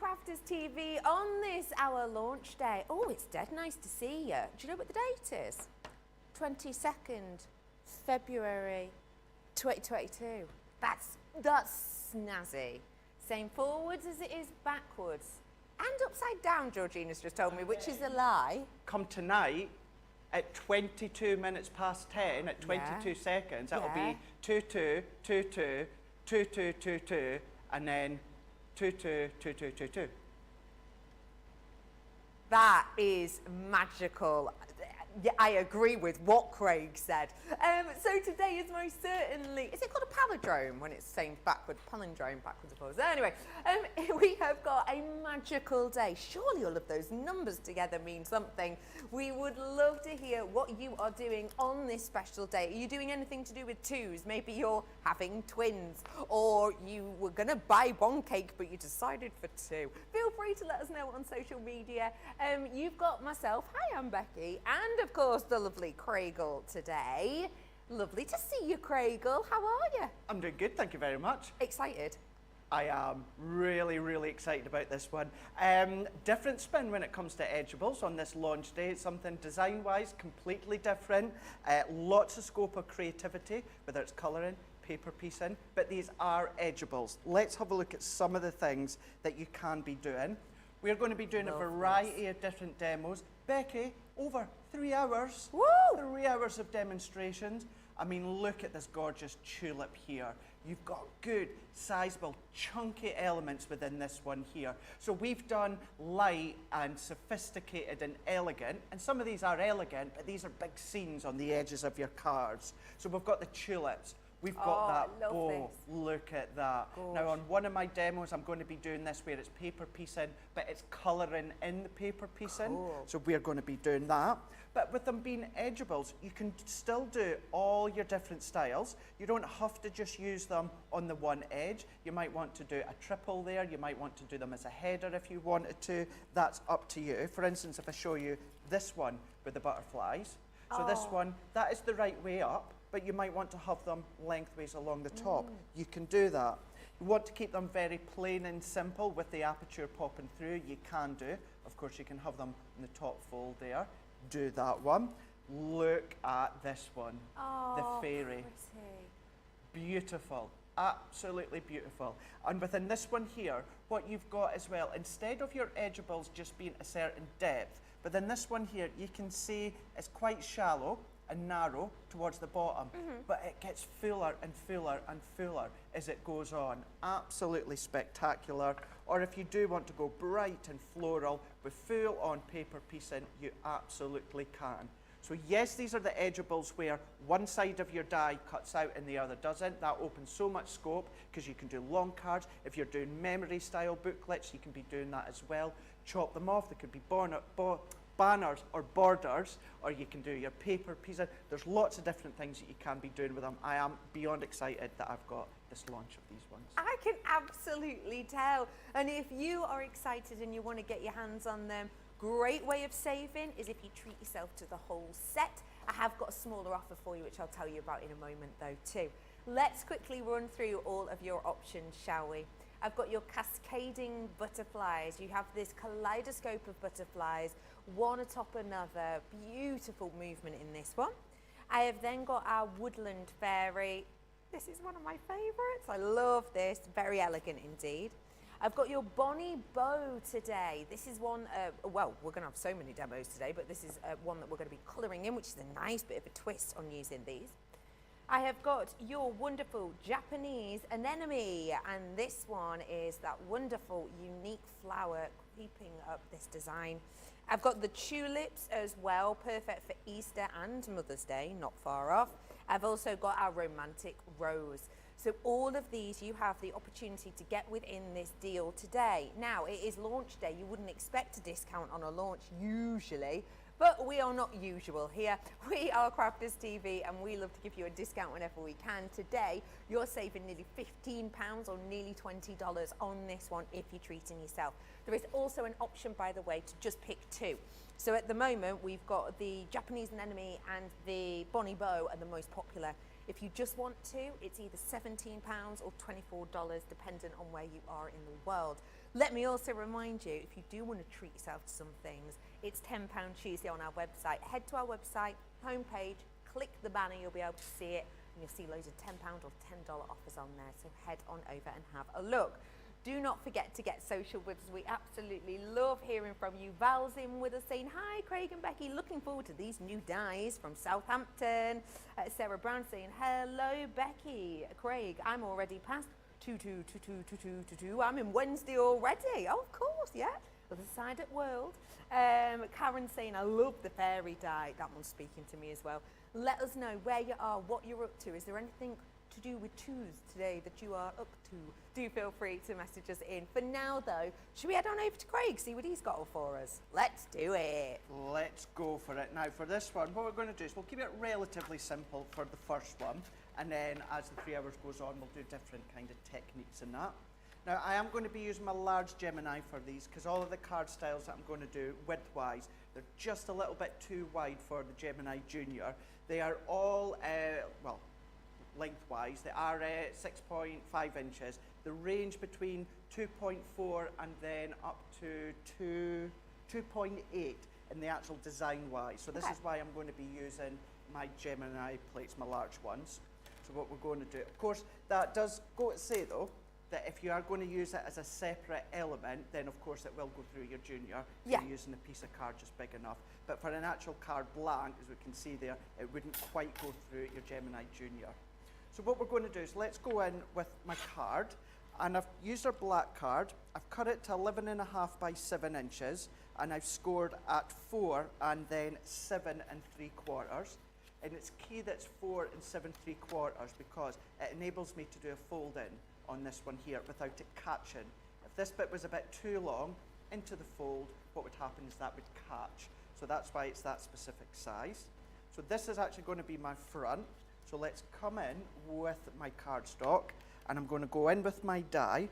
Crafters TV on this our launch day. Oh, it's dead nice to see you. Do you know what the date is? 22nd February 2022. That's snazzy. Same forwards as it is backwards. And upside down, Georgina's just told me, which is a lie. Come tonight at 22 minutes past 10, at 22 seconds, that'll be 22, 22, 22, 22, and then 22, 22, 22. That is magical. Yeah, I agree with what Craig said. So today is most certainly, is it called a palindrome when it's saying backward, palindrome, backwards and forwards? Anyway, we have got a magical day. Surely all of those numbers together mean something. We would love to hear what you are doing on this special day. Are you doing anything to do with twos? Maybe you're having twins, or you were gonna buy one cake but you decided for two. Feel free to let us know on social media. You've got myself, hi, I'm Becky, and of course the lovely Craigle today. Lovely to see you, Craigle. How are you? I'm doing good, thank you very much. Excited? I am really excited about this one. Different spin when it comes to edgeables on this launch day. It's something design-wise completely different. Lots of scope of creativity, whether it's colouring, paper piecing, but these are edgeables. Let's have a look at some of the things that you can be doing. We're going to be doing a variety of different demos. Becky, over 3 hours. Woo! 3 hours of demonstrations. I mean, look at this gorgeous tulip here. You've got good, sizable, chunky elements within this one here. So we've done light and sophisticated and elegant, and some of these are elegant, but these are big scenes on the edges of your cards. So we've got the tulips. We've got that bow. Look at that. Gosh. Now on one of my demos I'm going to be doing this where it's paper piecing, but it's colouring in the paper piecing. Cool. So we're going to be doing that. But with them being edgeables, you can still do all your different styles. You don't have to just use them on the one edge. You might want to do a triple there. You might want to do them as a header if you wanted to. That's up to you. For instance, if I show you this one with the butterflies. So this one, that is the right way up, but you might want to have them lengthways along the top. You can do that. You want to keep them very plain and simple with the aperture popping through, you can do. Of course, you can have them in the top fold there. Do that one. Look at this one, the fairy. Pretty. Beautiful, absolutely beautiful. And within this one here, what you've got as well, instead of your edgeables just being a certain depth, but then this one here, you can see it's quite shallow and narrow towards the bottom, but it gets fuller and fuller and fuller as it goes on. Absolutely spectacular. Or if you do want to go bright and floral with full on paper piecing, you absolutely can. So yes, these are the edgeables where one side of your die cuts out and the other doesn't. That opens so much scope because you can do long cards. If you're doing memory style booklets, you can be doing that as well. Chop them off. They could be banners or borders, or you can do your paper piecing. There's lots of different things that you can be doing with them. I am beyond excited that I've got this launch of these ones. I can absolutely tell. And if you are excited and you want to get your hands on them, great way of saving is if you treat yourself to the whole set. I have got a smaller offer for you, which I'll tell you about in a moment though too. Let's quickly run through all of your options, shall we? I've got your cascading butterflies. You have this kaleidoscope of butterflies, one atop another. Beautiful movement in this one. I have then got our woodland fairy. This is one of my favorites. I love this, very elegant indeed. I've got your Bonnie bow today. This is one, well, we're gonna have so many demos today, but this is one that we're gonna be colouring in, which is a nice bit of a twist on using these. I have got your wonderful Japanese anemone, and this one is that wonderful unique flower creeping up this design. I've got the tulips as well, perfect for Easter and Mother's Day, not far off. I've also got our romantic rose. So all of these you have the opportunity to get within this deal today. Now it is launch day, you wouldn't expect a discount on a launch usually, but we are not usual here. We are Crafters TV and we love to give you a discount whenever we can. Today, you're saving nearly £15 or nearly $20 on this one if you're treating yourself. There is also an option, by the way, to just pick two. So at the moment, we've got the Japanese anemone and the Bonnie bow are the most popular If you just want to, it's either £17 or $24, dependent on where you are in the world. Let me also remind you, if you do want to treat yourself to some things, it's £10 Tuesday on our website. Head to our website, homepage, click the banner, you'll be able to see it, and you'll see loads of £10 or $10 offers on there. So head on over and have a look. Do not forget to get social with us. We absolutely love hearing from you. Val's in with us saying, hi, Craig and Becky, looking forward to these new dyes from Southampton. Sarah Brown saying, hello, Becky. Craig, I'm already past 2. I'm in Wednesday already. Oh, of course, yeah. Other side at World. Karen saying, I love the fairy dye. That one's speaking to me as well. Let us know where you are, what you're up to. Is there anything to do with twos today that you are up to? Do feel free to message us in. For now though, should we head on over to Craig, see what he's got all for us? Let's do it. Let's go for it. Now for this one, what we're going to do is we'll keep it relatively simple for the first one, and then as the 3 hours goes on, we'll do different kind of techniques in that. Now I am going to be using my large Gemini for these because all of the card styles that I'm going to do width-wise, they're just a little bit too wide for the Gemini Junior. They are all, well, lengthwise, they are 6.5 inches. The range between 2.4 and then up to 2.8 in the actual design-wise. So this is why I'm going to be using my Gemini plates, my large ones. So what we're going to do, of course, that does go to say though, that if you are going to use it as a separate element, then of course it will go through your Junior. Yeah. You're using a piece of card just big enough. But for an actual card blank, as we can see there, it wouldn't quite go through your Gemini Junior. So what we're going to do is let's go in with my card, and I've used our black card. I've cut it to 11.5 by 7 inches, and I've scored at 4 and then 7 3/4. And it's key that it's 4 and 7 3/4 because it enables me to do a fold in on this one here without it catching. If this bit was a bit too long into the fold, what would happen is that would catch. So that's why it's that specific size. So this is actually going to be my front. So let's come in with my cardstock, and I'm going to go in with my die.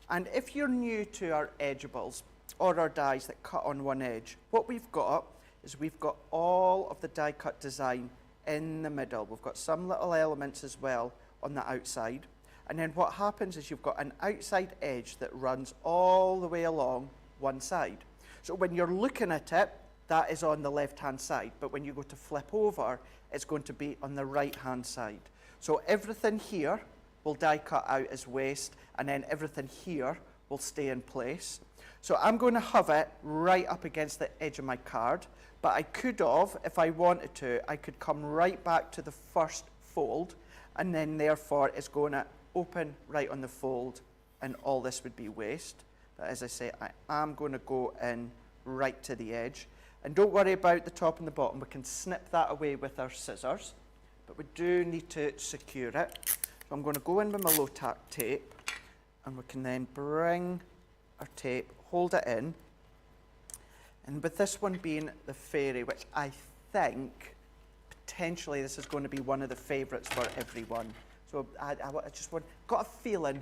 And if you're new to our edgeables or our dies that cut on one edge, what we've got is we've got all of the die cut design in the middle. We've got some little elements as well on the outside. And then what happens is you've got an outside edge that runs all the way along one side. So when you're looking at it, that is on the left-hand side, but when you go to flip over, it's going to be on the right-hand side. So everything here will die cut out as waste, and then everything here will stay in place. So I'm going to have it right up against the edge of my card, but I could have, if I wanted to, I could come right back to the first fold, and then therefore it's going to open right on the fold, and all this would be waste. But as I say, I am going to go in right to the edge. And don't worry about the top and the bottom. We can snip that away with our scissors, but we do need to secure it. So I'm going to go in with my low tack tape, and we can then bring our tape, hold it in. And with this one being the fairy, which I think potentially this is going to be one of the favourites for everyone. So I just got a feeling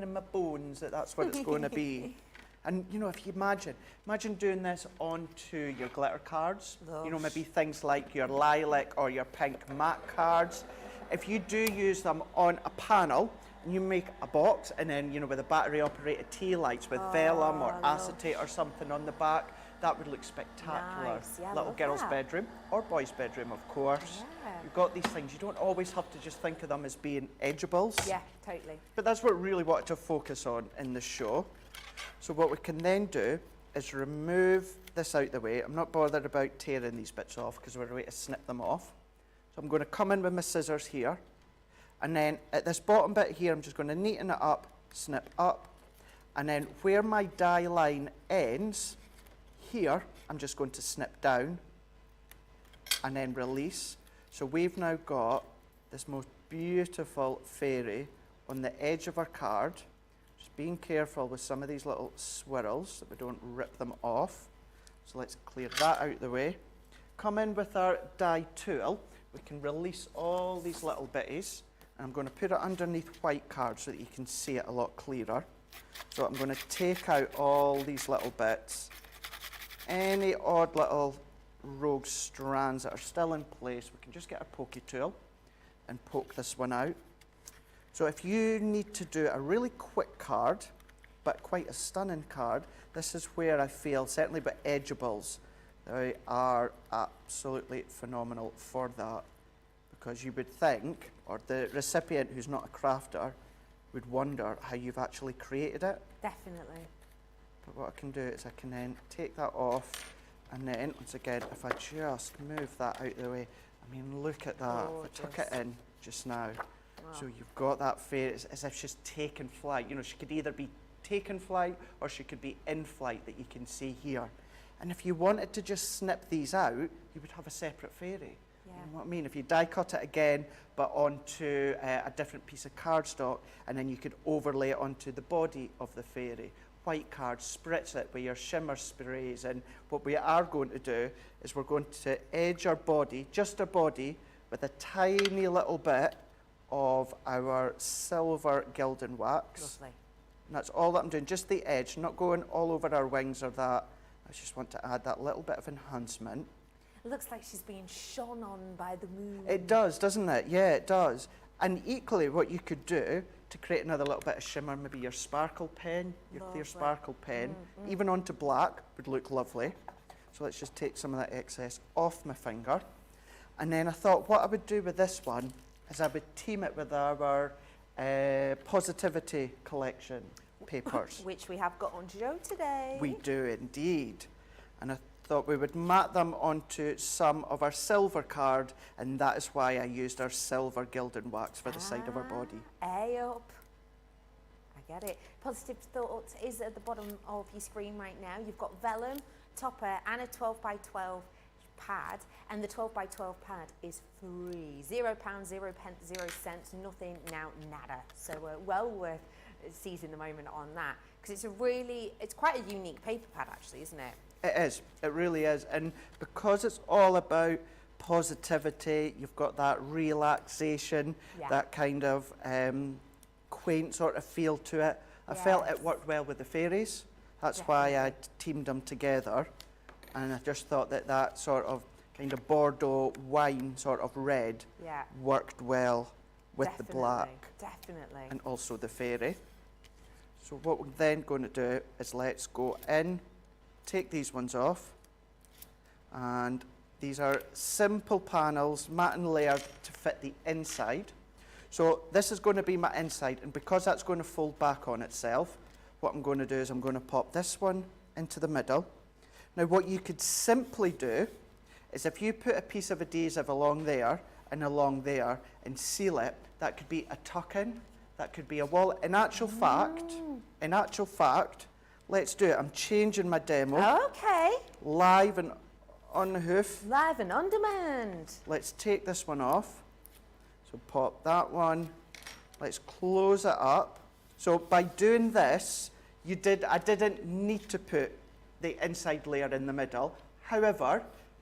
in my bones that that's what it's going to be. And you know, if you imagine doing this onto your glitter cards, you know, maybe things like your lilac or your pink matte cards. If you do use them on a panel, and you make a box, and then, you know, with the battery operated tea lights with vellum or acetate or something on the back, that would look spectacular. Nice. Yeah, little girl's bedroom or boy's bedroom, of course. Yeah. You've got these things. You don't always have to just think of them as being edgeables. Yeah, totally. But that's what we really wanted to focus on in the show. So what we can then do is remove this out the way. I'm not bothered about tearing these bits off because we're going to snip them off. So I'm going to come in with my scissors here. And then at this bottom bit here, I'm just going to neaten it up, snip up. And then where my die line ends, here, I'm just going to snip down and then release. So we've now got this most beautiful fairy on the edge of our card. Just being careful with some of these little swirls that we don't rip them off. So let's clear that out the way. Come in with our die tool. We can release all these little bitties. And I'm going to put it underneath white card so that you can see it a lot clearer. So I'm going to take out all these little bits. Any odd little rogue strands that are still in place, we can just get a pokey tool. and poke this one out. So if you need to do a really quick card, but quite a stunning card, this is where I feel, certainly with edgeables, they are absolutely phenomenal for that. Because you would think, or the recipient who's not a crafter, would wonder how you've actually created it. Definitely. But what I can do is I can then take that off, and then, once again, if I just move that out of the way, I mean, look at that. Gorgeous. If I tuck it in just now. Wow. So you've got that fairy, it's as if she's taken flight. You know, she could either be taken flight or she could be in flight, that you can see here. And if you wanted to just snip these out, you would have a separate fairy. Yeah. You know what I mean? If you die cut it again, but onto a different piece of cardstock, and then you could overlay it onto the body of the fairy. White card, spritz it with your shimmer sprays, and what we are going to do is we're going to edge our body, just our body, with a tiny little bit of our silver gilding wax. Lovely. And that's all that I'm doing, just the edge, not going all over our wings or that. I just want to add that little bit of enhancement. It looks like she's being shone on by the moon. It does, doesn't it? Yeah, it does. And equally, what you could do to create another little bit of shimmer, maybe your sparkle pen, your clear Lovely. sparkle pen, even onto black would look lovely. So let's just take some of that excess off my finger. And then I thought what I would do with this one is I would team it with our Positivity collection papers. Which we have got on show today. We do indeed. And I thought we would mat them onto some of our silver card, and that is why I used our silver gilded wax for the side of our body. Up. I get it. Positive Thoughts is at the bottom of your screen right now. You've got vellum, topper, and a 12 by 12 pad, and the 12 by 12 pad is free. £0, 0 pence, 0 cents, nothing, now nada. So well worth seizing the moment on that, because it's quite a unique paper pad actually, isn't it? It is, it really is. And because it's all about positivity, you've got that relaxation, that kind of quaint sort of feel to it. I felt it worked well with the fairies. That's why I teamed them together. And I just thought that that sort of kind of Bordeaux wine sort of red worked well with the black. Definitely. And also the fairy. So what we're then going to do is let's go in, take these ones off, and these are simple panels, matte and layered to fit the inside. So this is going to be my inside, and because that's going to fold back on itself, what I'm going to do is I'm going to pop this one into the middle. Now what you could simply do is if you put a piece of adhesive along there and along there and seal it, that could be a tuck-in, that could be a wall. In actual fact, let's do it. I'm changing my demo. Okay. Live and on the hoof. Live and on demand. Let's take this one off. So pop that one. Let's close it up. So by doing this, I didn't need to put the inside layer in the middle. However,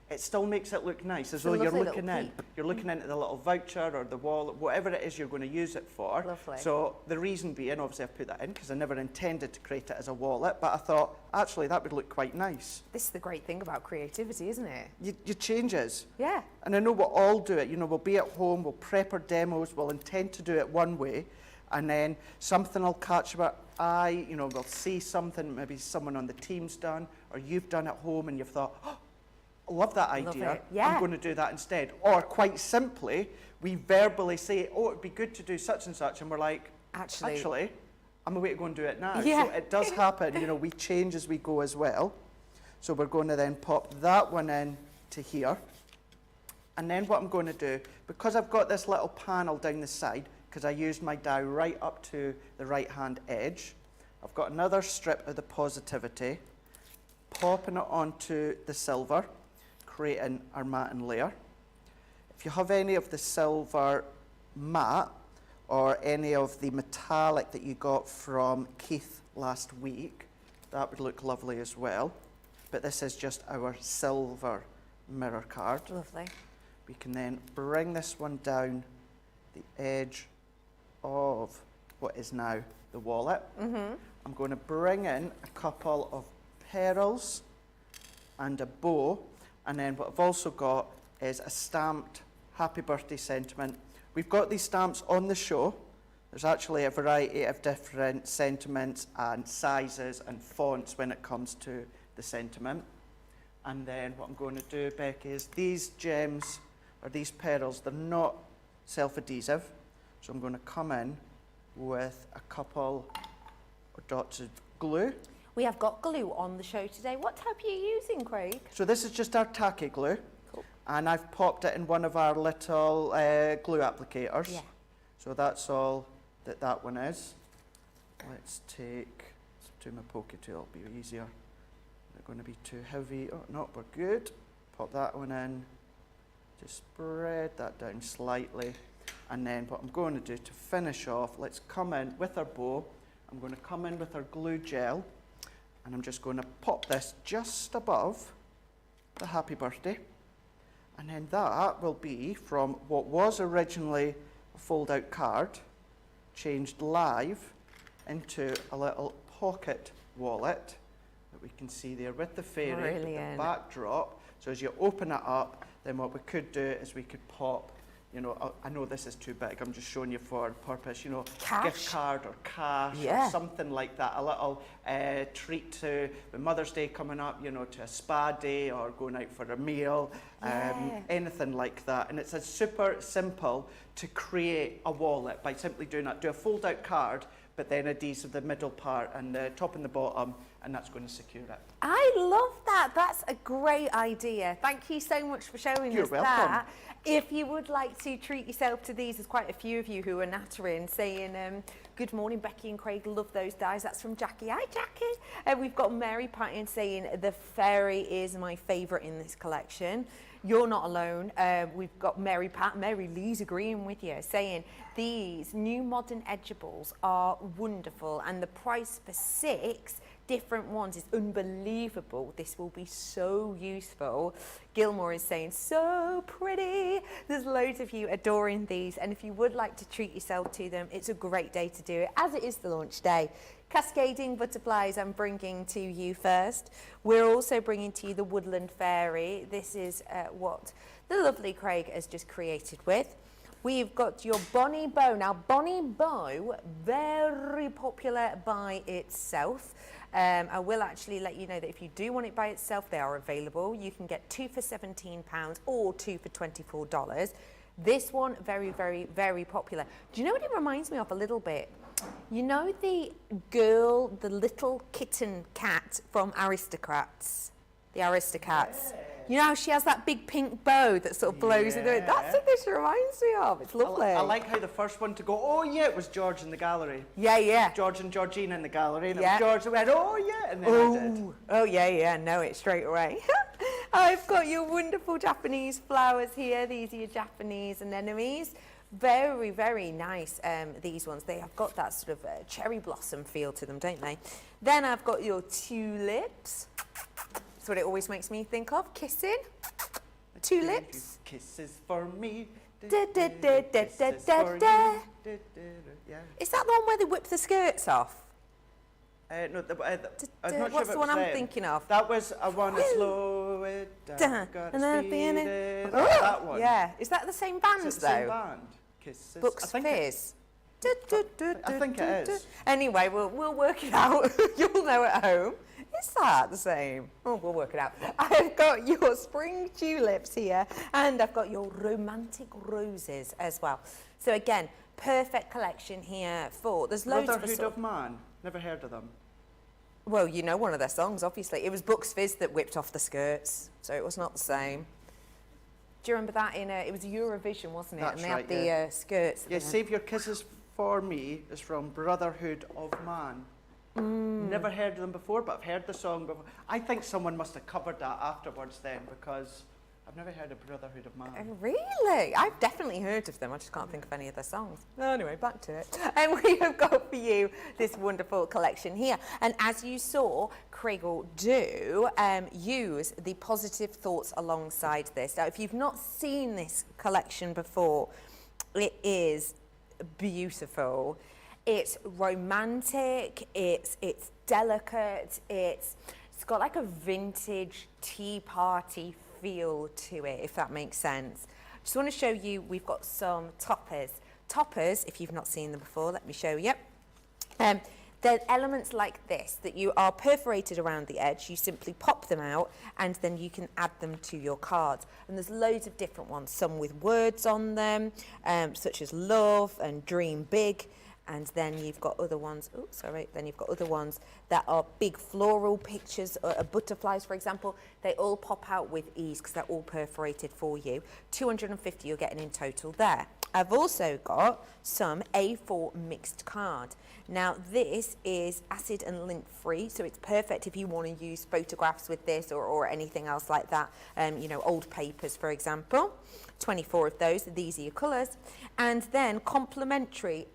it still makes it look nice, as though you're looking in. You're looking into the little voucher or the wall, whatever it is you're going to use it for. Lovely. So the reason being, obviously I've put that in because I never intended to create it as a wallet, but I thought, actually, that would look quite nice. This is the great thing about creativity, isn't it? You changes. Yeah. And I know we'll all do it. You know, we'll be at home, we'll prep our demos, we'll intend to do it one way, and then something will catch our eye, you know, we'll see something maybe someone on the team's done, or you've done at home and you've thought, oh, I love that idea, I'm going to do that instead. Or quite simply, we verbally say, oh, it'd be good to do such and such, and we're like, actually I'm away to go and do it now. Yeah. So it does happen, you know, we change as we go as well. So we're going to then pop that one in to here. And then what I'm going to do, because I've got this little panel down the side, because I used my die right up to the right-hand edge, I've got another strip of the Positivity, popping it onto the silver, creating our matte and layer. If you have any of the silver matte or any of the metallic that you got from Keith last week, that would look lovely as well. But this is just our silver mirror card. Lovely. We can then bring this one down the edge of what is now the wallet. I'm going to bring in a couple of pearls and a bow, and then what I've also got is a stamped happy birthday sentiment. we've got these stamps on the show. There's actually a variety of different sentiments and sizes and fonts when it comes to the sentiment. And then what I'm going to do, Becky, is these gems or these petals, they're not self-adhesive. So I'm going to come in with a couple of dots of glue. We have got glue on the show today. What type are you using, Craig? So this is just our tacky glue. Cool. And I've popped it in one of our little glue applicators. Yeah. So that's all that one is. Let's do my pokey tool, it'll be easier. Not going to be too heavy. Oh, no, we're good. Pop that one in. Just spread that down slightly. And then what I'm going to do to finish off, let's come in with our bow. I'm going to come in with our glue gel. And I'm just going to pop this just above the happy birthday. And then that will be from what was originally a fold-out card, changed live into a little pocket wallet that we can see there with the fairy, with the backdrop. So as you open it up, then what we could do is we could pop, you know, I know this is too big, I'm just showing you for purpose, you know, cash. Gift card or cash or something like that, a little treat to the Mother's Day coming up, you know, to a spa day or going out for a meal, anything like that. And it's a super simple to create a wallet by simply doing that. Do a fold-out card, but then adhesive the middle part and the top and the bottom, and that's going to secure it. I love that. That's a great idea. Thank you so much for showing You're us welcome. that. If you would like to treat yourself to these, there's quite a few of you who are nattering, saying, good morning, Becky and Craig, love those dies. That's from Jackie. Hi, Jackie. We've got Mary Patton saying, the fairy is my favourite in this collection. You're not alone. We've got Mary Lee's agreeing with you, saying these new modern edgeables are wonderful, and the price for 6 different ones is unbelievable. This will be so useful. Gilmore is saying, so pretty. There's loads of you adoring these, and if you would like to treat yourself to them, it's a great day to do it, as it is the launch day. Cascading butterflies I'm bringing to you first. We're also bringing to you the Woodland Fairy. This is what the lovely Craig has just created with. We've got your Bonnie Bow. Now, Bonnie Bow, very popular by itself. I will actually let you know that if you do want it by itself, they are available. You can get 2 for £17 or 2 for $24. This one, very, very, very popular. Do you know what it reminds me of a little bit? You know the girl, the little kitten cat from Aristocrats? The Aristocats. Yeah. You know how she has that big pink bow that sort of blows in the wind? That's what this reminds me of. It's lovely. I like how the first one to go, oh yeah, it was George in the gallery. Yeah, yeah. George and Georgina in the gallery, and it was George that went, oh yeah, and then I did. Oh yeah, know it straight away. I've got your wonderful Japanese flowers here. These are your Japanese anemones. Very, very nice, these ones. They have got that sort of cherry blossom feel to them, don't they? Then I've got your tulips. That's what it always makes me think of, kissing. Tulips. Kisses for me. Kisses for you. Yeah. Is that the one where they whip the skirts off? No, I'm not sure what's the one I'm thinking of? That was I want to slow it down, gotta speed it. That one. Yeah. Is that the same band, Is it the though? same band? Kisses. Bucks Fizz. I think it is. Anyway, we'll work it out. You'll know at home. Is that the same? Oh, we'll work it out. I've got your spring tulips here, and I've got your romantic roses as well. So again, perfect collection here for. There's loads Brotherhood of Man. Never heard of them. Well, you know one of their songs, obviously. It was Bucks Fizz that whipped off the skirts, so it was not the same. Do you remember that it was Eurovision, wasn't it? That's and they right, had the skirts. Yeah, Save Your Kisses for Me is from Brotherhood of Man. Never heard of them before, but I've heard the song before. I think someone must have covered that afterwards then, because I've never heard of Brotherhood of Man. Really? I've definitely heard of them. I just can't think of any of their songs. Anyway, back to it. And we have got for you this wonderful collection here. And as you saw, Craig will do, use the positive thoughts alongside this. Now, if you've not seen this collection before, it is beautiful. It's romantic, it's delicate, it's got like a vintage tea party feel to it, if that makes sense. Just want to show you, we've got some toppers. Toppers, if you've not seen them before, let me show you. They're elements like this that you are perforated around the edge. You simply pop them out and then you can add them to your cards. And there's loads of different ones, some with words on them, such as love and dream big. And then you've got other ones, then you've got other ones that are big floral pictures, butterflies, for example. They all pop out with ease because they're all perforated for you. 250 you're getting in total there. I've also got some A4 mixed card. Now this is acid and lint free, so it's perfect if you want to use photographs with this or anything else like that. You know, old papers, for example. 24 of those, these are your colours. And then complimentary,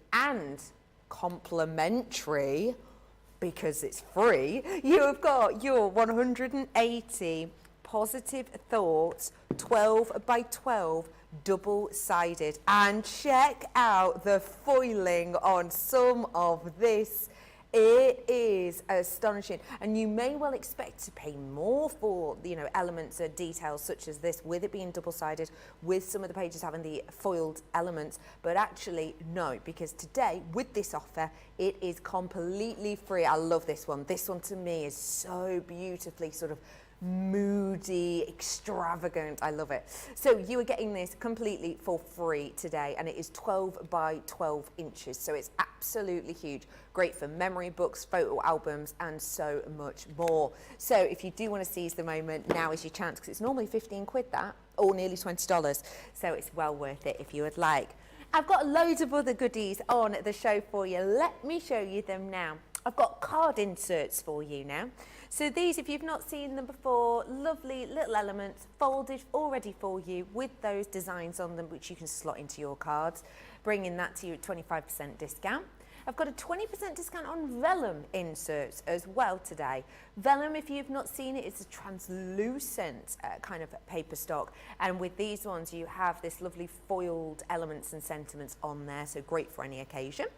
because it's free, you have got your 180 positive thoughts 12 by 12 double-sided, and check out the foiling on some of this. It is astonishing, and you may well expect to pay more for, you know, elements or details such as this, with it being double-sided, with some of the pages having the foiled elements, but actually no, because today with this offer it is completely free. I love this one. This one to me is so beautifully sort of moody, extravagant. I love it. So you are getting this completely for free today, and it is 12 by 12 inches, so it's absolutely huge. Great for memory books, photo albums, and so much more. So if you do want to seize the moment, now is your chance, because it's normally 15 quid that, or nearly $20, so it's well worth it if you would like. I've got loads of other goodies on the show for you. Let me show you them now. I've got card inserts for you now. So these, if you've not seen them before, lovely little elements folded already for you with those designs on them, which you can slot into your cards, bringing that to you at 25% discount. I've got a 20% discount on vellum inserts as well today. Vellum, if you've not seen it, it's a translucent kind of paper stock. And with these ones, you have this lovely foiled elements and sentiments on there, so great for any occasion.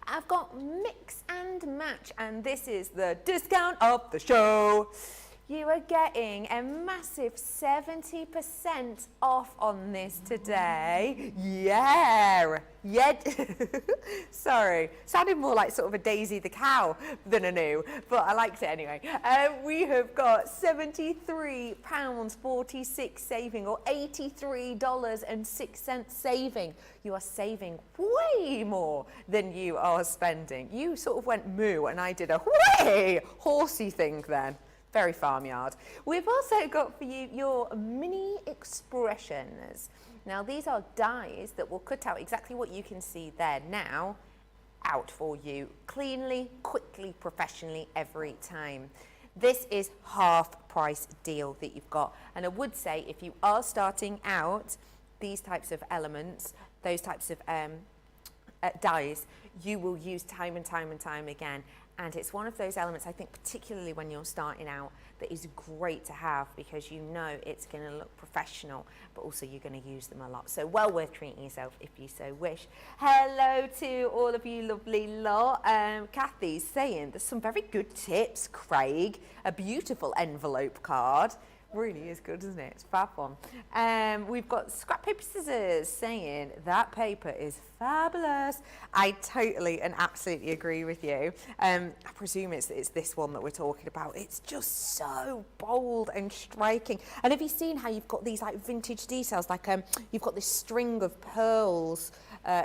I've got mix and match, and this is the discount of the show. You are getting a massive 70% off on this today. Yeah. Sorry, sounded more like sort of a Daisy the cow than a new, but I liked it anyway. We have got £73.46 saving, or $83.06 saving. You are saving way more than you are spending. You sort of went moo, and I did a way horsey thing then. Very farmyard. We've also got for you your mini expressions. Now these are dies that will cut out exactly what you can see there now, out for you cleanly, quickly, professionally every time. This is half price deal that you've got, and I would say if you are starting out these types of elements, those types of dies, you will use time and time and time again. And it's one of those elements, I think, particularly when you're starting out, that is great to have, because you know it's going to look professional, but also you're going to use them a lot. So well worth treating yourself if you so wish. Hello to all of you lovely lot. Kathy's saying there's some very good tips, Craig. A beautiful envelope card. Really is good, isn't it? It's fab one. We've got Scrap Paper Scissors saying that paper is fabulous. I totally and absolutely agree with you. I presume it's this one that we're talking about. It's just so bold and striking. And have you seen how you've got these like vintage details, like you've got this string of pearls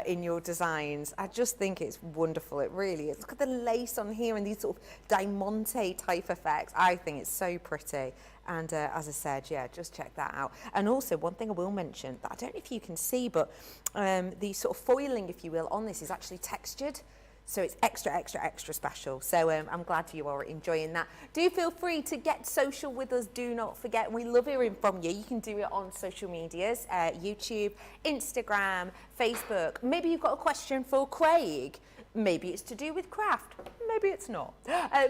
in your designs? I just think it's wonderful. It really is. Look at the lace on here and these sort of diamante type effects. I think it's so pretty. And as I said, yeah, just check that out. And also, one thing I will mention that I don't know if you can see, but the sort of foiling, if you will, on this is actually textured. So it's extra, extra, extra special. So I'm glad you are enjoying that. Do feel free to get social with us. Do not forget, we love hearing from you. You can do it on social medias, YouTube, Instagram, Facebook. Maybe you've got a question for Craig. Maybe it's to do with craft. Maybe it's not.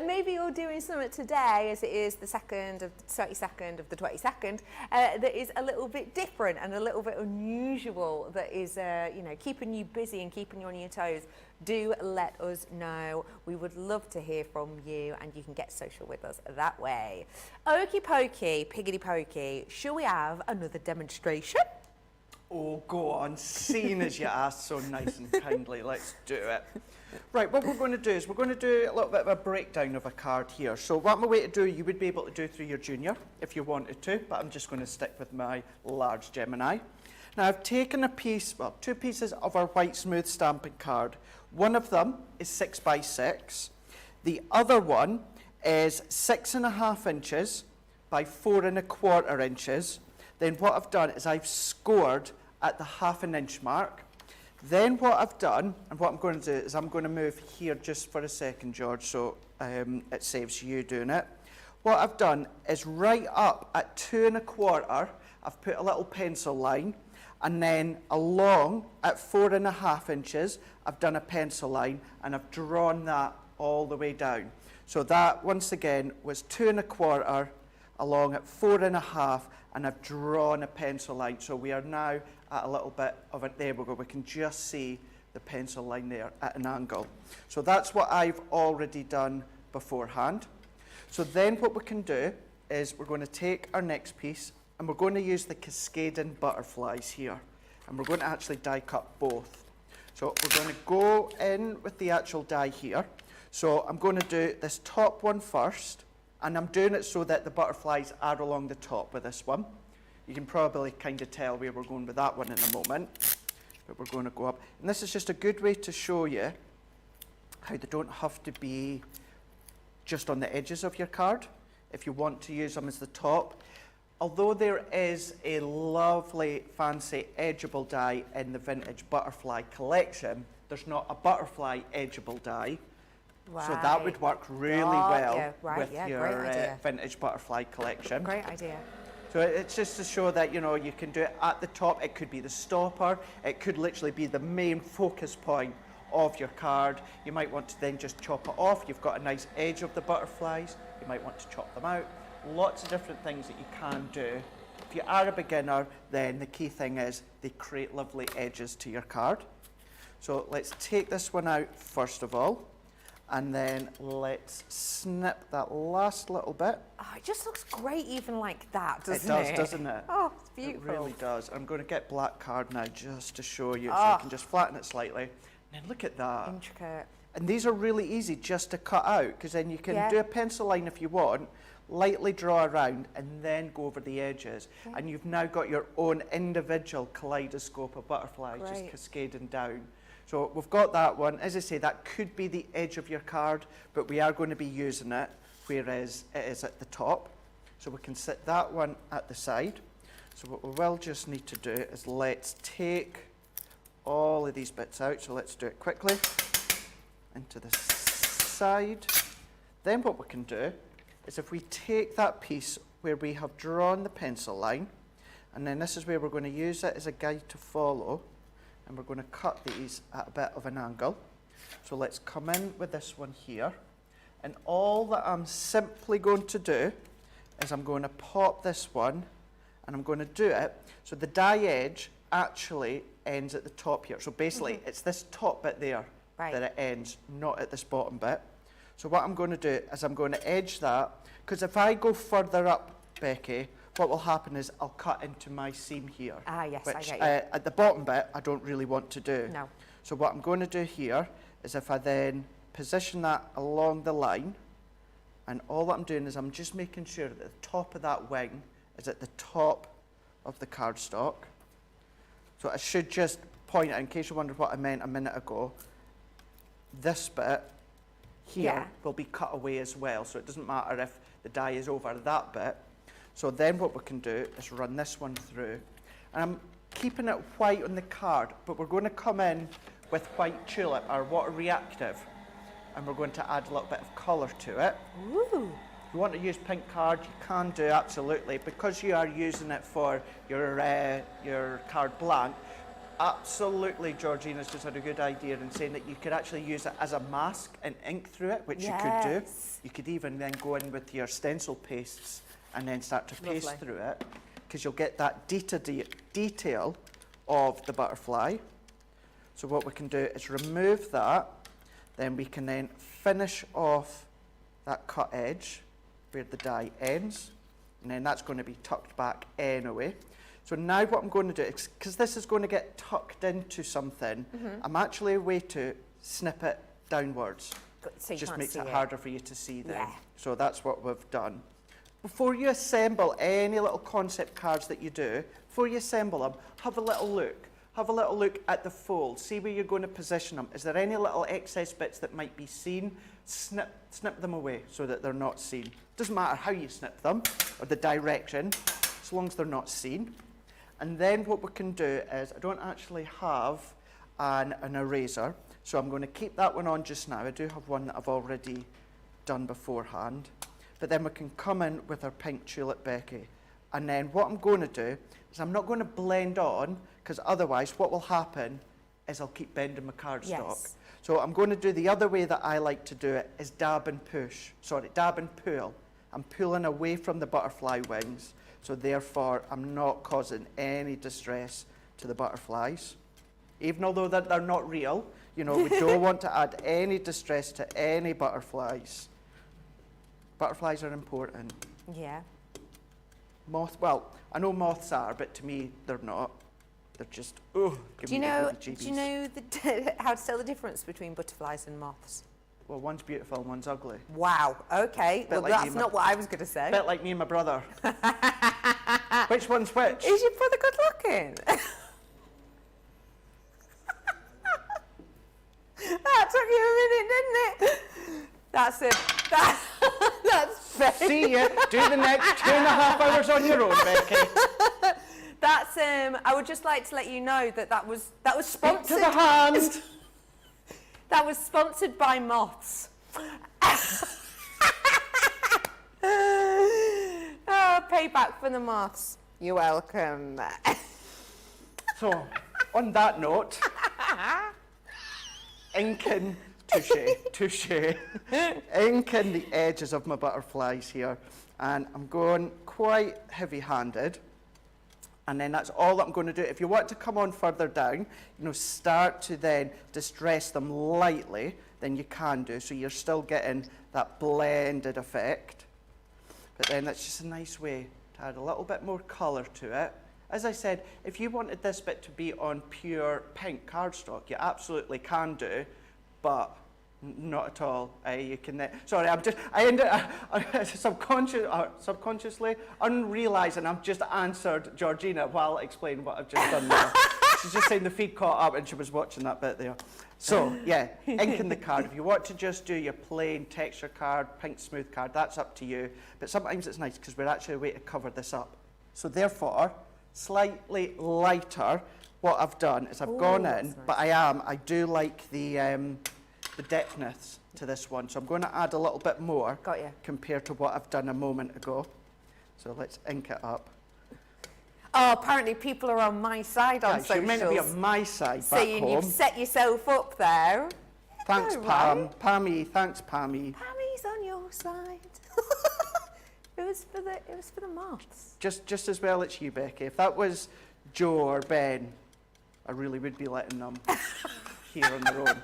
Maybe you're doing something today, as it is the 22nd of the 22nd, that is a little bit different and a little bit unusual, that is, you know, keeping you busy and keeping you on your toes. Do let us know. We would love to hear from you, and you can get social with us that way. Okie pokey, piggity pokey. Shall we have another demonstration? Oh, go on, seeing as you asked so nice and kindly, let's do it. Right, what we're going to do is we're going to do a little bit of a breakdown of a card here. So what I'm going to do, you would be able to do through your junior if you wanted to, but I'm just going to stick with my large Gemini. Now I've taken a piece, well, 2 pieces of our white smooth stamping card. One of them is 6 by 6. The other one is 6.5 inches by 4.25 inches. Then what I've done is I've scored at the 1/2 inch mark. Then what I've done, and what I'm going to do is I'm going to move here just for a second, George, so it saves you doing it. What I've done is right up at 2.25, I've put a little pencil line, and then along at 4.5 inches, I've done a pencil line, and I've drawn that all the way down. So that, once again, was 2.25 along at 4.5, and I've drawn a pencil line. So we are now at a little bit of it. There we go. We can just see the pencil line there at an angle. So that's what I've already done beforehand. So then what we can do is we're going to take our next piece and we're going to use the cascading butterflies here. And we're going to actually die cut both. So we're going to go in with the actual die here. So I'm going to do this top one first. And I'm doing it so that the butterflies are along the top with this one. You can probably kind of tell where we're going with that one in a moment. But we're going to go up. And this is just a good way to show you how they don't have to be just on the edges of your card if you want to use them as the top. Although there is a lovely fancy edgeable die in the vintage butterfly collection, there's not a butterfly edgeable die. Right. So that would work really well with great your idea. vintage butterfly collection. Great idea. So it's just to show that, you know, you can do it at the top. It could be the stopper. It could literally be the main focus point of your card. You might want to then just chop it off. You've got a nice edge of the butterflies. You might want to chop them out. Lots of different things that you can do. If you are a beginner, then the key thing is they create lovely edges to your card. So let's take this one out first of all. And then let's snip that last little bit. Oh, it just looks great even like that, doesn't it? It does, doesn't it? Oh, it's beautiful. It really does. I'm going to get black card now just to show you, so I can just flatten it slightly. And then look at that. Intricate. And these are really easy just to cut out, because then you can do a pencil line if you want, lightly draw around, and then go over the edges. Yeah. And you've now got your own individual kaleidoscope of butterflies just cascading down. So we've got that one. As I say, that could be the edge of your card, but we are going to be using it, whereas it is at the top. So we can sit that one at the side. So what we will just need to do is let's take all of these bits out. So let's do it quickly. Into the side. Then what we can do is if we take that piece where we have drawn the pencil line, and then this is where we're going to use it as a guide to follow. And we're going to cut these at a bit of an angle. So let's come in with this one here. And all that I'm simply going to do is I'm going to pop this one, and I'm going to do it so the die edge actually ends at the top here. So basically it's this top bit there that it ends, not at this bottom bit. So what I'm going to do is I'm going to edge that, because if I go further up, Becky, what will happen is I'll cut into my seam here. Ah, yes, which, I get you. at the bottom bit, I don't really want to do. No. So what I'm going to do here is if I then position that along the line, and all that I'm doing is I'm just making sure that the top of that wing is at the top of the cardstock. So I should just point out, in case you wondered what I meant a minute ago, this bit here will be cut away as well. So it doesn't matter if the die is over that bit. So then what we can do is run this one through. And I'm keeping it white on the card, but we're going to come in with white tulip, our water reactive, and we're going to add a little bit of colour to it. Ooh. If you want to use pink card, you can do, absolutely. Because you are using it for your card blank, absolutely, Georgina's just had a good idea in saying that you could actually use it as a mask and ink through it, which you could do. You could even then go in with your stencil pastes and then start to paste through it, because you'll get that detail of the butterfly. So what we can do is remove that, then we can then finish off that cut edge where the die ends, and then that's going to be tucked back anyway. So now what I'm going to do, because this is going to get tucked into something, I'm actually a way to snip it downwards. So you Just can't makes see it harder for you to see then. Yeah. So that's what we've done. Before you assemble any little concept cards that you do, before you assemble them, have a little look. Have a little look at the fold. See where you're going to position them. Is there any little excess bits that might be seen? Snip them away so that they're not seen. Doesn't matter how you snip them or the direction, as long as they're not seen. And then what we can do is, I don't actually have an eraser, so I'm going to keep that one on just now. I do have one that I've already done beforehand. But then we can come in with our pink tulip, Becky. And then what I'm going to do is I'm not going to blend on, because otherwise what will happen is I'll keep bending my cardstock. Yes. So I'm going to do the other way that I like to do it is dab and pull. I'm pulling away from the butterfly wings, so therefore I'm not causing any distress to the butterflies. Even although they're not real, you know, we don't want to add any distress to any butterflies. Butterflies are important. Yeah. Well, I know moths are, but to me they're not. They're just, oh, Do you know how to tell the difference between butterflies and moths? Well, one's beautiful and one's ugly. Wow, okay. Well, like that's not what I was going to say. A bit like me and my brother. Which one's which? Is your brother good looking? That took you a minute, didn't it? That's it. That's fair. See you. Do the next 2.5 hours on your own, Becky. That's I would just like to let you know that was sponsored. To the hand. That was sponsored by moths. Oh, payback for the moths. You're welcome. So, on that note, inking, touche, inking the edges of my butterflies here, and I'm going quite heavy-handed. And then that's all that I'm going to do. If you want to come on further down, you know, start to then distress them lightly, then you can do. So you're still getting that blended effect. But then that's just a nice way to add a little bit more colour to it. As I said, if you wanted this bit to be on pure pink cardstock, you absolutely can do, but not at all. You can. Sorry, I ended subconsciously, unrealising I've just answered Georgina while explaining what I've just done there. She's just saying the feed caught up and she was watching that bit there. So yeah, inking the card. If you want to just do your plain texture card, pink smooth card, that's up to you. But sometimes it's nice because we're actually a way to cover this up. So therefore, slightly lighter. What I've done is I've gone in, nice. but I do like the depthness to this one, so I'm going to add a little bit more compared to what I've done a moment ago. So let's ink it up. Oh, apparently people are on my side on Guys, socials. you're meant to be on my side back saying home. You've set yourself up there. Thanks, Oh, Pam. right. Pammy, thanks, Pammy. Pammy's on your side. It was for the moths. Just as well it's you, Becky. If that was Joe or Ben, I really would be letting them here on their own.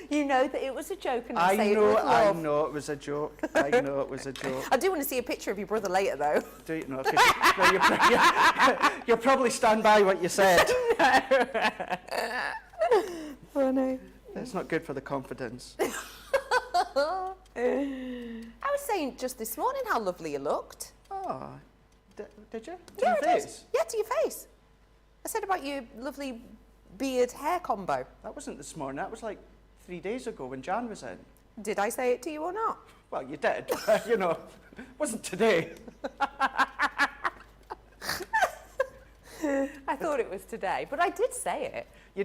You know that it was a joke, and I say it with I love. know it was a joke. I know it was a joke. I do want to see a picture of your brother later, though. Do you know? You'll probably stand by what you said. Funny. It's not good for the confidence. I was saying just this morning how lovely you looked. Oh, did you? To Yeah, your I did. face? Yeah, to your face. I said about your lovely beard hair combo. That wasn't this morning. That was like 3 days ago when Jan was in. Did I say it to you or not? Well, you did. You know, it wasn't today. I thought it was today, but I did say it. You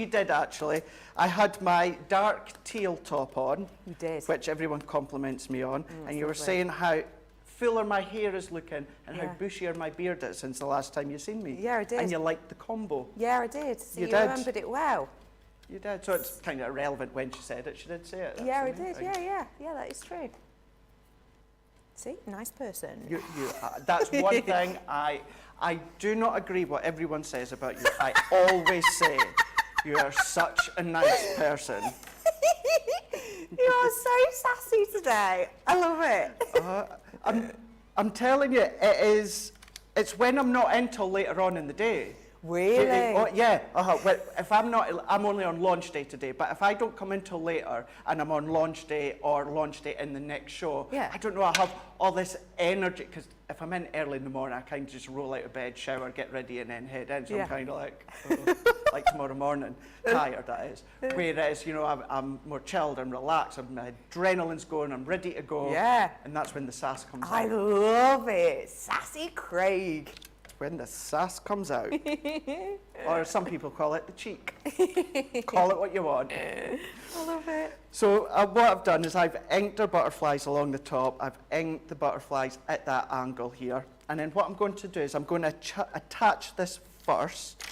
did actually. I had my dark teal top on. You did. Which everyone compliments me on. And you were lovely. saying how fuller my hair is looking and how bushier my beard is since the last time you seen me. Yeah, I did. And you liked the combo. Yeah, I did. So You you did. remembered it well. You did. So it's kind of irrelevant when she said it. She did say it. That's Yeah, I amazing. did. Yeah, that is true. See, nice person. That's one thing I do not agree what everyone says about you. I always say you are such a nice person. You are so sassy today. I love it. I'm telling you, it It's when I'm not in till later on in the day. Really? Oh, yeah. Well, if I'm not, I'm only on launch day today. But if I don't come in till later and I'm on launch day or launch day in the next show, Yeah. I don't know. I have all this energy because if I'm in early in the morning, I kind of just roll out of bed, shower, get ready, and then head in. So Yeah. I'm kind of like, like tomorrow morning, tired that is. Whereas, you know, I'm more chilled and relaxed. My adrenaline's going. I'm ready to go. Yeah. And that's when the sass comes I out. love it. Sassy Craig. When the sass comes out. Or some people call it the cheek. Call it what you want. I love it. So what I've done is I've inked our butterflies along the top. I've inked the butterflies at that angle here. And then what I'm going to do is I'm going to attach this first.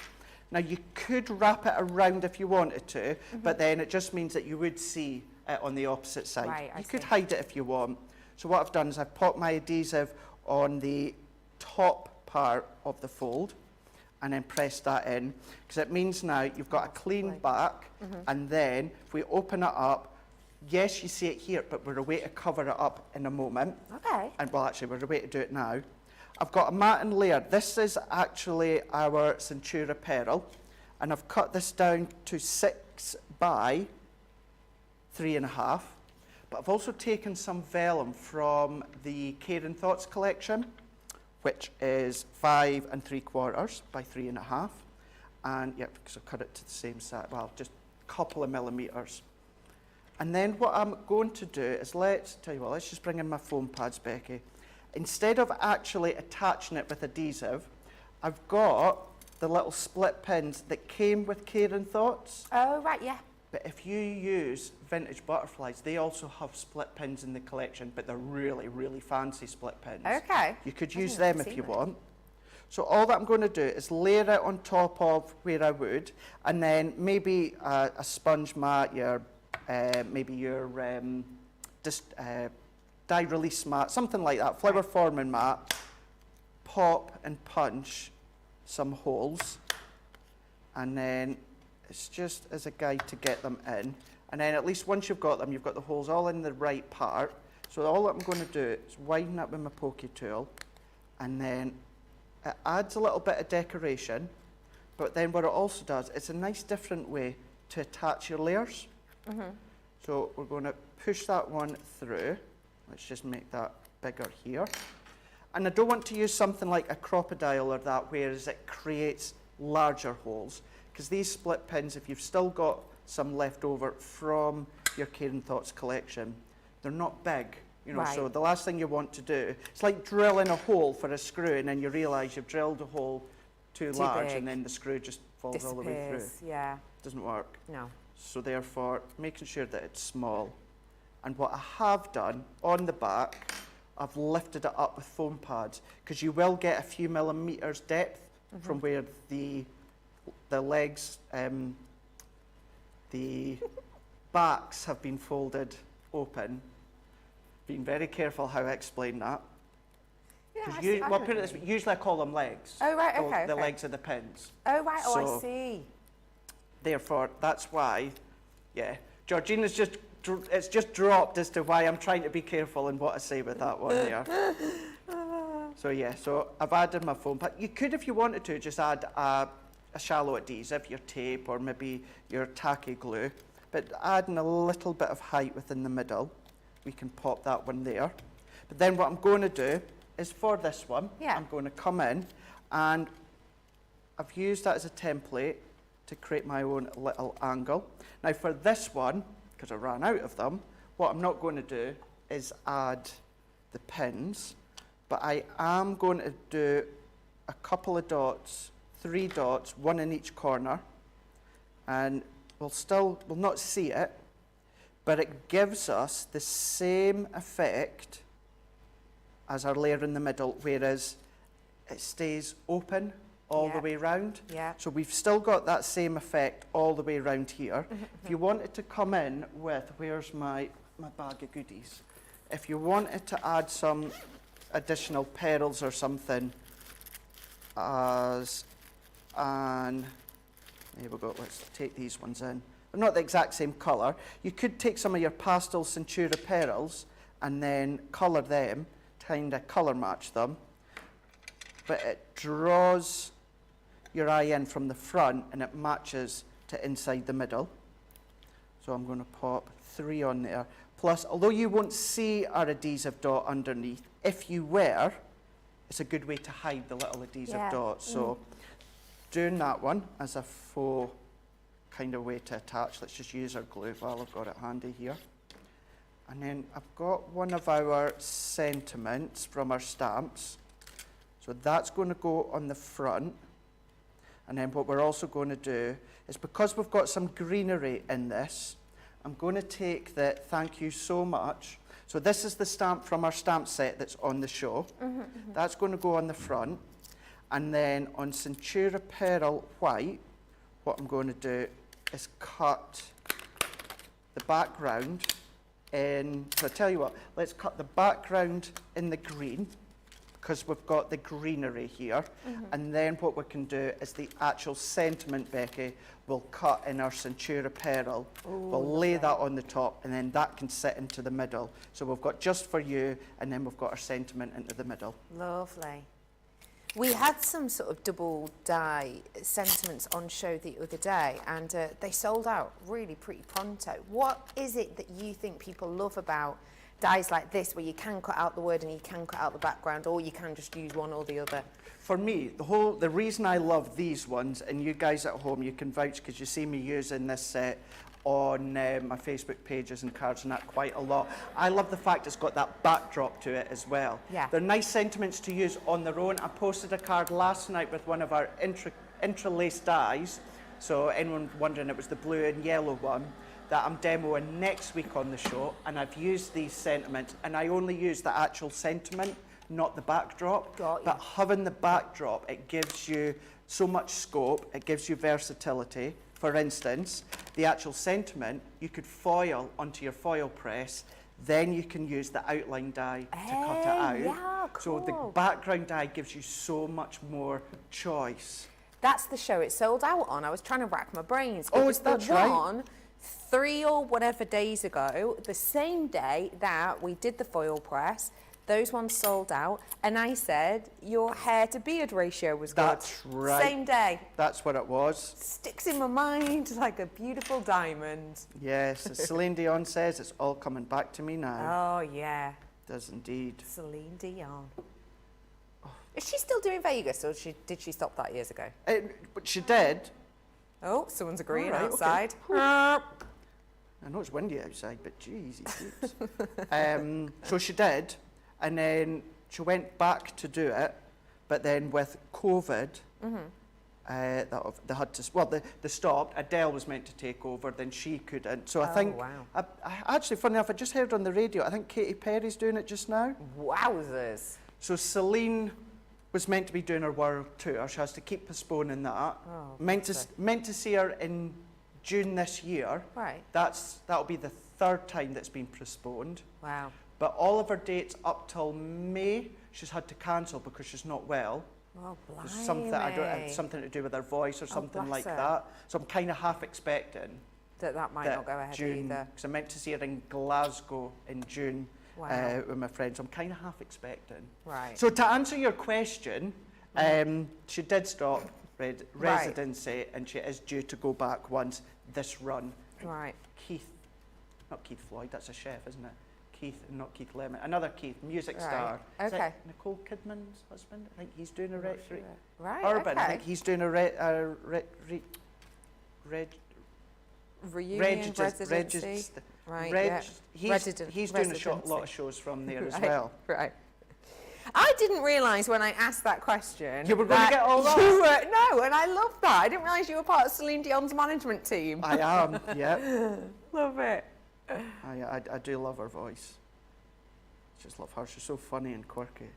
Now you could wrap it around if you wanted to, but then it just means that you would see it on the opposite side. Right, I you could see. hide it if you want. So what I've done is I've popped my adhesive on the top part of the fold and then press that in, because it means now you've got a clean back, and then if we open it up, yes, you see it here, but we're away to cover it up in a moment. Okay. And well, actually, we're away to do it now. I've got a matten layer. This is actually our Centura Pearl, and I've cut this down to 6 by 3.5. But I've also taken some vellum from the Care and Thoughts collection, which is 5 3/4 by 3.5. And yeah, because I've cut it to the same size, well, just a couple of millimeters. And then what I'm going to do is let's just bring in my foam pads, Becky. Instead of actually attaching it with adhesive, I've got the little split pins that came with Care and Thoughts. Oh, right, yeah. But if you use vintage butterflies, they also have split pins in the collection, but they're really, really fancy split pins. Okay. You could I use didn't them if see you that. want. So all that I'm going to do is layer it on top of where I would, and then maybe a sponge mat, maybe your dye release mat, something like that, flower forming mat, pop and punch some holes, and then it's just as a guide to get them in. And then at least once you've got them, you've got the holes all in the right part. So all I'm going to do is widen up with my pokey tool, and then it adds a little bit of decoration, but then what it also does, it's a nice different way to attach your layers. So we're going to push that one through. Let's just make that bigger here. And I don't want to use something like a crocodile or that, whereas it creates larger holes. Because these split pins, if you've still got some left over from your Care and Thoughts collection, they're not big. You know, so Right. the last thing you want to do, it's like drilling a hole for a screw, and then you realise you've drilled a hole too large, big. and then the screw just falls all the way through. Disappears, yeah. Doesn't work. No. So therefore, making sure that it's small. And what I have done on the back, I've lifted it up with foam pads, because you will get a few millimetres depth from where the legs, the backs have been folded open. Being very careful how I explain that. Yeah, 'Cause I see- I well, know put it what this you way, mean. usually I call them legs. Oh, right, So okay, the okay. legs are the pins. Oh, right, oh, So- I see. Therefore, that's why, yeah, Georgina's just, it's just dropped as to why I'm trying to be careful in what I say with that one there. So yeah, so I've added my foam pad. You could, if you wanted to, just add a shallow adhesive, your tape, or maybe your tacky glue. But adding a little bit of height within the middle, we can pop that one there. But then what I'm going to do is for this one, Yeah. I'm going to come in, and I've used that as a template to create my own little angle. Now for this one, because I ran out of them, what I'm not going to do is add the pins, but I am going to do a couple of dots, 3 dots, one in each corner, and we'll not see it, but it gives us the same effect as our layer in the middle, whereas it stays open all the Yeah. way round. Yeah. So we've still got that same effect all the way around here. If you wanted to come in with, where's my bag of goodies? If you wanted to add some additional pearls or something as an, there we go, let's take these ones in. They're not the exact same colour. You could take some of your pastel Centura pearls and then colour them, kind of colour match them. but it draws your eye in from the front and it matches to inside the middle. So I'm going to pop 3 on there. Plus, although you won't see our adhesive dot underneath, if you were, it's a good way to hide the little adhesive dots. So doing that one as a faux kind of way to attach. Let's just use our glue while I've got it handy here. And then I've got one of our sentiments from our stamps. So that's going to go on the front. And then what we're also going to do is, because we've got some greenery in this, I'm going to take the thank you so much. So this is the stamp from our stamp set that's on the show. That's going to go on the front. And then on Centura Pearl White, what I'm going to do is cut the background in, so I tell you what, let's cut the background in the green, because we've got the greenery here. And then what we can do is the actual sentiment, Becky, we'll cut in our Centura Pearl. We'll lay that on the top, and then that can sit into the middle. So we've got just for you, and then we've got our sentiment into the middle. Lovely. We had some sort of double dye sentiments on show the other day, and they sold out really pretty pronto. What is it that you think people love about dyes like this, where you can cut out the word and you can cut out the background, or you can just use one or the other? For me, the reason I love these ones, and you guys at home, you can vouch because you see me using this set on my Facebook pages and cards and that quite a lot. I love the fact it's got that backdrop to it as well. Yeah. They're nice sentiments to use on their own. I posted a card last night with one of our intralace dyes. So anyone wondering, it was the blue and yellow one that I'm demoing next week on the show. And I've used these sentiments, and I only use the actual sentiment, not the backdrop. Got you. But having the backdrop, it gives you so much scope, it gives you versatility. For instance, the actual sentiment, you could foil onto your foil press, then you can use the outline dye to cut it out. Yeah, cool. So the background dye gives you so much more choice. That's the show it sold out on. I was trying to rack my brains. Oh, It was that's the right. one 3 or whatever days ago, the same day that we did the foil press. Those ones sold out, and I said your hair to beard ratio was good. That's right. Same day. That's what it was. Sticks in my mind like a beautiful diamond. Yes, as Celine Dion says, it's all coming back to me now. Oh yeah, It does indeed. Celine Dion. Is she still doing Vegas, or did she stop that years ago? But she did. Oh, someone's agreeing All right, outside. okay. I know it's windy outside, but geez, so she did, and then she went back to do it, but then with COVID, they had to, well, they stopped. Adele was meant to take over, then she couldn't. So I think, wow. I actually, funny enough, I just heard on the radio, I think Katy Perry's doing it just now. Wowzers. So Celine was meant to be doing her world tour. She has to keep postponing that. Oh, meant to see her in June this year. Right. That'll be the 3rd time that's been postponed. Wow. But all of her dates up till May, she's had to cancel because she's not well. Oh, blimey. There's something, I don't know, something to do with her voice or something bless like her. that. So I'm kind of half expecting That might not go ahead June, either. because I meant to see her in Glasgow in June. Wow. With my friends. I'm kind of half expecting. Right. So to answer your question, she did stop residency, and she is due to go back once this run. Right. Not Keith Floyd, that's a chef, isn't it? Keith, not Keith Lemon. Another Keith, music Right. star. Is Okay. it Nicole Kidman's husband? I think he's doing a Right. Urban. Okay. I think he's doing a Reunion, residency. Right. Yeah. He's doing a lot of shows from there as Right, well. Right. I didn't realise when I asked that question. You were going to get all that? You were, no, and I love that. I didn't realise you were part of Celine Dion's management team. I am, yeah. Love it. I do love her voice. Just love her. She's so funny and quirky.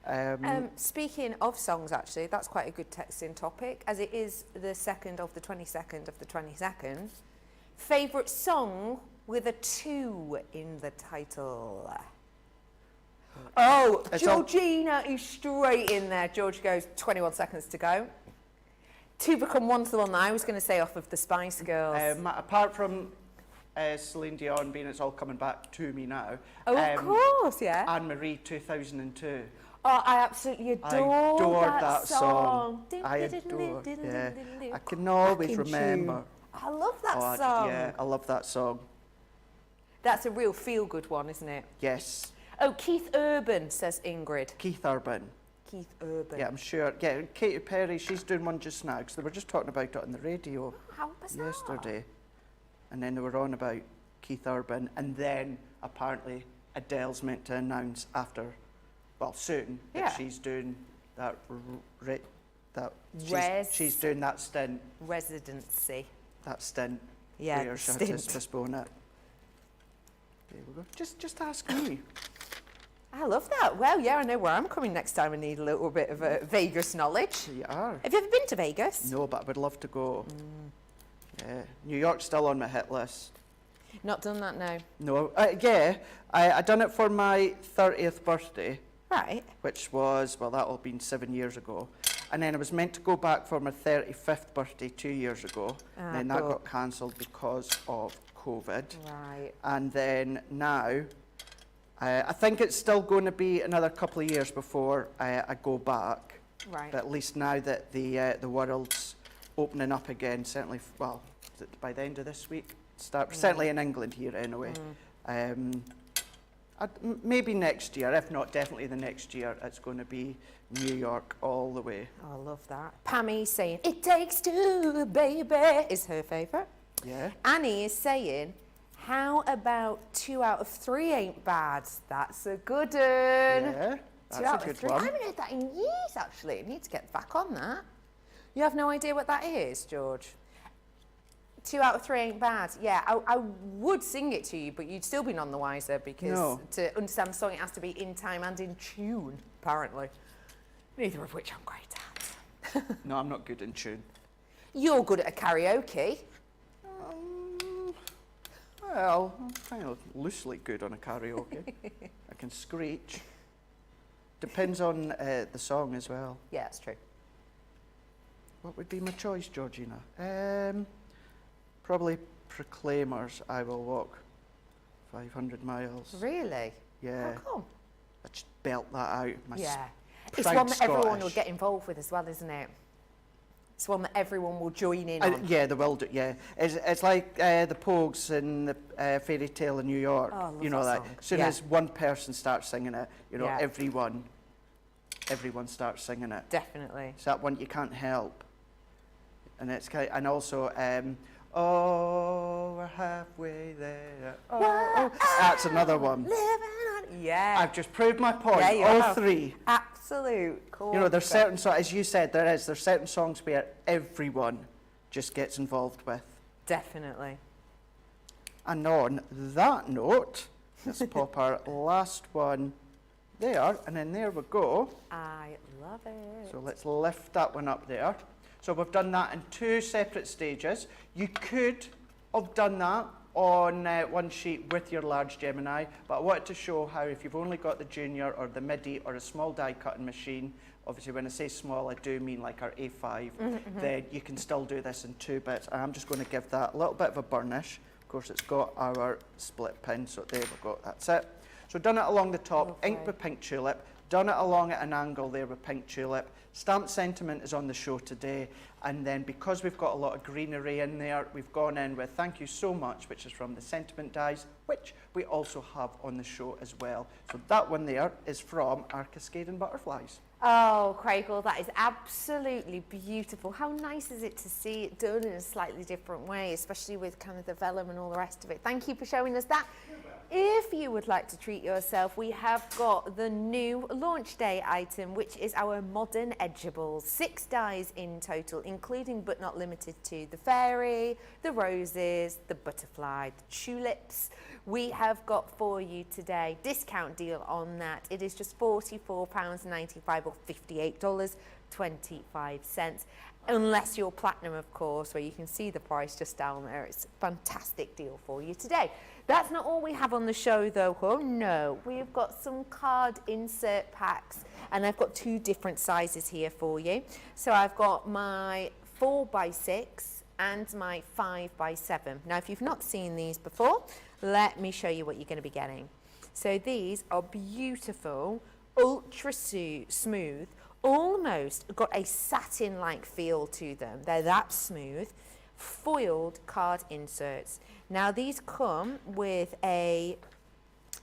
Yeah. Speaking of songs, actually, that's quite a good texting topic, as it is the 2nd of the 22nd of the 22nd. Favourite song with a 2 in the title? Oh, It's Georgina is straight in there. George goes, 21 seconds to go. 2 Become One's the one that I was going to say off of the Spice Girls. Apart from Celine Dion, being it's all coming back to me now. Oh, of course, yeah. Anne-Marie 2002. Oh, I absolutely adore that song. I adore, yeah. I can always remember. I love that song. Yeah, I love that song. That's a real feel-good one, isn't it? Yes. Oh, Keith Urban, says Ingrid. Keith Urban. Keith Urban. Yeah, I'm sure. Yeah, Katy Perry, she's doing one just now, because they were just talking about it on the radio How bizarre. yesterday. And then they were on about Keith Urban, and then apparently Adele's meant to announce after, well, soon, that she's doing that, she's doing that stint. Residency. That stint. Yeah, where she had to postpone it. There we go. Just ask me. I love that. Well, yeah, I know where I'm coming next time I need a little bit of Vegas knowledge. You are. Have you ever been to Vegas? No, but I would love to go. Yeah. New York's still on my hit list. Not done that now. No, yeah, I done it for my 30th birthday. Right. Which was, well, that'll have been 7 years ago. And then I was meant to go back for my 35th birthday 2 years ago. And then that got cancelled because of COVID. Right. And then now, I think it's still going to be another couple of years before I go back. Right. But at least now that the world's opening up again, certainly, well, by the end of this week, certainly in England here anyway. Maybe next year, if not definitely the next year, it's going to be New York all the way. Oh, I love that. Pammy saying, "It takes two, baby," is her favourite. Yeah. Annie is saying, "How about 2 out of 3 ain't bad?" That's a good one. Yeah, that's a good one. I haven't heard that in years, actually. I need to get back on that. You have no idea what that is, George? 2 out of 3 ain't bad. Yeah, I would sing it to you, but you'd still be none the wiser because to understand the song, it has to be in time and in tune, apparently. Neither of which I'm great at. No, I'm not good in tune. You're good at a karaoke. Well, I'm kind of loosely good on a karaoke. I can screech. Depends on the song as well. Yeah, that's true. What would be my choice, Georgina? Probably Proclaimers, I Will Walk 500 Miles. Really? Yeah. How come? I just belt that out. Yeah. It's one that everyone will get involved with as well, isn't it? It's one that everyone will join in on. Yeah, they will do, yeah. It's like the Pogues in the Fairy Tale in New York. Oh, I love you know that that. song. As soon as one person starts singing it, you know, Yeah. everyone starts singing it. Definitely. It's that one you can't help. And it's kind of, and also, oh, we're halfway there. Oh, that's another one. Yeah. I've just proved my point. Yeah, you all have. 3. Absolute. Cool. You know, there's certain songs, as you said, there's certain songs where everyone just gets involved with. Definitely. And on that note, let's pop our last one there, and then there we go. I love it. So let's lift that one up there. So we've done that in 2 separate stages. You could have done that on one sheet with your large Gemini, but I wanted to show how if you've only got the Junior or the Midi or a small die cutting machine, obviously when I say small I do mean like our A5, then you can still do this in 2 bits. And I'm just going to give that a little bit of a burnish. Of course it's got our split pin, so there we go, that's it. So done it along the top, inked with pink tulip, done it along at an angle there with pink tulip. Stamped Sentiment is on the show today, and then because we've got a lot of greenery in there, we've gone in with Thank You So Much, which is from the Sentiment dies, which we also have on the show as well. So that one there is from our Cascading Butterflies. Oh, Craig, well, that is absolutely beautiful. How nice is it to see it done in a slightly different way, especially with kind of the vellum and all the rest of it. Thank you for showing us that. If you would like to treat yourself, we have got the new launch day item, which is our modern edgeables. 6 dies in total, including but not limited to the fairy, the roses, the butterfly, the tulips. We have got for you today discount deal on that. It is just £44.95 or $58.25. Unless you're platinum, of course, where you can see the price just down there. It's a fantastic deal for you today. That's not all we have on the show, though. Oh, no. We've got some card insert packs, and I've got 2 different sizes here for you. So I've got my 4x6 and my 5x7. Now, if you've not seen these before, let me show you what you're going to be getting. So these are beautiful, ultra smooth, almost got a satin-like feel to them. They're that smooth, foiled card inserts. Now, these come with a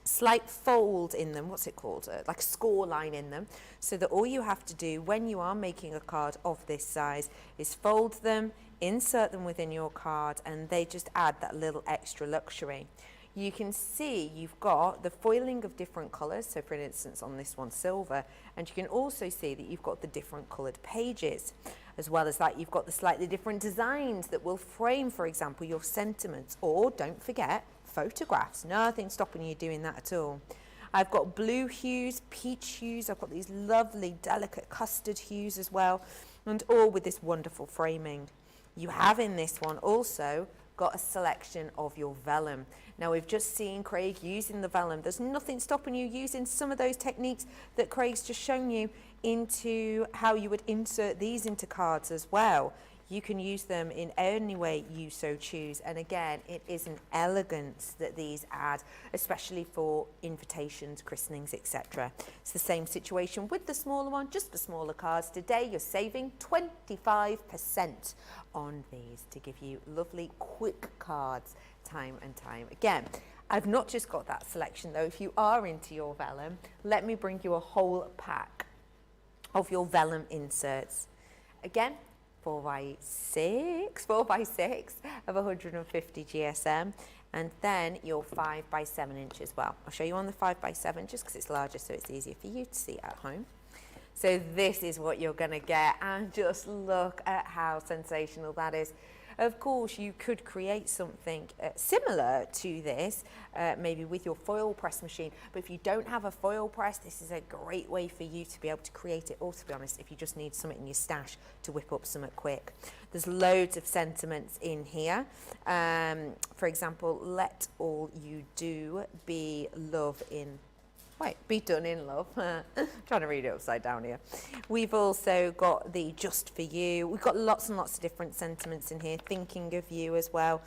slight fold in them, what's it called, like a score line in them, so that all you have to do when you are making a card of this size is fold them, insert them within your card, and they just add that little extra luxury. You can see you've got the foiling of different colours, so for instance on this one silver, and you can also see that you've got the different coloured pages. As well as that, you've got the slightly different designs that will frame, for example, your sentiments, or don't forget, photographs. Nothing stopping you doing that at all. I've got blue hues, peach hues, I've got these lovely delicate custard hues as well, and all with this wonderful framing. You have in this one also got a selection of your vellum. Now, we've just seen Craig using the vellum. There's nothing stopping you using some of those techniques that Craig's just shown you into how you would insert these into cards as well. You can use them in any way you so choose. And again, it is an elegance that these add, especially for invitations, christenings, etc. It's the same situation with the smaller one, just the smaller cards. Today, you're saving 25% on these to give you lovely, quick cards time and time again. I've not just got that selection though. If you are into your vellum, let me bring you a whole pack of your vellum inserts. Again, 4x6 of 150 GSM, and then your 5x7 inch as well. I'll show you on the 5x7 just because it's larger, so it's easier for you to see at home. So this is what you're going to get, and just look at how sensational that is. Of course, you could create something similar to this, maybe with your foil press machine. But if you don't have a foil press, this is a great way for you to be able to create it. Or to be honest, if you just need something in your stash to whip up something quick. There's loads of sentiments in here. For example, let all you do be love in be done in love. Trying to read it upside down here. We've also got the just for you. We've got lots and lots of different sentiments in here. Thinking of you as well.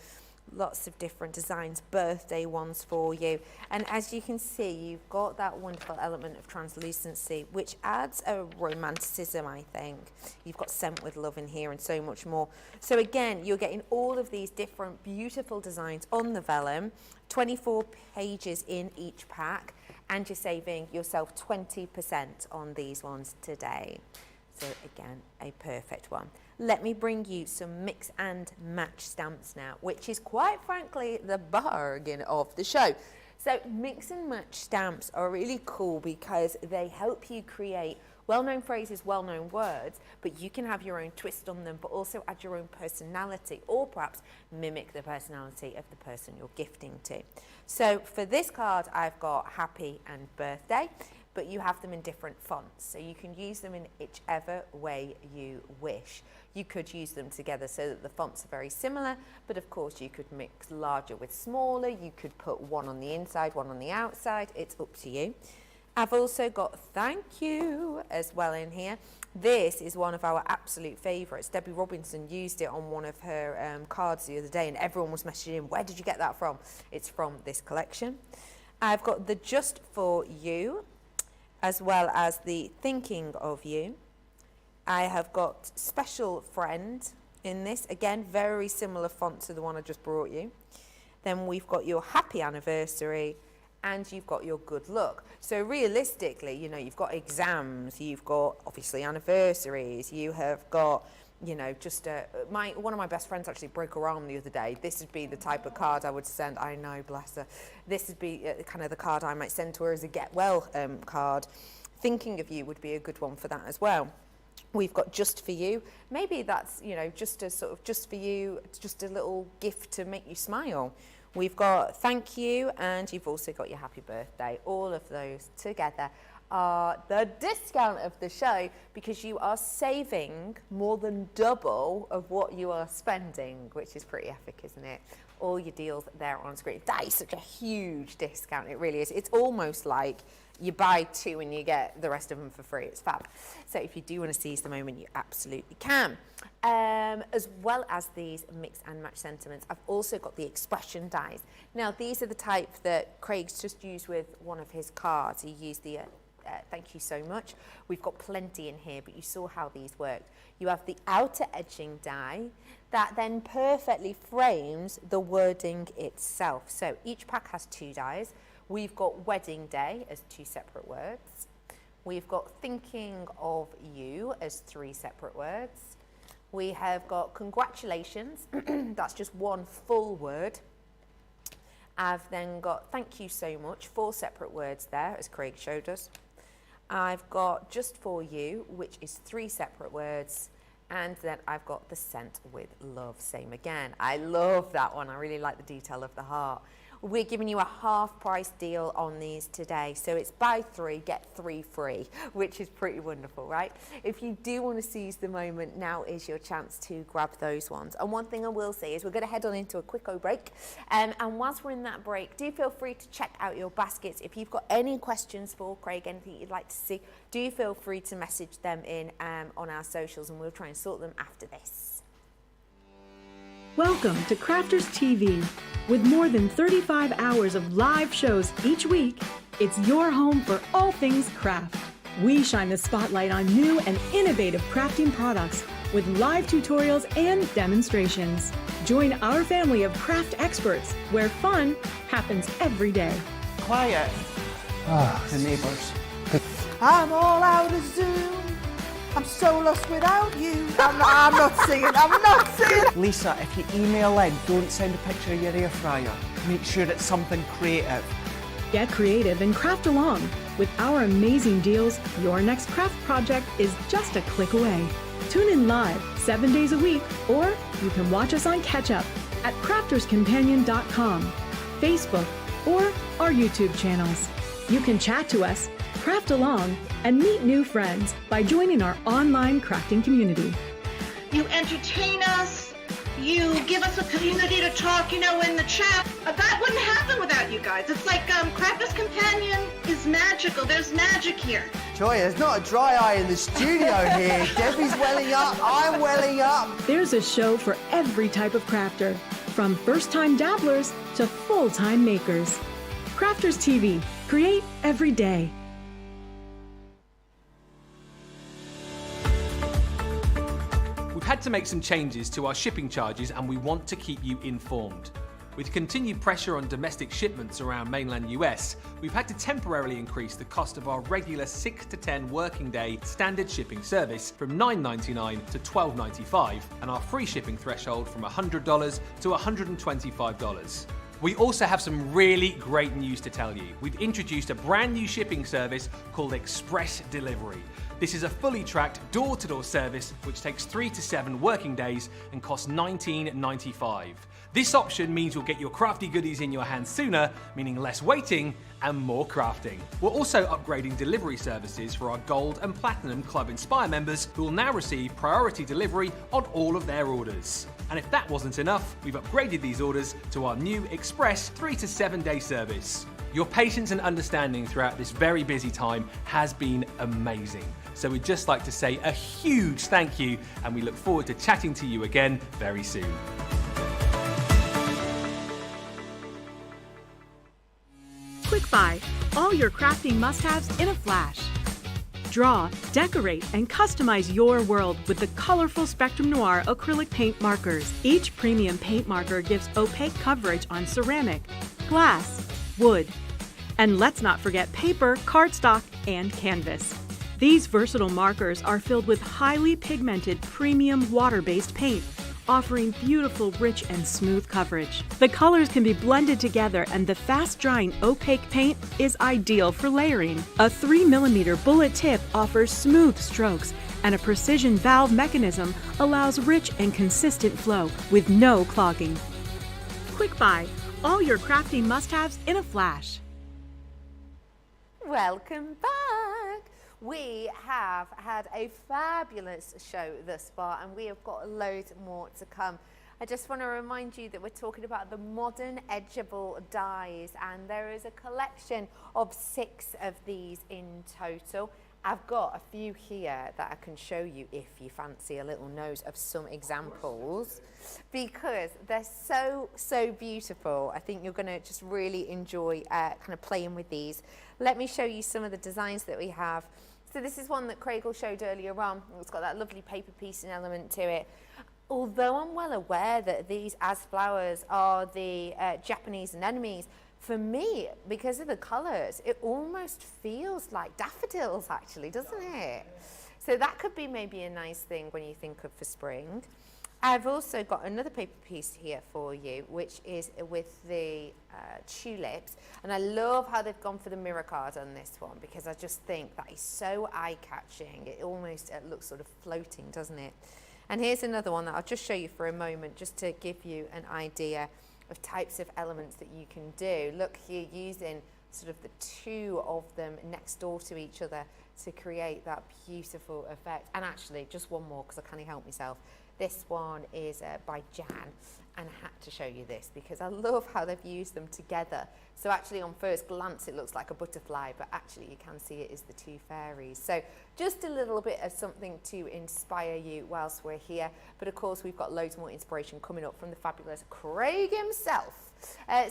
Lots of different designs, birthday ones for you. And as you can see, you've got that wonderful element of translucency, which adds a romanticism, I think. You've got Sent with Love in here and so much more. So again, you're getting all of these different beautiful designs on the vellum, 24 pages in each pack, and you're saving yourself 20% on these ones today. So again, a perfect one. Let me bring you some mix and match stamps now, which is quite frankly the bargain of the show. So mix and match stamps are really cool because they help you create well-known phrases, well-known words, but you can have your own twist on them, but also add your own personality, or perhaps mimic the personality of the person you're gifting to. So for this card, I've got happy and birthday, but you have them in different fonts, so you can use them in whichever way you wish. You could use them together so that the fonts are very similar, but of course you could mix larger with smaller. You could put one on the inside, one on the outside. It's up to you. I've also got thank you as well in here. This is one of our absolute favourites. Debbie Robinson used it on one of her cards the other day, and everyone was messaging in, where did you get that from? It's from this collection. I've got the Just For You, as well as the Thinking of You. I have got Special Friend in this. Again, very similar font to the one I just brought you. Then we've got your Happy Anniversary, and you've got your Good Luck. So realistically, you know, you've got exams, you've got obviously anniversaries, you have got, you know, just one of my best friends actually broke her arm the other day. This would be the type of card I would send. I know, bless her. This would be kind of the card I might send to her as a get well card. Thinking of You would be a good one for that as well. We've got Just For You. Maybe that's, you know, just a sort of just for you, just a little gift to make you smile. We've got Thank You, and you've also got your Happy Birthday. All of those together are the discount of the show, because you are saving more than double of what you are spending, which is pretty epic, isn't it? All your deals there on screen. That is such a huge discount, it really is. It's almost like you buy 2 and you get the rest of them for free. It's fab. So if you do want to seize the moment, you absolutely can. As well as these mix and match sentiments, I've also got the expression dies. Now, these are the type that Craig's just used with one of his cards. He used the thank you so much. We've got plenty in here, but you saw how these worked. You have the outer edging die that then perfectly frames the wording itself. So each pack has 2 dies. We've got Wedding Day as 2 separate words. We've got Thinking of You as 3 separate words. We have got Congratulations, that's just 1 full word. I've then got Thank You So Much, 4 separate words there, as Craig showed us. I've got Just For You, which is 3 separate words. And then I've got The Scent with Love, same again. I love that one, I really like the detail of the heart. We're giving you a half price deal on these today. So it's buy 3, get 3 free, which is pretty wonderful, right? If you do want to seize the moment, now is your chance to grab those ones. And one thing I will say is we're going to head on into a quick break. And whilst we're in that break, do feel free to check out your baskets. If you've got any questions for Craig, anything you'd like to see, do feel free to message them in on our socials, and we'll try and sort them after this. Welcome to Crafters TV. With more than 35 hours of live shows each week, it's your home for all things craft. We shine the spotlight on new and innovative crafting products with live tutorials and demonstrations. Join our family of craft experts where fun happens every day. Quiet. The neighbours. I'm all out of Zoom. I'm so lost without you. I'm not singing. Lisa, if you email in, don't send a picture of your air fryer. Make sure it's something creative. Get creative and craft along. With our amazing deals, your next craft project is just a click away. Tune in live 7 days a week, or you can watch us on Catch Up at crafterscompanion.com, Facebook, or our YouTube channels. You can chat to us, craft along, and meet new friends by joining our online crafting community. You entertain us, you give us a community to talk, in the chat. That wouldn't happen without you guys. It's like Crafters Companion is magical. There's magic here. Joy, there's not a dry eye in the studio here. Debbie's welling up, I'm welling up. There's a show for every type of crafter, from first-time dabblers to full-time makers. Crafters TV, create every day. We've had to make some changes to our shipping charges, and we want to keep you informed. With continued pressure on domestic shipments around mainland US, we've had to temporarily increase the cost of our regular 6 to 10 working day standard shipping service from $9.99 to $12.95, and our free shipping threshold from $100 to $125. We also have some really great news to tell you. We've introduced a brand new shipping service called Express Delivery. This is a fully tracked door-to-door service which takes 3 to 7 working days and costs $19.95. This option means you'll get your crafty goodies in your hands sooner, meaning less waiting and more crafting. We're also upgrading delivery services for our Gold and Platinum Club Inspire members, who will now receive priority delivery on all of their orders. And if that wasn't enough, we've upgraded these orders to our new Express 3 to 7 day service. Your patience and understanding throughout this very busy time has been amazing. So we'd just like to say a huge thank you, and we look forward to chatting to you again very soon. Quick Buy, all your crafting must-haves in a flash. Draw, decorate, and customize your world with the colorful Spectrum Noir acrylic paint markers. Each premium paint marker gives opaque coverage on ceramic, glass, wood, and let's not forget paper, cardstock, and canvas. These versatile markers are filled with highly pigmented premium water-based paint, offering beautiful, rich, and smooth coverage. The colors can be blended together, and the fast-drying opaque paint is ideal for layering. A 3mm bullet tip offers smooth strokes, and a precision valve mechanism allows rich and consistent flow with no clogging. Quick Buy, all your crafting must-haves in a flash. Welcome back. We have had a fabulous show thus far, and we have got loads more to come. I just want to remind you that we're talking about the modern edgeable dies, and there is a collection of 6 of these in total. I've got a few here that I can show you if you fancy a little nose of some examples, because they're so beautiful. I think you're going to just really enjoy kind of playing with these. Let me show you some of the designs that we have. So this is one that Craig showed earlier on. It's got that lovely paper piecing element to it. Although I'm well aware that these as flowers are the Japanese anemones, for me, because of the colours, it almost feels like daffodils actually, doesn't it? So that could be maybe a nice thing when you think of for spring. I've also got another paper piece here for you, which is with the tulips. And I love how they've gone for the mirror card on this one, because I just think that is so eye-catching. It almost looks sort of floating, doesn't it? And here's another one that I'll just show you for a moment, just to give you an idea of types of elements that you can do. Look here, using sort of the 2 of them next door to each other to create that beautiful effect. And actually, just one more, because I can't help myself. This one is by Jan, and I had to show you this because I love how they've used them together. So actually on first glance it looks like a butterfly, but actually you can see it is the 2 fairies. So just a little bit of something to inspire you whilst we're here. But of course we've got loads more inspiration coming up from the fabulous Craig himself.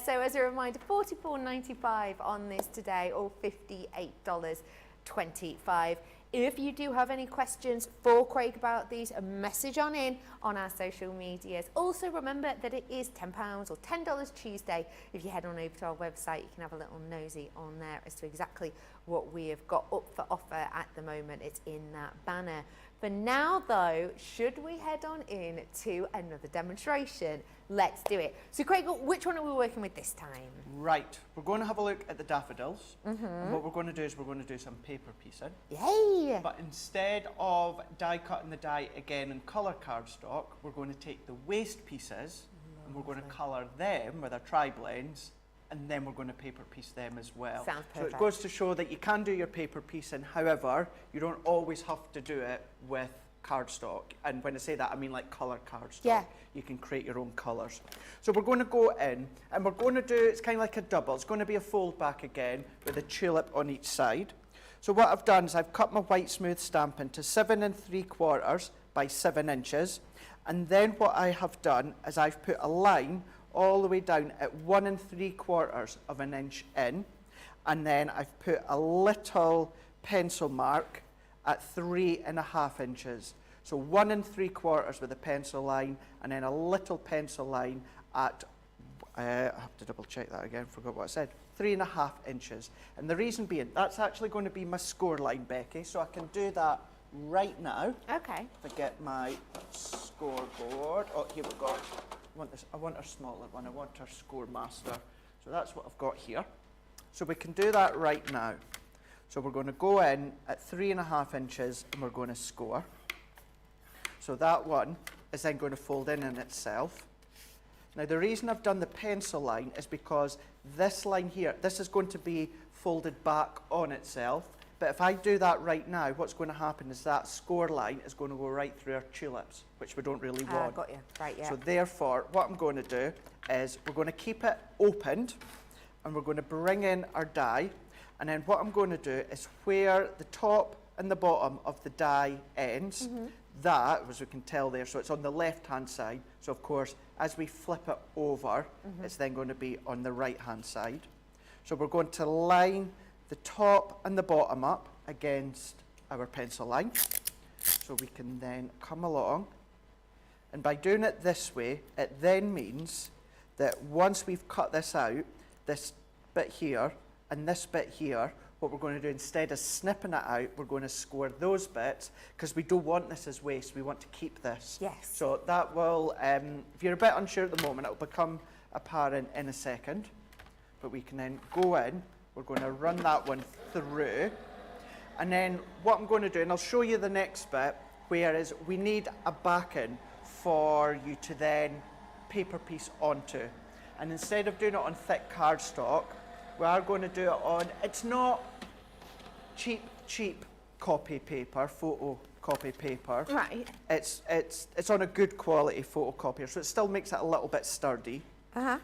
So as a reminder, $44.95 on this today, or $58.25. If you do have any questions for Craig about these, a message on in on our social medias. Also remember that it is £10 or $10 Tuesday. If you head on over to our website, you can have a little nosy on there as to exactly what we have got up for offer at the moment. It's in that banner. For now though, should we head on in to another demonstration? Let's do it. So Craig, which one are we working with this time? Right, we're going to have a look at the daffodils. And what we're going to do is we're going to do some paper piecing. Yay! But instead of die cutting the die again in colour cardstock, we're going to take the waste pieces and we're going to colour them with our tri-blends, and then we're going to paper piece them as well. Sounds perfect. So it goes to show that you can do your paper piecing, however, you don't always have to do it with cardstock. And when I say that, I mean like colour cardstock. Yeah. You can create your own colours. So we're going to go in and we're going to do, it's kind of like a double. It's going to be a fold back again with a tulip on each side. So what I've done is I've cut my white smooth stamp into 7 3/4 by 7 inches. And then what I have done is I've put a line all the way down at 1 3/4 of an inch in. And then I've put a little pencil mark at 3 1/2 inches. So 1 3/4 with a pencil line, and then a little pencil line at, I have to double check that again, forgot what I said, 3 1/2 inches. And the reason being, that's actually going to be my score line, Becky, so I can do that right now. Okay. If I get my scoreboard. Oh, here we go. I want our smaller one, I want our score master. So that's what I've got here. So we can do that right now. So we're going to go in at 3 1/2 inches and we're going to score. So that one is then going to fold in itself. Now the reason I've done the pencil line is because this line here, this is going to be folded back on itself. But if I do that right now, what's going to happen is that score line is going to go right through our tulips, which we don't really want. Got you. Right, yeah. So therefore, what I'm going to do is we're going to keep it opened and we're going to bring in our die. And then what I'm going to do is where the top and the bottom of the die ends, that, as we can tell there, so it's on the left-hand side. So of course, as we flip it over, it's then going to be on the right-hand side. So we're going to line the top and the bottom up against our pencil line. So we can then come along. And by doing it this way, it then means that once we've cut this out, this bit here and this bit here, what we're going to do instead of snipping it out, we're going to score those bits because we don't want this as waste. We want to keep this. Yes. So that will, if you're a bit unsure at the moment, it will become apparent in a second. But we can then go in, we're going to run that one through. And then what I'm going to do, and I'll show you the next bit, whereas we need a backing for you to then paper piece onto. And instead of doing it on thick cardstock, we are going to do it on, it's not cheap copy paper, photocopy paper. Right. It's on a good quality photocopier, so it still makes it a little bit sturdy. Uh-huh.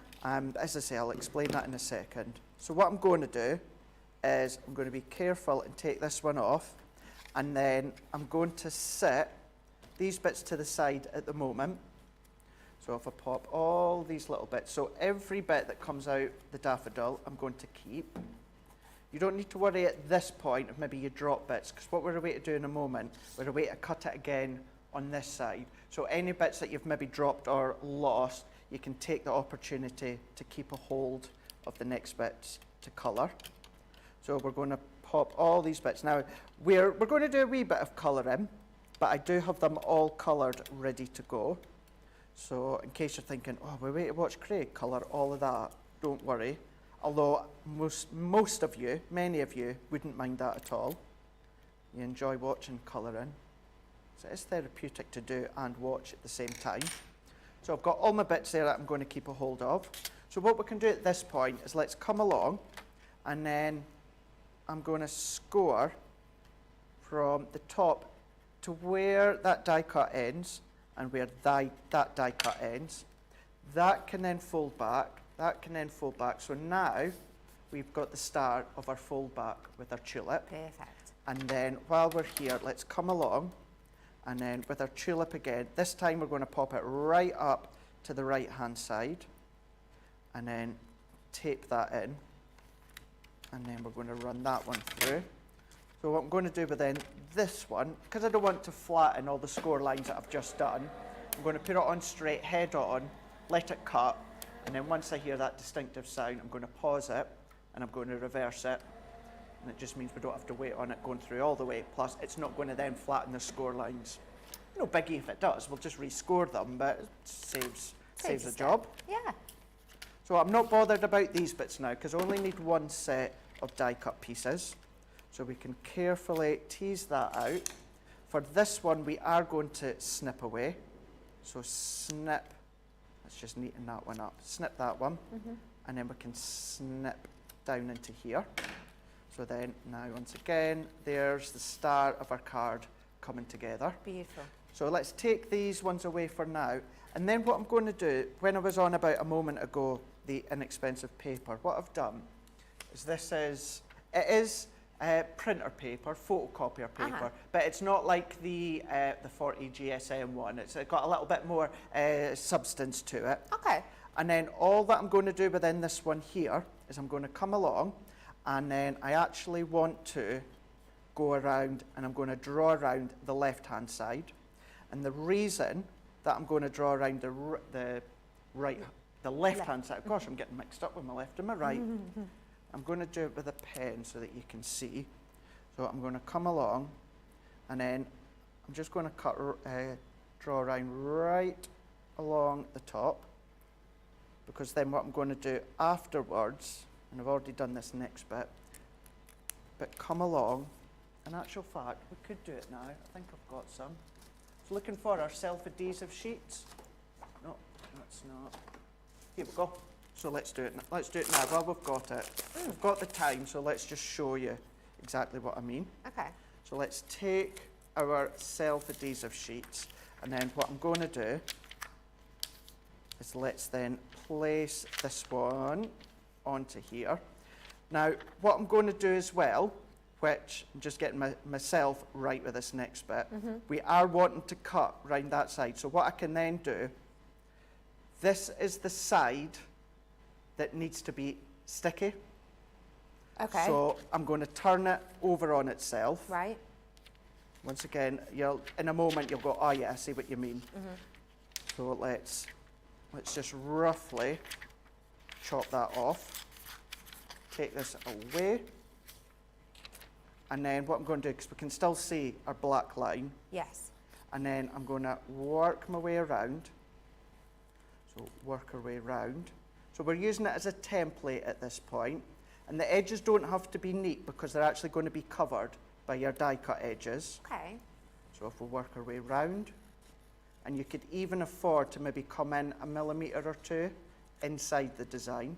As I say, I'll explain that in a second. So what I'm going to do is I'm going to be careful and take this one off, and then I'm going to set these bits to the side at the moment. So if I pop all these little bits, so every bit that comes out the daffodil, I'm going to keep. You don't need to worry at this point if maybe you drop bits, because what we're away to do in a moment, we're away to cut it again on this side. So any bits that you've maybe dropped or lost, you can take the opportunity to keep a hold of the next bits to colour. So we're going to pop all these bits. Now, we're going to do a wee bit of colouring, but I do have them all coloured, ready to go. So in case you're thinking, oh, we're waiting to watch Craig colour all of that, don't worry. Although most of you, many of you, wouldn't mind that at all. You enjoy watching colouring. So it's therapeutic to do and watch at the same time. So I've got all my bits there that I'm going to keep a hold of. So what we can do at this point is let's come along, and then I'm going to score from the top to where that die cut ends and where that die cut ends. That can then fold back, that can then fold back. So now we've got the start of our fold back with our tulip. Perfect. And then while we're here, let's come along, and then with our tulip again, this time we're going to pop it right up to the right hand side, and then tape that in, and then we're going to run that one through. So what I'm going to do with then this one, because I don't want to flatten all the score lines that I've just done, I'm going to put it on straight, head on, let it cut, and then once I hear that distinctive sound, I'm going to pause it, and I'm going to reverse it, and it just means we don't have to wait on it going through all the way, plus it's not going to then flatten the score lines. No biggie if it does, we'll just rescore them, but it saves the job. Yeah. So I'm not bothered about these bits now, because I only need one set of die cut pieces. So we can carefully tease that out. For this one, we are going to snip away. So snip, let's just neaten that one up. Snip that one, and then we can snip down into here. So then now once again, there's the start of our card coming together. Beautiful. So let's take these ones away for now. And then what I'm going to do, when I was on about a moment ago, the inexpensive paper, what I've done is it is printer paper, photocopier paper, but it's not like the 40 GSM one. It's got a little bit more substance to it. Okay. And then all that I'm going to do within this one here is I'm going to come along, and then I actually want to go around, and I'm going to draw around the left-hand side. And the reason that I'm going to draw around the left-hand side, gosh, I'm getting mixed up with my left and my right. I'm going to do it with a pen so that you can see. So I'm going to come along, and then I'm just going to draw around right along the top, because then what I'm going to do afterwards, and I've already done this next bit, but come along. In actual fact, we could do it now. I think I've got some. So looking for our self-adhesive sheets. No, that's not. Here we go. So let's do it. Let's do it now while we've got it. We've got the time, so let's just show you exactly what I mean. Okay. So let's take our self-adhesive sheets, and then what I'm going to do is let's then place this one onto here. Now, what I'm going to do as well, which I'm just getting myself right with this next bit, we are wanting to cut round that side. So what I can then do, this is the side that needs to be sticky. Okay. So I'm going to turn it over on itself. Right. Once again, in a moment you'll go, oh yeah, I see what you mean. So let's just roughly chop that off. Take this away. And then what I'm going to do, because we can still see our black line, Yes. and then I'm going to work my way around. So work our way around. So we're using it as a template at this point, and the edges don't have to be neat because they're actually going to be covered by your die cut edges. Okay. So if we work our way around, and you could even afford to maybe come in a millimetre or two inside the design.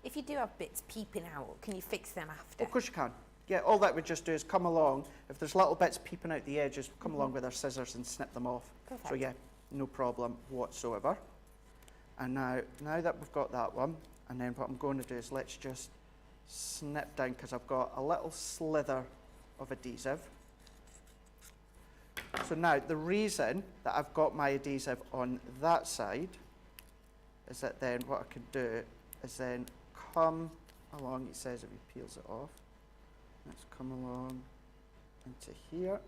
If you do have bits peeping out, can you fix them after? Of course you can. Yeah, all that we just do is come along. If there's little bits peeping out the edges, come along with our scissors and snip them off. Perfect. So yeah, no problem whatsoever. And now that we've got that one, and then what I'm going to do is let's just snip down, because I've got a little slither of adhesive. So now the reason that I've got my adhesive on that side is that then what I can do is then come along, it says if he peels it off, let's come along into here,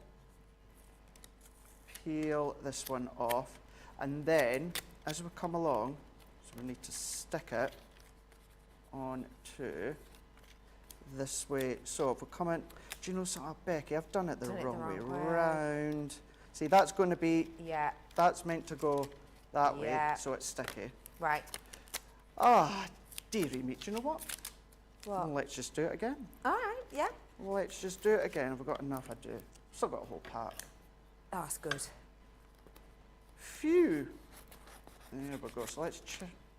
peel this one off, and then as we come along, so we need to stick it onto this way. So if we come in, do you know something, Becky, I've done it the wrong way round. See, that's going to be, Yeah. that's meant to go that way, Yeah. so it's sticky. Right. Ah, dearie me, do you know what? What? Let's just do it again. All right. Yeah. Let's just do it again. Have we got enough? I do. Still got a whole pack. Oh, that's good. Phew. There we go. So let's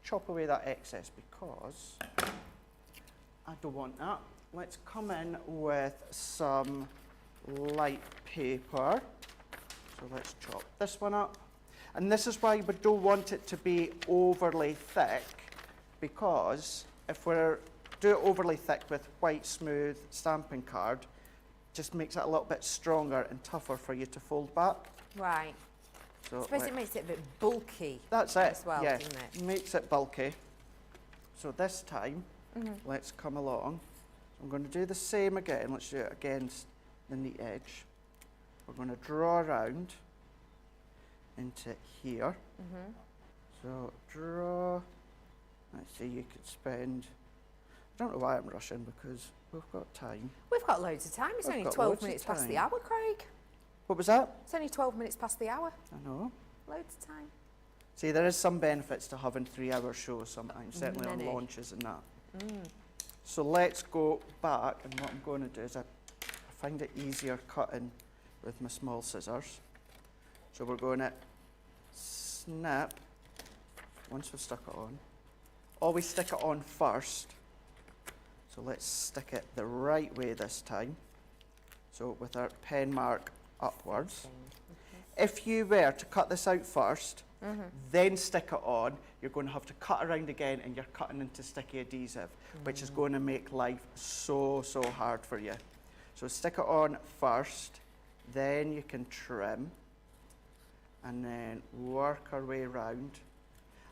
chop away that excess because I don't want that. Let's come in with some light paper. So let's chop this one up. And this is why we don't want it to be overly thick, because if we're do it overly thick with white smooth stamping card, just makes it a little bit stronger and tougher for you to fold back. Right. So I suppose it makes it a bit bulky. that's it. as well, yeah, doesn't it? makes it bulky. So this time, let's come along. I'm going to do the same again. Let's do it against the neat edge. We're going to draw around into here. So draw. Let's see, you could spend. I don't know why I'm rushing, because we've got time. We've got loads of time. It's We've only got 12 loads of minutes past the time. hour, Craig. What was that? It's only 12 minutes past the hour. I know. Loads of time. See, there is some benefits to having 3-hour shows sometimes, certainly Many. on launches and that. So let's go back, and what I'm going to do is I find it easier cutting with my small scissors. So we're going to snip, once we've stuck it on. Always stick it on first. So let's stick it the right way this time. So with our pen mark upwards. If you were to cut this out first, then stick it on, you're going to have to cut around again, and you're cutting into sticky adhesive, which is going to make life so hard for you. So stick it on first, then you can trim, and then work our way around.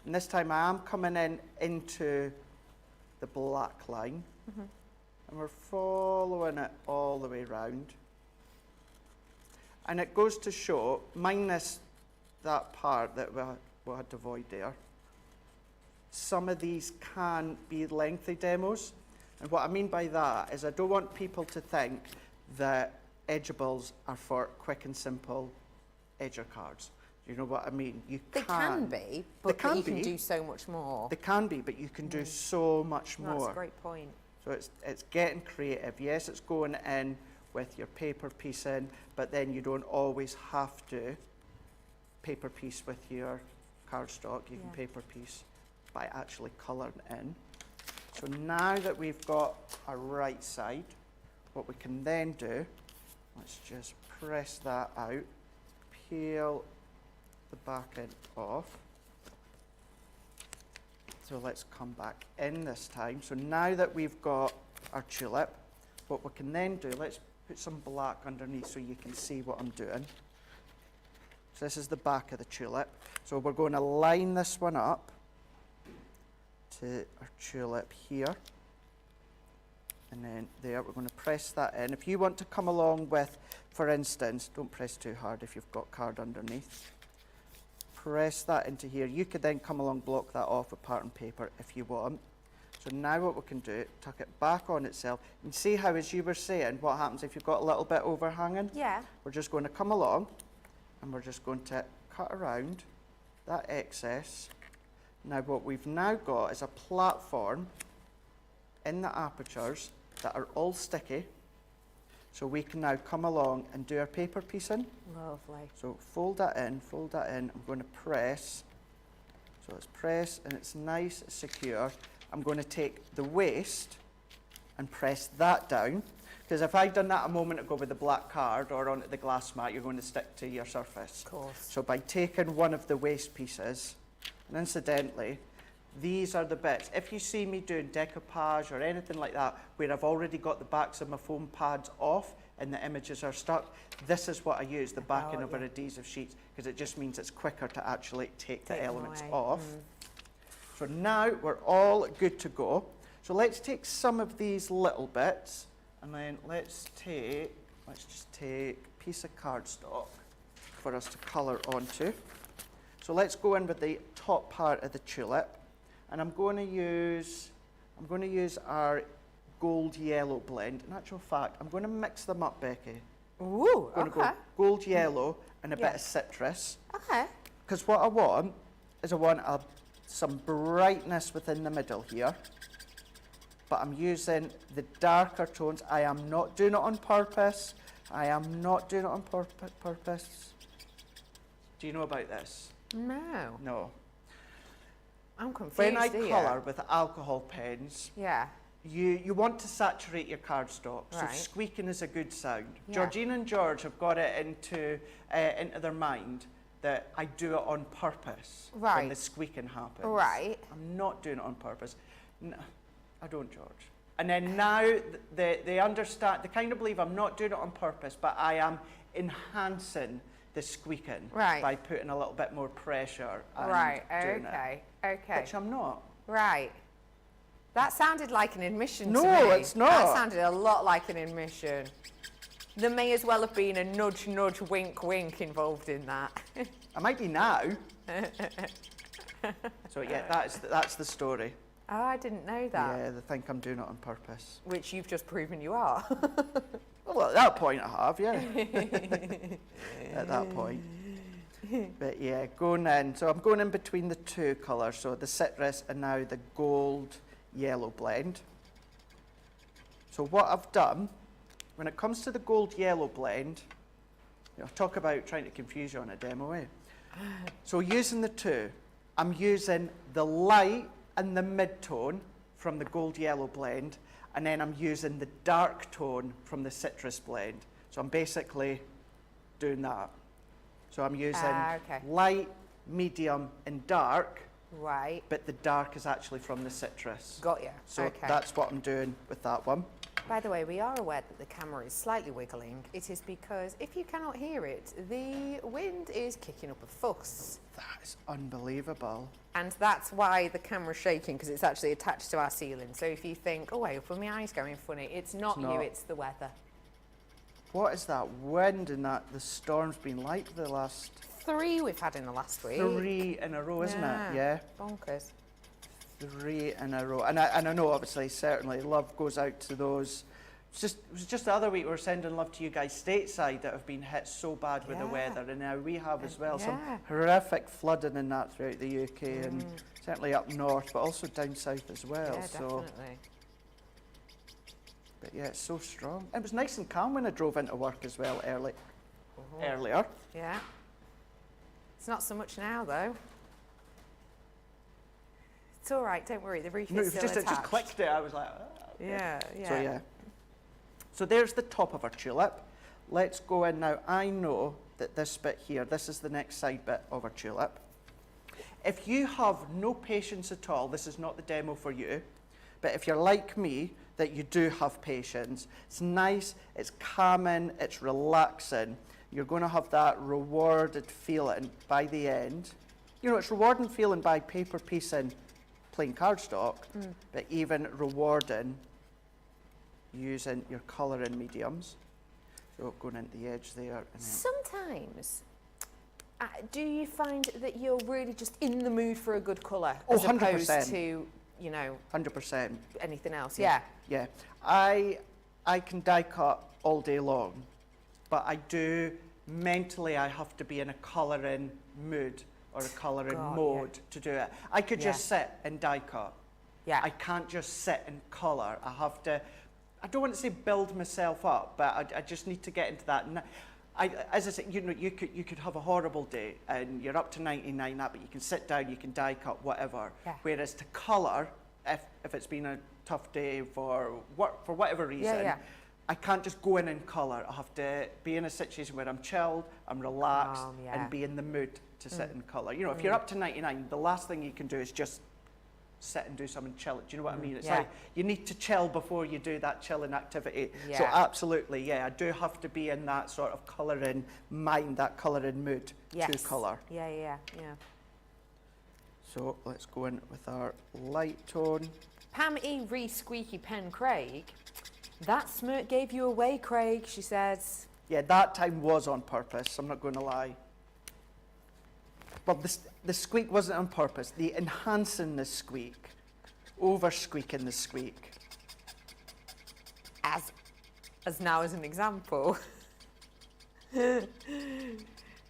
And this time I am coming in into the black line, and we're following it all the way round. And it goes to show, minus that part that we had to avoid there, some of these can be lengthy demos. And what I mean by that is I don't want people to think that edgeables are for quick and simple edger cards. You know what I mean? They can be, but you can do so much more. They can be, but you can do so much more. That's a great point. So it's getting creative. Yes, it's going in with your paper piece in, but then you don't always have to paper piece with your cardstock. You can paper piece by actually colouring in. So now that we've got our right side, what we can then do, let's just press that out, peel the back end off. So let's come back in this time. So now that we've got our tulip, what we can then do, let's put some black underneath so you can see what I'm doing. So this is the back of the tulip. So we're going to line this one up to our tulip here. And then there, we're going to press that in. If you want to come along with, for instance, don't press too hard if you've got card underneath. Press that into here. You could then come along, block that off with pattern paper if you want. So now what we can do, tuck it back on itself. And see how, as you were saying, what happens if you've got a little bit overhanging? Yeah. We're just going to come along, and we're just going to cut around that excess. Now what we've now got is a platform in the apertures that are all sticky. So we can now come along and do our paper piecing. Lovely. So fold that in, fold that in. I'm going to press. So it's press and it's nice, it's secure. I'm going to take the waist and press that down, Because if I'd done that a moment ago with the black card or onto the glass mat, you're going to stick to your surface. Of course. So by taking one of the waste pieces, and incidentally, these are the bits. If you see me doing decoupage or anything like that, where I've already got the backs of my foam pads off and the images are stuck, this is what I use, the backing of our adhesive sheets, because it just means it's quicker to actually take the elements off. So now we're all good to go. So let's take some of these little bits, and then let's just take a piece of cardstock for us to colour onto. So let's go in with the top part of the tulip, and I'm going to use our gold yellow blend. In actual fact, I'm going to mix them up, Becky. Ooh, I'm going to go gold yellow and a bit of citrus. Okay. Because what I want is some brightness within the middle here. But I'm using the darker tones. I am not doing it on purpose. I am not doing it on purpose. Do you know about this? No. No. I'm confused. When I colour with alcohol pens, Yeah. you want to saturate your cardstock. Right. So squeaking is a good sound. Yeah. Georgina and George have got it into their mind that I do it on purpose when Right. the squeaking happens. Right. I'm not doing it on purpose. No, I don't, George. And then now they understand, they kind of believe I'm not doing it on purpose, but I am enhancing the squeaking by putting a little bit more pressure and doing it. Okay. Which I'm not. Right. That sounded like an admission to me. No, it's not. That sounded a lot like an admission. There may as well have been a nudge, nudge, wink, wink involved in that. I might be now. So yeah, that's the story. Oh, I didn't know that. Yeah, they think I'm doing it on purpose. Which you've just proven you are. Well, at that point I have, yeah. At that point. But yeah, going in. So I'm going in between the two colours, so the citrus and now the gold yellow blend. So what I've done, when it comes to the gold yellow blend, talk about trying to confuse you on a demo, eh? So using the two, I'm using the light and the mid-tone from the gold yellow blend, and then I'm using the dark tone from the citrus blend. So I'm basically doing that. So I'm using light, medium, and dark. Right. But the dark is actually from the citrus. Got you. So that's what I'm doing with that one. By the way, we are aware that the camera is slightly wiggling. It is because, if you cannot hear it, the wind is kicking up a fuss. That is unbelievable. And that's why the camera's shaking, because it's actually attached to our ceiling. So if you think, oh, I open my eyes going funny, it's not you, it's the weather. What is that wind and that the storm's been like the last... 3 we've had in the last week. 3 in a row, isn't it? Yeah. Bonkers. 3 in a row. And I know, obviously, certainly, love goes out to those. It was just the other week we were sending love to you guys stateside that have been hit so bad with the weather, and now we have as well some horrific flooding in that throughout the UK and certainly up north, but also down south as well. Yeah, so. definitely. But yeah, it's so strong. It was nice and calm when I drove into work as well earlier. Yeah. It's not so much now, though. It's all right, don't worry. The roof is still attached. It just clicked it. I was like, yeah. So yeah. So there's the top of our tulip. Let's go in now. I know that this bit here, this is the next side bit of our tulip. If you have no patience at all, this is not the demo for you. But if you're like me, that you do have patience, it's nice, it's calming, it's relaxing. You're going to have that rewarded feeling by the end. You know, it's rewarding feeling by paper piecing plain cardstock, but even rewarding using your colouring mediums. So going into the edge there. And Sometimes, do you find that you're really just in the mood for a good colour as 100%. Opposed to, you know, 100%. Anything else? Yeah. I can die cut all day long, but I do mentally. I have to be in a colouring mood or a colouring mode to do it. I could just sit and die cut. Yeah. I can't just sit and colour. I have to. I don't want to say build myself up, but I just need to get into that. As I said, you know, you could have a horrible day and you're up to 99, but you can sit down, you can die cut, whatever. Yeah. Whereas to colour, if it's been a tough day for whatever reason, I can't just go in and colour. I have to be in a situation where I'm chilled, I'm relaxed, yeah. and be in the mood to sit and colour. You know, if you're up to 99, the last thing you can do is just sit and do something chill. Do you know what I mean? It's like you need to chill before you do that chilling activity. So absolutely, yeah, I do have to be in that sort of colouring mind, that colouring mood to colour. Yeah. So let's go in with our light tone. Pam E. Re Squeaky Pen Craig. That smirk gave you away, Craig, she says. Yeah, that time was on purpose, I'm not going to lie. Well, the squeak wasn't on purpose. The enhancing the squeak, over squeaking the squeak. As now as an example.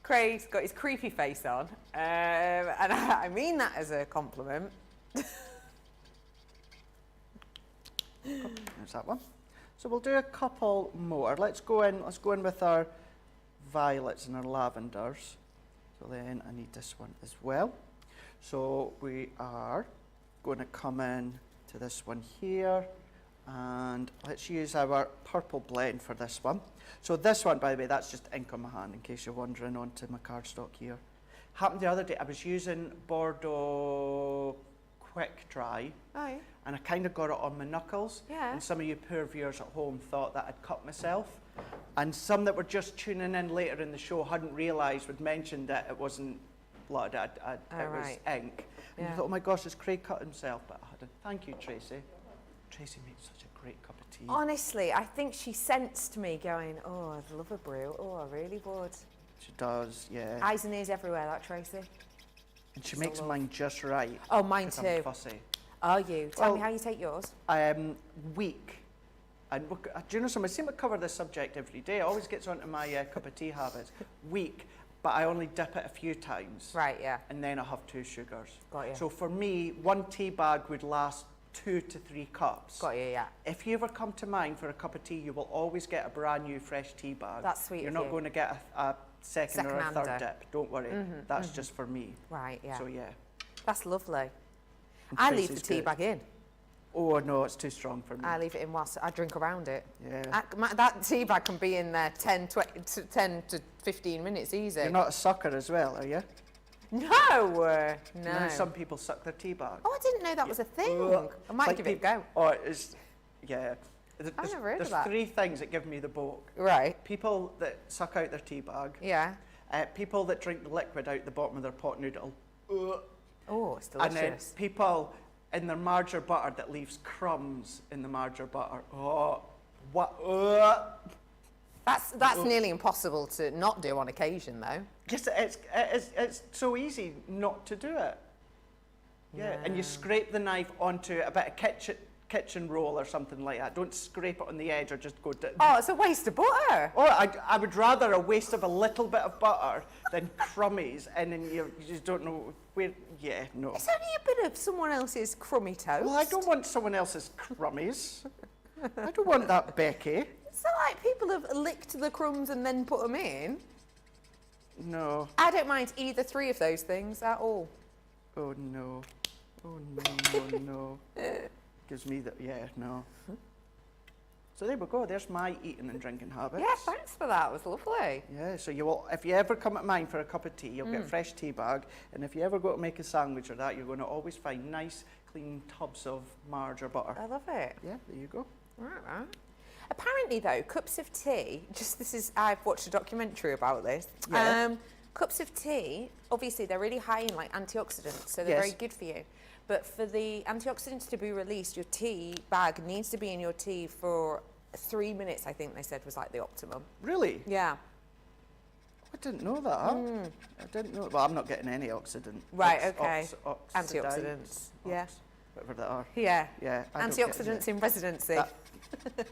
Craig's got his creepy face on, and I mean that as a compliment. There's that one. So we'll do a couple more. Let's go in with our violets and our lavenders. So then I need this one as well. So we are going to come in to this one here, and let's use our purple blend for this one. So this one, by the way, that's just ink on my hand in case you're wandering onto my cardstock here. Happened the other day, I was using Bordeaux Quick Dry. Oh, yeah. And I kind of got it on my knuckles. Yeah. And some of you poor viewers at home thought that I'd cut myself. And some that were just tuning in later in the show hadn't realised, would mention that it wasn't blood, it was ink. And you thought, oh my gosh, has Craig cut himself? But I hadn't. Thank you, Tracy. Tracy makes such a great cup of tea. Honestly, I think she sensed me going, oh, I'd love a brew. Oh, I really would. She does, yeah. Eyes and ears everywhere, that Tracy. And she makes mine just right. Oh, mine 'cause too. I'm fussy. Are you? Tell me how you take yours. Weak. And do you know something? I seem to cover this subject every day. It always gets onto my cup of tea habits. Weak, but I only dip it a few times. Right, yeah. And then I have 2 sugars. Got you. So for me, 1 tea bag would last 2 to 3 cups. Got you, yeah. If you ever come to mine for a cup of tea, you will always get a brand new fresh tea bag. That's sweet You're of not you. going to get a second or a third Second-hander. dip. Don't worry. That's just for me. Right, yeah. So yeah. That's lovely. And I leave the Tracy's tea good. bag in. Oh no, it's too strong for me. I leave it in whilst I drink around it. Yeah. That tea bag can be in there 10 to 15 minutes easy. You're not a sucker as well, are you? No, You know, some people suck their tea bag. Oh, I didn't know that was a thing. Ugh. I might Like give it a go. Oh, it's, yeah. I've never heard of There's that. 3 things that give me the boke. Right. People that suck out their tea bag. Yeah. People that drink the liquid out the bottom of their pot noodle. Ugh. Oh, it's And then delicious. people in their margarine butter that leaves crumbs in the margarine butter. Oh, what? That's nearly impossible to not do on occasion, though. Just it's so easy not to do it. Yeah, and you scrape the knife onto a bit of kitchen roll or something like that. Don't scrape it on the edge or just go. Oh, it's a waste of butter. Oh, I would rather a waste of a little bit of butter than crummies, and then you just don't know where. Yeah, no. It's only a bit of someone else's crummy toast. Well, I don't want someone else's crummies. I don't want that, Becky. It's not like people have licked the crumbs and then put them in. No. I don't mind either 3 of those things at all. Oh no. Oh no, no, no. Gives me the, yeah, no. So there we go, there's my eating and drinking habits. Yeah, thanks for that. It was lovely. Yeah, so you will, if you ever come at mine for a cup of tea, you'll get a fresh tea bag, and if you ever go to make a sandwich or that, you're going to always find nice, clean tubs of marge or butter. I love it. Yeah, there you go. Right. Apparently, though, cups of tea, I've watched a documentary about this. Yeah. Cups of tea, obviously, they're really high in like antioxidants, so they're Yes. very good for you. But for the antioxidants to be released, your tea bag needs to be in your tea for 3 minutes, I think they said was like the optimum. Really? Yeah. I didn't know that. I didn't know. Well, I'm not getting any oxidant. Right, okay. Oxidants. Antioxidants. Yeah. Whatever they are. Yeah. Yeah. I don't get Antioxidants it. in residency. That-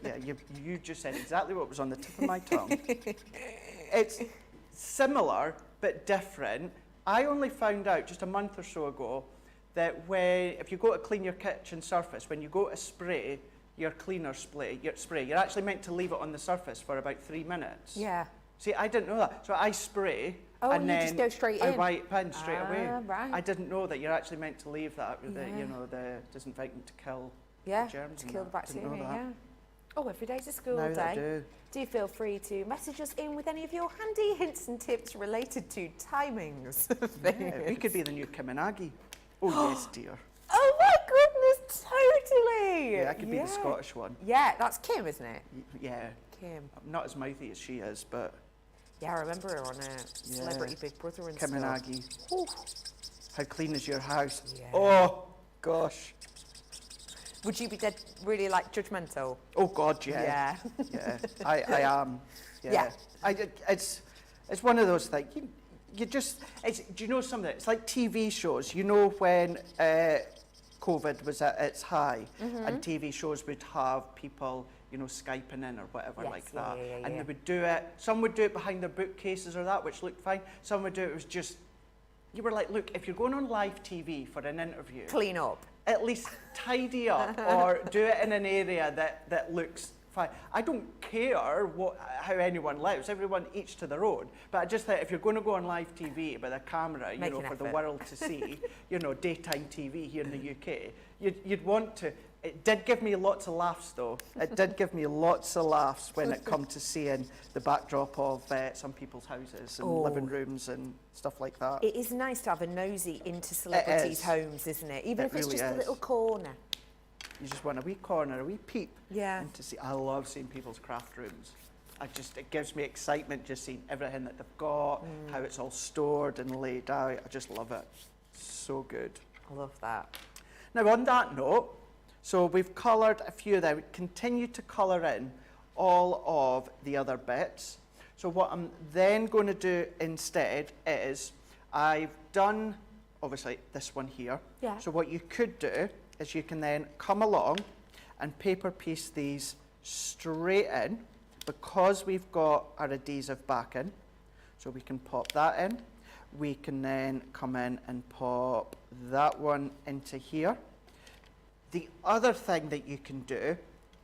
yeah, you just said exactly what was on the tip of my tongue. It's similar but different. I only found out just a month or so ago that if you go to clean your kitchen surface, when you go to spray your cleaner spray, you're actually meant to leave it on the surface for about 3 minutes. Yeah. See, I didn't know that. So I spray Oh, and and you then just go straight I in? wipe in straight away. Right. I didn't know that you're actually meant to leave that with Yeah. the disinfectant to kill Yeah, the germs. to and kill the that. Didn't know bacteria, that. yeah. Oh, every day's a school Now day. that I do. Do feel free to message us in with any of your handy hints and tips related to timings. Yeah, we could be the new Kiminagi. Oh, yes, dear. Oh my goodness, totally. Yeah, I could be the Scottish one. Yeah, that's Kim, isn't it? Yeah. Kim. I'm not as mouthy as she is, but Yeah, I remember her on Celebrity Big Brother and Kiminagi. stuff. Ooh. How clean is your house? Yeah. Oh, gosh. Would you be dead really like judgmental? Oh, God, yeah. Yeah. Yeah, I am. Yeah. Yeah. It's one of those things. You just, do you know something? It's like TV shows. You know when COVID was at its high and TV shows would have people, you know, Skyping in or whatever Yes, like that. yeah. And they would do it, some would do it behind their bookcases or that, which looked fine. Some would do it was just, you were like, look, if you're going on live TV for an interview, Clean up. at least tidy up or do it in an area that looks fine. I don't care how anyone lives, everyone each to their own. But I just think if you're going to go on live TV with a camera, you Make know, an for the effort. world to see, you know, daytime TV here in the UK, you'd want to. It did give me lots of laughs, though. It did give me lots of laughs when it come to seeing the backdrop of some people's houses and living rooms and stuff like that. It is nice to have a nosy into celebrities' is. homes, isn't it? Even It if it's really just a is. little corner. You just want a wee corner, a wee peep. Yeah. And to see, I love seeing people's craft rooms. It gives me excitement just seeing everything that they've got, how it's all stored and laid out. I just love it. So good. I love that. Now, on that note, so we've coloured a few there. We continue to colour in all of the other bits. So what I'm then going to do instead is I've done, obviously, this one here. Yeah. So what you could do is you can then come along and paper piece these straight in because we've got our adhesive backing. So we can pop that in. We can then come in and pop that one into here. The other thing that you can do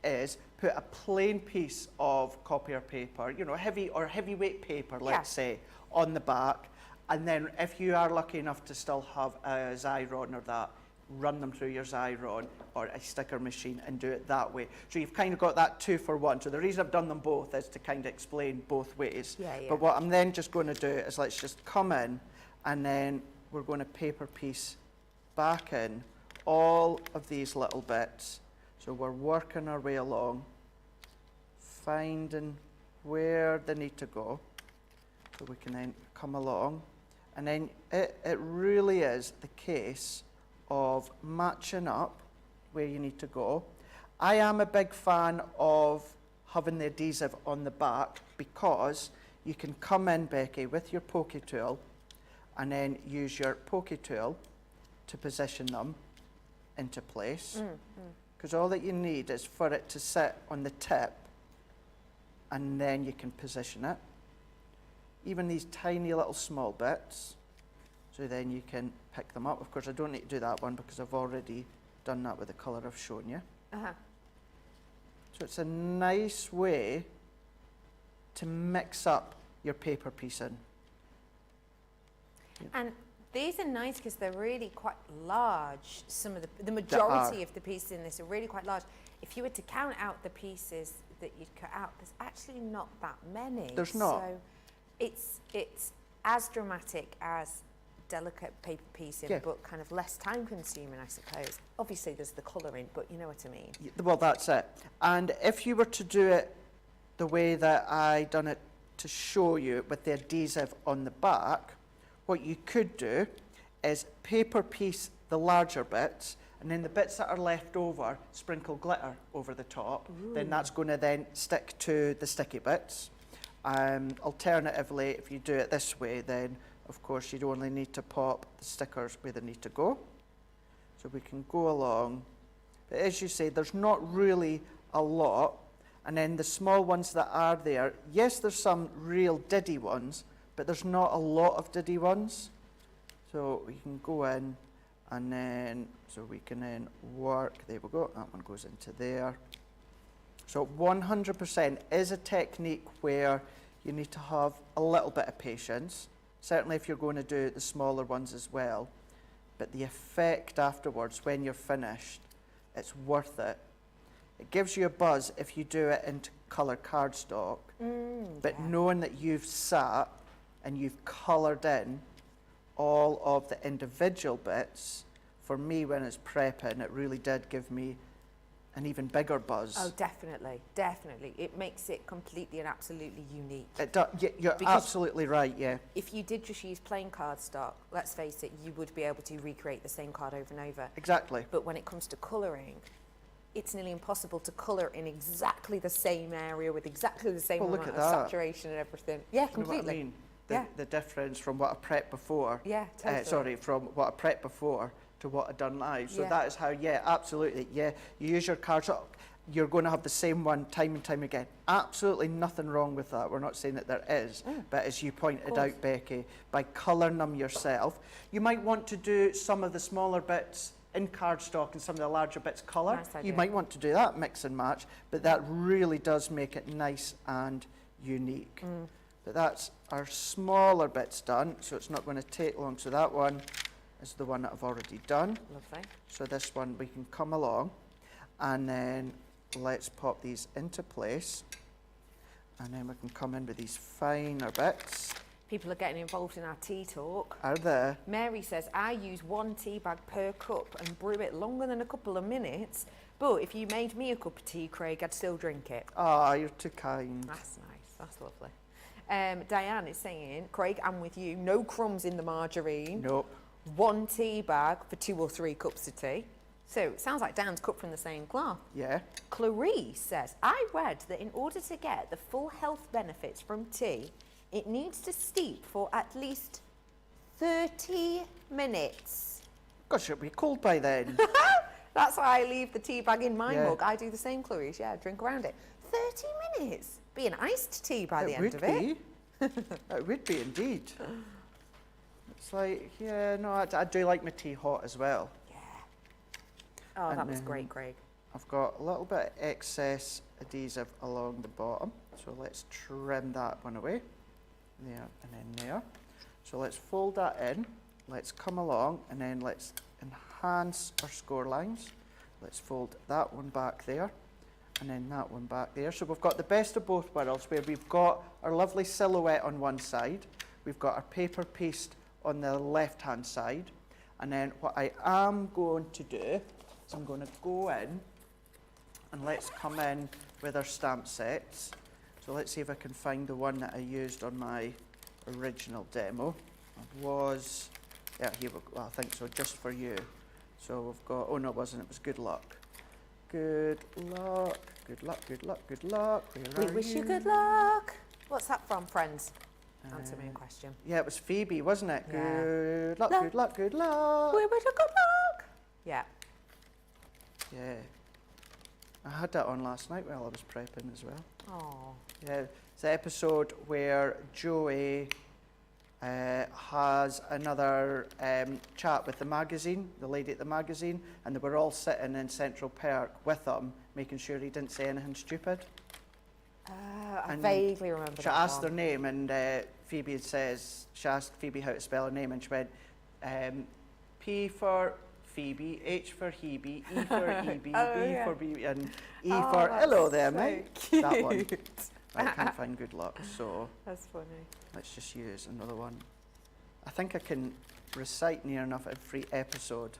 is put a plain piece of copier paper, you know, heavyweight paper, let's say, on the back. And then if you are lucky enough to still have a Xyron or that, run them through your Xyron or a sticker machine and do it that way. So you've kind of got that 2 for 1. So the reason I've done them both is to kind of explain both ways. Yeah. But what I'm then just going to do is let's just come in and then we're going to paper piece back in all of these little bits. So we're working our way along, finding where they need to go. So we can then come along. And then it really is the case of matching up where you need to go. I am a big fan of having the adhesive on the back because you can come in, Becky, with your pokey tool and then use your pokey tool to position them into place. Because all that you need is for it to sit on the tip and then you can position it. Even these tiny little small bits. So then you can pick them up. Of course, I don't need to do that one because I've already done that with the colour I've shown you. So it's a nice way to mix up your paper piecing. And these are nice because they're really quite large. Some of the majority of the pieces in this are really quite large. If you were to count out the pieces that you'd cut out, there's actually not that many. There's not. So it's as dramatic as delicate paper piecing, but kind of less time consuming, I suppose. Obviously there's the colouring, but you know what I mean. Well, that's it. And if you were to do it the way that I done it to show you with the adhesive on the back, what you could do is paper piece the larger bits, and then the bits that are left over, sprinkle glitter over the top. Then that's going to then stick to the sticky bits. Alternatively, if you do it this way, then of course you'd only need to pop the stickers where they need to go. So we can go along. But as you say, there's not really a lot. And then the small ones that are there, yes, there's some real diddy ones, but there's not a lot of diddy ones. So we can go in and then, so we can then work, there we go, that one goes into there. So 100% is a technique where you need to have a little bit of patience, certainly if you're going to do the smaller ones as well. But the effect afterwards, when you're finished, it's worth it. It gives you a buzz if you do it into colour cardstock. But knowing that you've sat and you've coloured in all of the individual bits, for me when it's prepping, it really did give me an even bigger buzz. Oh, definitely, definitely. It makes it completely and absolutely unique. It does. You're Because absolutely right, yeah. if you did just use plain cardstock, let's face it, you would be able to recreate the same card over and over. Exactly. But when it comes to colouring, it's nearly impossible to colour in exactly the same area with exactly the same Well, look amount at of that. saturation and everything. Yeah, You know completely. what I mean? Yeah. The difference from what I prepped before. Yeah, totally. Sorry, from what I prepped before to what I've done live. So Yeah. that is how, yeah, absolutely. Yeah, you use your cards. You're going to have the same one time and time again. Absolutely nothing wrong with that. We're not saying that there is. But as you pointed out, Becky, by colouring them yourself, you might want to do some of the smaller bits in cardstock and some of the larger bits colour. Nice You idea. might want to do that, mix and match, but that really does make it nice and unique. But that's our smaller bits done, so it's not going to take long. So that one is the one that I've already done. Lovely. So this one we can come along, and then let's pop these into place, and then we can come in with these finer bits. People are getting involved in our tea talk. Are there? Mary says, I use 1 tea bag per cup and brew it longer than a couple of minutes, but if you made me a cup of tea, Craig, I'd still drink it. Ah, you're too kind. That's nice, that's lovely. Diane is saying, Craig, I'm with you, no crumbs in the margarine. Nope. 1 tea bag for 2 or 3 cups of tea. So it sounds like Dan's cut from the same cloth. Yeah. Clarice says, I read that in order to get the full health benefits from tea, it needs to steep for at least 30 minutes. Gosh, it'll be cold by then. That's why I leave the tea bag in my Yeah. mug. I do the same, Clarice. Yeah, drink around it. 30 minutes. Be an iced tea by the end would of it. be. It would be indeed. It's like, yeah, no, I do like my tea hot as well. Yeah. Oh, that And was then great, Craig. I've got a little bit of excess adhesive along the bottom, so let's trim that one away. There and then there. So let's fold that in. Let's come along and then let's enhance our score lines. Let's fold that one back there and then that one back there. So we've got the best of both worlds, where we've got our lovely silhouette on one side, we've got our paper paste on the left hand side, and then what I am going to do is I'm going to go in and let's come in with our stamp sets. So let's see if I can find the one that I used on my original demo. It was, yeah, here we go. Well, I think so, just for you. So we've got, oh no, it wasn't, it was good luck. Good luck, good luck, good luck, good luck. Where We are wish you good luck. What's that from, friends? Answer me a question. Yeah, it was Phoebe, wasn't it? Yeah. Good luck, Luck. good luck, good luck. We wish you good luck. Yeah. Yeah. I had that on last night while I was prepping as well. Oh. Yeah, it's the episode where Joey has another chat with the magazine, the lady at the magazine, and they were all sitting in Central Park with him, making sure he didn't say anything stupid. I And vaguely remember She that asked one. her name, and Phoebe says, she asked Phoebe how to spell her name, and she went, P for Phoebe, H for Hebe, E for Hebe, B yeah. for B, and E Oh, for that's hello there, so mate. cute. That one. I can't find good luck, so That's funny. let's just use another one. I think I can recite near enough every episode.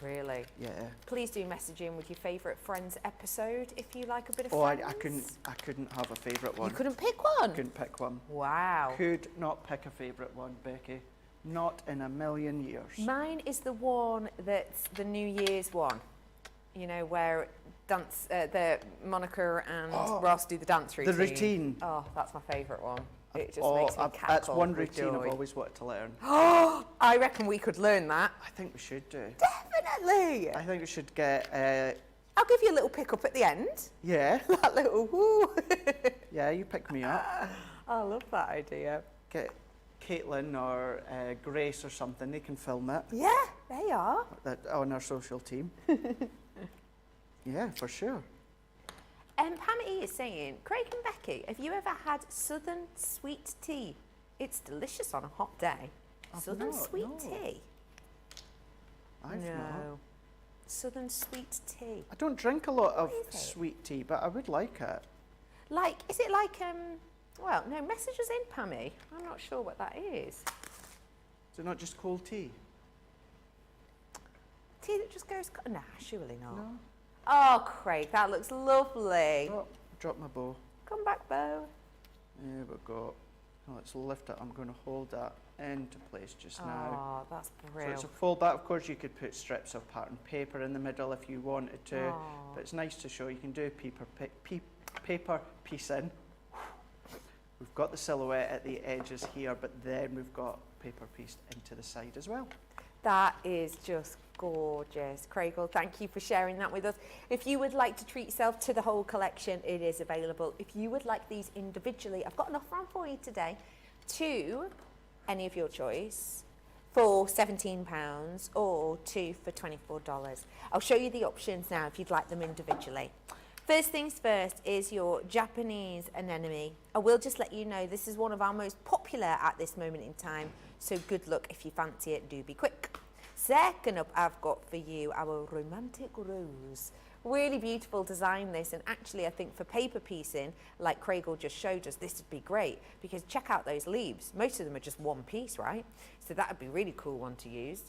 Really? Yeah. Please do message in with your favourite Friends episode if you like a bit of Oh, Friends. I couldn't have a favourite one. You couldn't pick one? Couldn't pick one. Wow. Could not pick a favourite one, Becky. Not in a million years. Mine is the one that's the New Year's one. You know, where the Monica and Ross do the dance routine. The routine. Oh, that's my favourite one. It just makes me cackle That's one with routine joy. I've always wanted to learn. I reckon we could learn that. I think we should do. Definitely. I think we should get, I'll give you a little pick up at the end. yeah, That little woo. yeah, you pick me up. I love that idea. Get Caitlin or Grace or something, they can film it Yeah, they are. on our social team. Yeah, for sure. Pam E is saying, Craig and Becky, have you ever had Southern sweet tea? It's delicious on a hot day. I've Southern not, sweet no. tea? I've not. Southern sweet tea. I don't drink a lot of What is it? sweet tea, but I would like it. Like, is it like, well, no, messages in, Pammy. I'm not sure what that is. Is it not just cold tea? Tea that just goes, nah, surely not. No. Oh, Craig, that looks lovely. Oh, drop my bow. Come back, Bo. There we go. Now let's lift it. I'm going to hold that into place just now. Oh, that's So brilliant. it's a full back. Of course, you could put strips of pattern paper in the middle if you wanted to, Aw. but it's nice to show you can do paper piecing. We've got the silhouette at the edges here, but then we've got paper pieced into the side as well. That is just gorgeous. Craig, well, thank you for sharing that with us. If you would like to treat yourself to the whole collection, it is available. If you would like these individually, I've got an offer on for you today. 2, any of your choice, for £17 or 2 for $24. I'll show you the options now if you'd like them individually. First things first is your Japanese anemone. I will just let you know this is one of our most popular at this moment in time, so good luck if you fancy it, do be quick. Second up, I've got for you our romantic rose. Really beautiful design this, and actually I think for paper piecing, like Craig just showed us, this would be great because check out those leaves. Most of them are just one piece, right? So that would be a really cool one to use.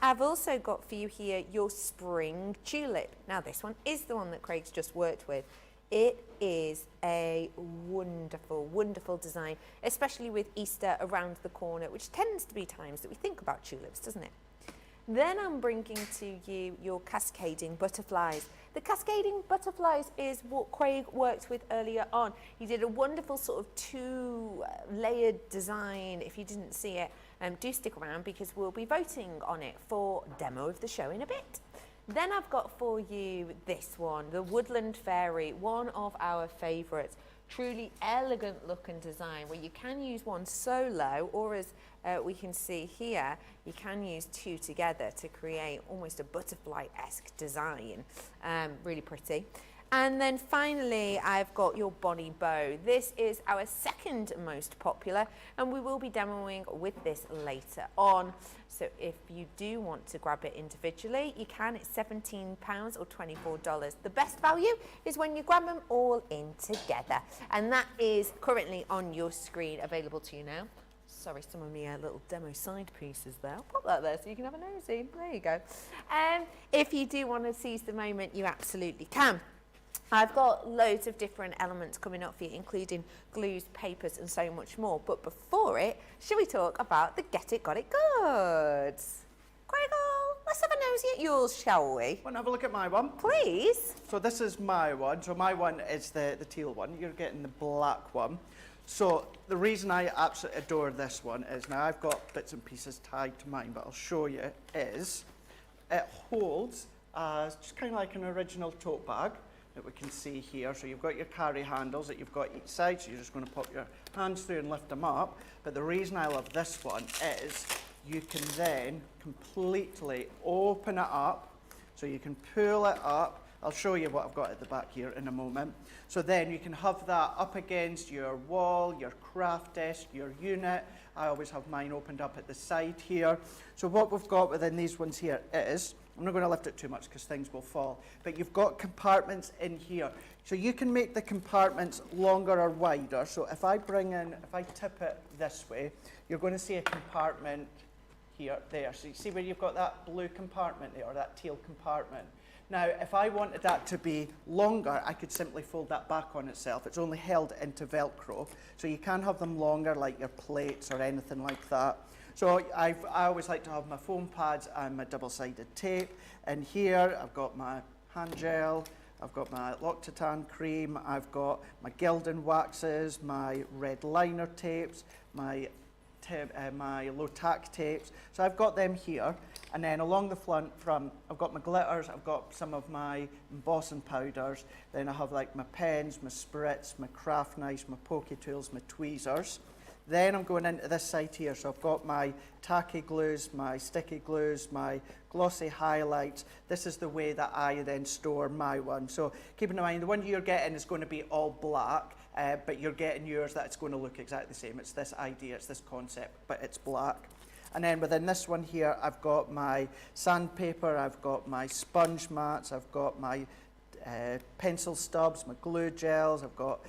I've also got for you here your spring tulip. Now this one is the one that Craig's just worked with. It is a wonderful, wonderful design, especially with Easter around the corner, which tends to be times that we think about tulips, doesn't it? Then I'm bringing to you your cascading butterflies. The cascading butterflies is what Craig worked with earlier on. He did a wonderful sort of 2-layered design. If you didn't see it, do stick around because we'll be voting on it for demo of the show in a bit. Then I've got for you this one, the Woodland Fairy, one of our favourites. Truly elegant look and design where you can use one solo, or as we can see here, you can use 2 together to create almost a butterfly-esque design. Really pretty. And then finally, I've got your Bonnie Bow. This is our second most popular, and we will be demoing with this later on. So if you do want to grab it individually, you can. It's £17 or $24. The best value is when you grab them all in together. And that is currently on your screen, available to you now. Sorry, some of my little demo side pieces there. I'll pop that there so you can have a nosy. There you go. If you do want to seize the moment, you absolutely can. I've got loads of different elements coming up for you, including glues, papers, and so much more. But before it, shall we talk about the Get It, Got It goods? Gregor, let's have a nosy at yours, shall we? Want to have a look at my one? Please. So this is my one. So my one is the teal one. You're getting the black one. So the reason I absolutely adore this one is, now I've got bits and pieces tied to mine, but I'll show you, is it holds as just kind of like an original tote bag that we can see here. So you've got your carry handles that you've got each side, so you're just going to pop your hands through and lift them up. But the reason I love this one is you can then completely open it up, so you can pull it up. I'll show you what I've got at the back here in a moment. So then you can have that up against your wall, your craft desk, your unit. I always have mine opened up at the side here. So what we've got within these ones here is, I'm not going to lift it too much because things will fall, but you've got compartments in here. So you can make the compartments longer or wider. So if I tip it this way, you're going to see a compartment here, there. So you see where you've got that blue compartment there, or that teal compartment. Now, if I wanted that to be longer, I could simply fold that back on itself. It's only held into Velcro, so you can have them longer, like your plates or anything like that. So I always like to have my foam pads and my double-sided tape. And here I've got my hand gel, I've got my L'Occitane cream, I've got my Gildan waxes, my red liner tapes, my low tack tapes. So I've got them here. And then along the front, I've got my glitters, I've got some of my embossing powders. Then I have like my pens, my spritz, my craft knives, my pokey tools, my tweezers. Then I'm going into this side here, so I've got my tacky glues, my sticky glues, my glossy highlights. This is the way that I then store my one. So keeping in mind, the one you're getting is going to be all black, but you're getting yours that it's going to look exactly the same. It's this idea, it's this concept, but it's black. And then within this one here, I've got my sandpaper, I've got my sponge mats, I've got my pencil stubs, my glue gels, I've got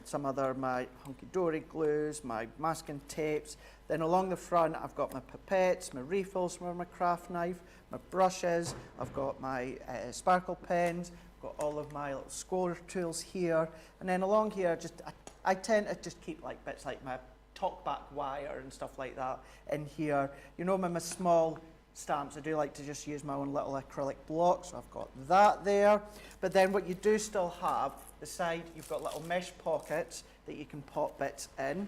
some other my hunky-dory glues, my masking tapes. Then along the front, I've got my pipettes, my refills for my craft knife, my brushes, I've got my sparkle pens, I've got all of my little score tools here. And then along here, I tend to just keep like bits like my talkback wire and stuff like that in here. You know, my small stamps, I do like to just use my own little acrylic blocks, so I've got that there. But then what you do still have, the side, you've got little mesh pockets that you can pop bits in.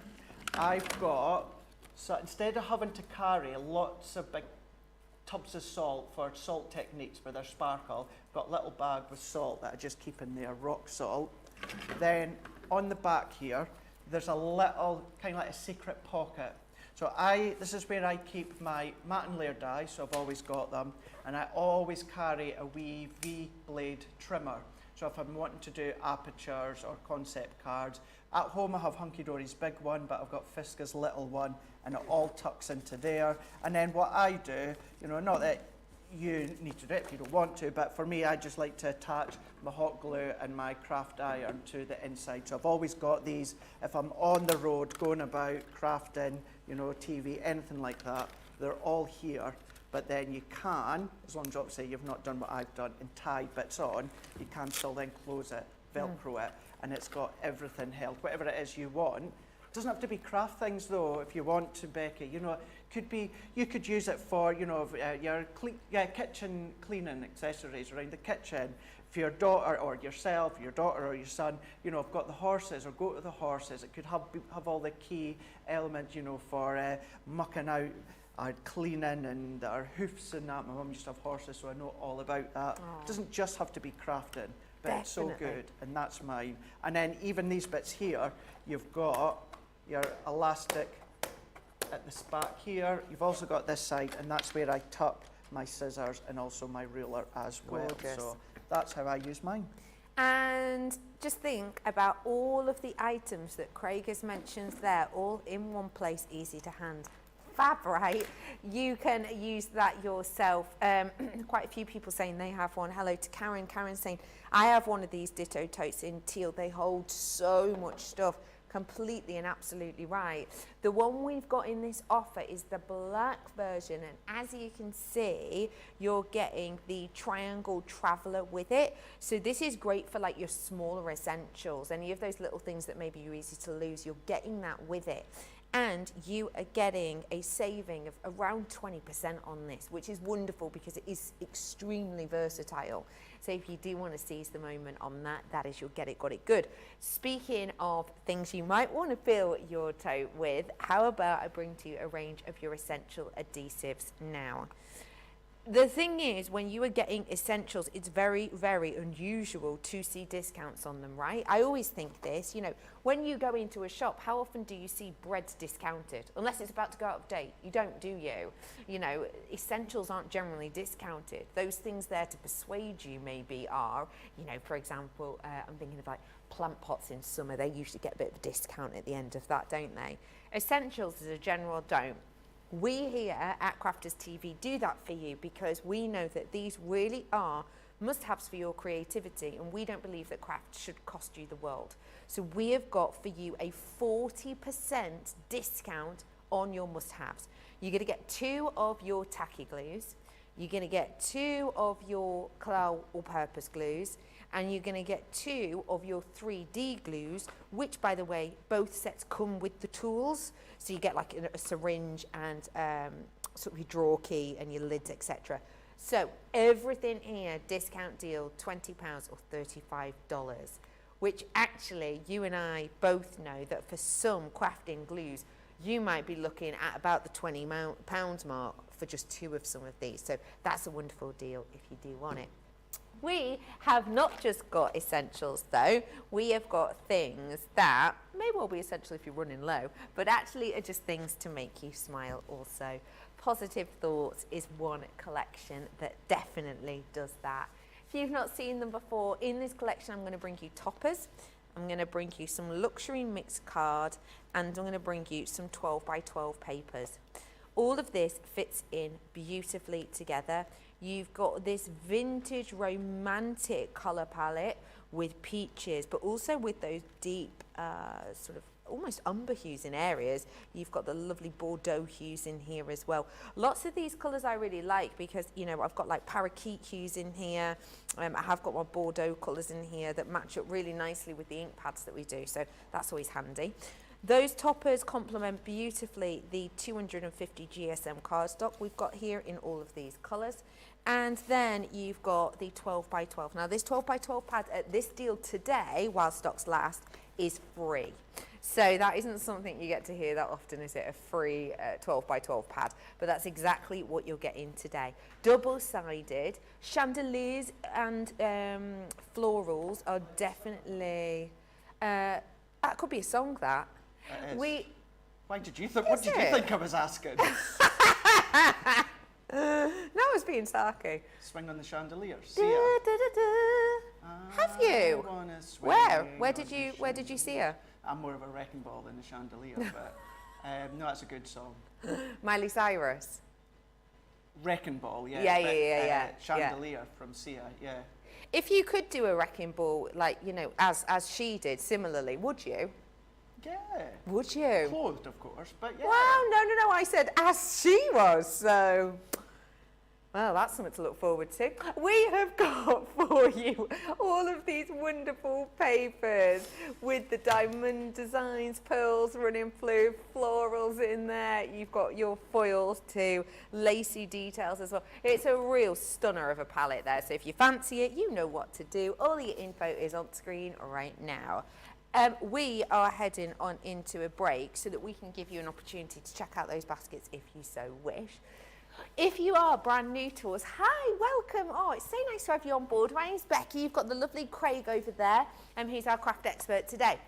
I've got, so instead of having to carry lots of big tubs of salt for salt techniques where there's sparkle, I've got a little bag with salt that I just keep in there, rock salt. Then on the back here, there's a little, kind of like a secret pocket. So this is where I keep my matte and layer dies, so I've always got them, and I always carry a wee V-blade trimmer. So if I'm wanting to do apertures or concept cards, at home I have Hunky Dory's big one, but I've got Fiska's little one, and it all tucks into there. And then what I do, you know, not that you need to do it if you don't want to, but for me, I just like to attach my hot glue and my craft iron to the inside. So I've always got these, if I'm on the road, going about, crafting, you know, TV, anything like that, they're all here. But then you can, as long as obviously you've not done what I've done and tied bits on, you can still then close it, Velcro it, and it's got everything held, whatever it is you want. It doesn't have to be craft things though, if you want to, Becky. You know, could be, you could use it for, you know, your kitchen cleaning accessories around the kitchen. For your daughter or yourself, your daughter or your son, you know, I've got the horses, or go to the horses. It could have all the key elements, you know, for mucking out our cleaning and our hoofs and that. My mum used to have horses, so I know all about that. Aww. It doesn't just have to be crafting, but it's so Definitely. good, and that's mine. And then even these bits here, you've got your elastic at the back here. You've also got this side, and that's where I tuck my scissors and also my ruler as well. Gorgeous. So that's how I use mine. And just think about all of the items that Craig has mentioned there, all in one place, easy to hand. Fab, right? You can use that yourself. Quite a few people saying they have one. Hello to Karen. Karen's saying, I have one of these ditto totes in teal. They hold so much stuff. Completely and absolutely right. The one we've got in this offer is the black version, and as you can see, you're getting the triangle traveler with it. So this is great for like your smaller essentials, any of those little things that maybe you're easy to lose, you're getting that with it. And you are getting a saving of around 20% on this, which is wonderful because it is extremely versatile. So if you do want to seize the moment on that, that is you'll get it, got it good. Speaking of things you might want to fill your tote with, how about I bring to you a range of your essential adhesives now. The thing is, when you are getting essentials, it's very, very unusual to see discounts on them, right? I always think this, you know, when you go into a shop, how often do you see breads discounted? Unless it's about to go out of date. You don't, do you? You know, essentials aren't generally discounted. Those things there to persuade you maybe are, you know, for example, I'm thinking of like plant pots in summer. They usually get a bit of a discount at the end of that, don't they? Essentials as a general don't. We here at Crafters TV do that for you because we know that these really are must-haves for your creativity, and we don't believe that craft should cost you the world. So we have got for you a 40% discount on your must-haves. You're going to get 2 of your tacky glues, you're going to get 2 of your clay all-purpose glues, and you're going to get 2 of your 3D glues, which, by the way, both sets come with the tools. So you get like a syringe and sort of your drawer key and your lids, etc. So everything here, discount deal, £20 or $35, which actually you and I both know that for some crafting glues, you might be looking at about the £20 mark for just 2 of some of these. So that's a wonderful deal if you do want it. We have not just got essentials though, we have got things that may well be essential if you're running low, but actually are just things to make you smile also. Positive Thoughts is one collection that definitely does that. If you've not seen them before, in this collection I'm going to bring you toppers, I'm going to bring you some luxury mixed card, and I'm going to bring you some 12 by 12 papers. All of this fits in beautifully together. You've got this vintage romantic colour palette with peaches, but also with those deep sort of almost umber hues in areas. You've got the lovely Bordeaux hues in here as well. Lots of these colours I really like because, you know, I've got like parakeet hues in here. I have got my Bordeaux colours in here that match up really nicely with the ink pads that we do, so that's always handy. Those toppers complement beautifully the 250 GSM cardstock we've got here in all of these colours. And then you've got the 12 by 12. Now this 12 by 12 pad at this deal today, while stocks last, is free. So that isn't something you get to hear that often, is it? A free 12 by 12 pad. But that's exactly what you'll get in today. Double-sided chandeliers and florals are definitely, that could be a song, that. Why did you think? What did you think I was asking? No, I was being sarky. Swing on the chandelier. Have you? Where did you see her? I'm more of a wrecking ball than a chandelier, but no, that's a good song. Miley Cyrus. Wrecking ball, yeah. Yeah. Chandelier from Sia, yeah. If you could do a wrecking ball, like, you know, as she did, similarly, would you? Yeah. Would you? Clothed, of course, but yeah. Well, no, I said as she was, so... Well, that's something to look forward to. We have got for you all of these wonderful papers with the diamond designs, pearls running through, florals in there. You've got your foils too, lacy details as well. It's a real stunner of a palette there. So if you fancy it, you know what to do. All the info is on screen right now. We are heading on into a break so that we can give you an opportunity to check out those baskets if you so wish. If you are brand new to us, hi, welcome. Oh, it's so nice to have you on board. My name's Becky. You've got the lovely Craig over there, and he's our craft expert today.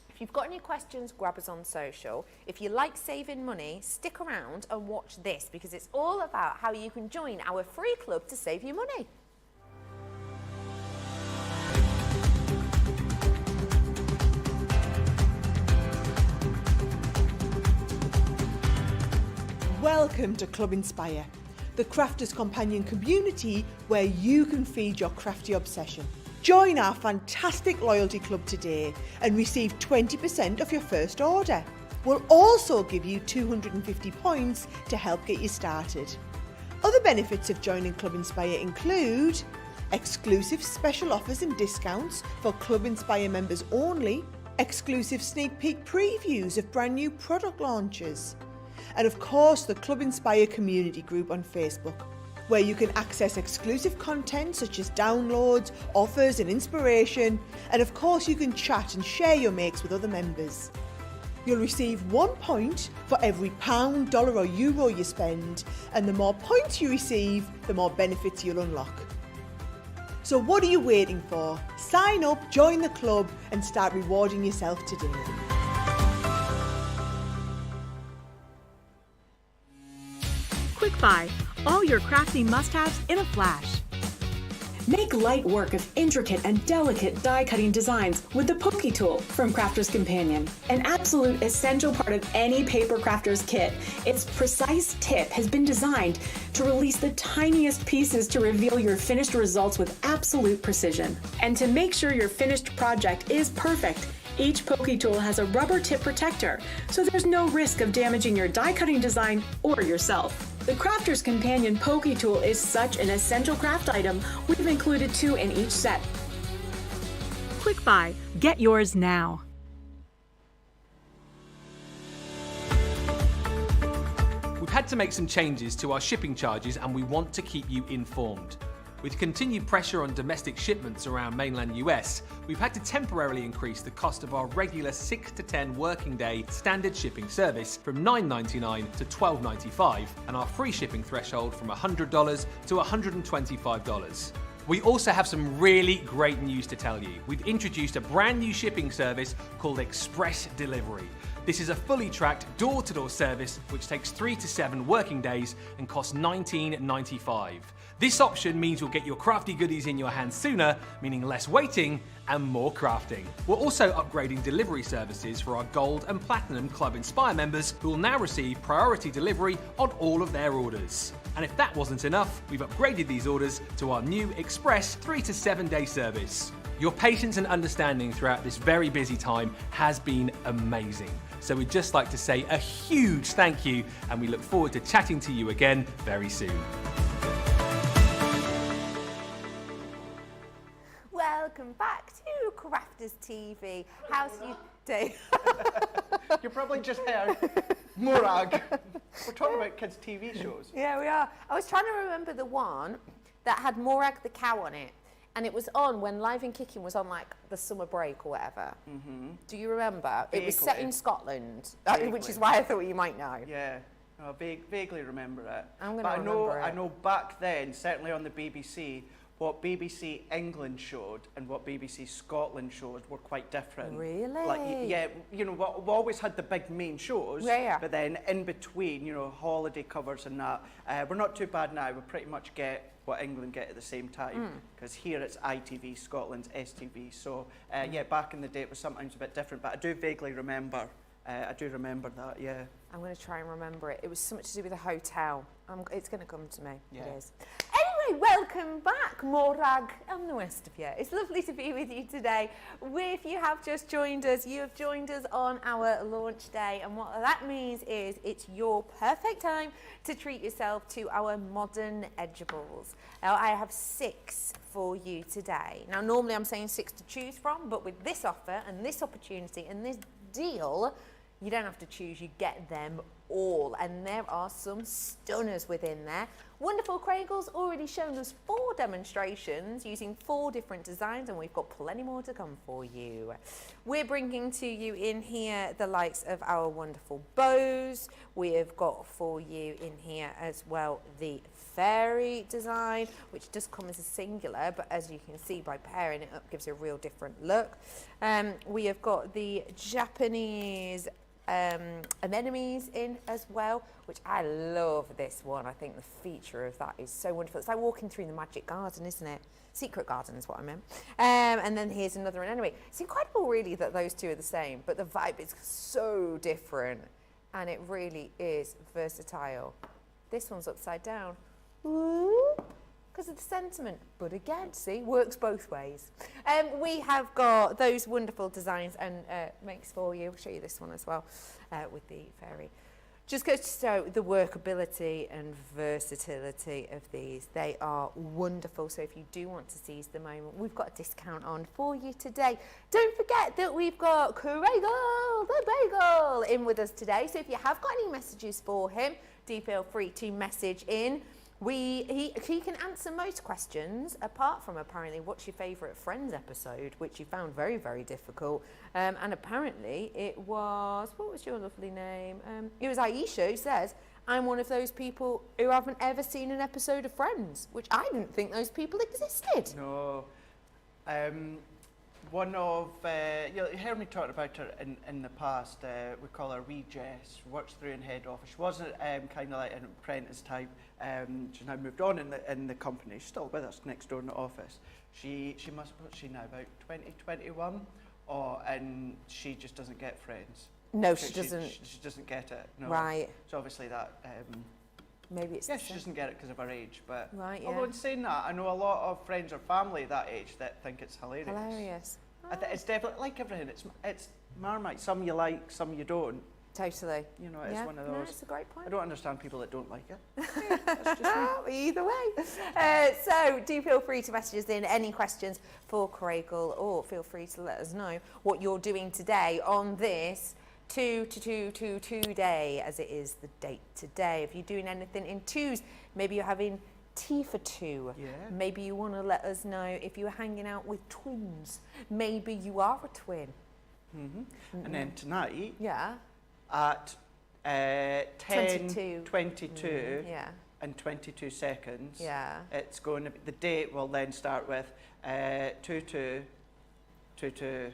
If you've got any questions, grab us on social. If you like saving money, stick around and watch this because it's all about how you can join our free club to save you money. Welcome to Club Inspire, the crafters' companion community where you can feed your crafty obsession. Join our fantastic loyalty club today and receive 20% off your first order. We'll also give you 250 points to help get you started. Other benefits of joining Club Inspire include exclusive special offers and discounts for Club Inspire members only, exclusive sneak peek previews of brand new product launches, and of course the Club Inspire community group on Facebook, where you can access exclusive content such as downloads, offers and inspiration, and of course you can chat and share your makes with other members. You'll receive 1 point for every £, dollar or euro you spend, and the more points you receive, the more benefits you'll unlock. So what are you waiting for? Sign up, join the club and start rewarding yourself today. Quick Buy, all your crafting must-haves in a flash. Make light work of intricate and delicate die-cutting designs with the Pokey Tool from Crafter's Companion. An absolute essential part of any paper crafter's kit, its precise tip has been designed to release the tiniest pieces to reveal your finished results with absolute precision. And to make sure your finished project is perfect, each Pokey Tool has a rubber tip protector, so there's no risk of damaging your die-cutting design or yourself. The Crafter's Companion Pokey Tool is such an essential craft item, we've included 2 in each set. Quick Buy, get yours now. We've had to make some changes to our shipping charges and we want to keep you informed. With continued pressure on domestic shipments around mainland US, we've had to temporarily increase the cost of our regular 6 to 10 working day standard shipping service from $9.99 to $12.95 and our free shipping threshold from $100 to $125. We also have some really great news to tell you. We've introduced a brand new shipping service called Express Delivery. This is a fully tracked door-to-door service which takes 3 to 7 working days and costs $19.95. This option means you'll get your crafty goodies in your hands sooner, meaning less waiting and more crafting. We're also upgrading delivery services for our Gold and Platinum Club Inspire members, who will now receive priority delivery on all of their orders. And if that wasn't enough, we've upgraded these orders to our new Express 3 to 7 day service. Your patience and understanding throughout this very busy time has been amazing. So we'd just like to say a huge thank you, and we look forward to chatting to you again very soon. Welcome back to Crafters TV. How's you day? You probably just heard Morag. We're talking about kids' TV shows. Yeah, we are. I was trying to remember the one that had Morag the cow on it. And it was on when Live and Kicking was on, like, the summer break or whatever. Mm-hmm. Do you remember? Vaguely. It was set in Scotland, which is why I thought you might know. Yeah, I vaguely remember it. I'm going to remember it. I know back then, certainly on the BBC, what BBC England showed and what BBC Scotland showed were quite different. Really? Like, yeah, you know, we always had the big main shows, yeah. But then in between, you know, holiday covers and that. We're not too bad now. We pretty much get what England get at the same time, because here it's ITV, Scotland's STV. So yeah, back in the day it was sometimes a bit different, but I do vaguely remember. I do remember that, yeah. I'm going to try and remember it. It was something to do with a hotel. It's going to come to me. Yeah. It is. Anyway, welcome back, Morag and the rest of you. It's lovely to be with you today. If you have just joined us, you have joined us on our launch day, and what that means is it's your perfect time to treat yourself to our modern edgeables. Now, I have 6 for you today. Now, normally I'm saying 6 to choose from, but with this offer and this opportunity and this deal, you don't have to choose, you get them all. And there are some stunners within there. Wonderful Craig's already shown us 4 demonstrations using 4 different designs, and we've got plenty more to come for you. We're bringing to you in here the likes of our wonderful bows. We have got for you in here as well the fairy design, which does come as a singular, but as you can see by pairing it up gives a real different look. We have got the Japanese anemones in as well, which I love this one. I think the feature of that is so wonderful. It's like walking through the magic garden, isn't it? Secret garden is what I meant. And then here's another anemone. It's incredible really that those two are the same, but the vibe is so different, and it really is versatile. This one's upside down. Because of the sentiment, but again, see, works both ways. We have got those wonderful designs and makes for you. I'll show you this one as well with the fairy. Just goes to show the workability and versatility of these. They are wonderful, so if you do want to seize the moment, we've got a discount on for you today. Don't forget that we've got Craig the Bagel in with us today, so if you have got any messages for him, do feel free to message in. He can answer most questions, apart from apparently what's your favourite Friends episode, which you found very, very difficult. And apparently it was, what was your lovely name? It was Aisha who says, I'm one of those people who haven't ever seen an episode of Friends, which I didn't think those people existed. No. One of, you heard me talking about her in the past. We call her Wee Jess. Works through in head office. She wasn't kind of like an apprentice type. She's now moved on in the company. She's still with us next door in the office. She must, what's she now, about 20, 21? And she just doesn't get Friends. No, she doesn't. She doesn't get it. No. Right. So obviously that. Maybe it's. Yeah, she doesn't get it because of her age. But right, yeah. although in saying that, I know a lot of friends or family that age that think it's hilarious. Hilarious. It's definitely like everything. It's Marmite. Some you like, some you don't. Totally. You know, it's one of those. No, it's a great point. I don't understand people that don't like it. That's just me. Either way. So do feel free to message us in any questions for Craig, or feel free to let us know what you're doing today on this 2 day, as it is the date today. If you're doing anything in 2s, maybe you're having tea for 2. Yeah. Maybe you want to let us know if you're hanging out with twins. Maybe you are a twin. Mm-hmm. And then tonight, yeah, at 10:22 yeah, and 22 seconds, yeah, it's going to be, the date will then start with 22 22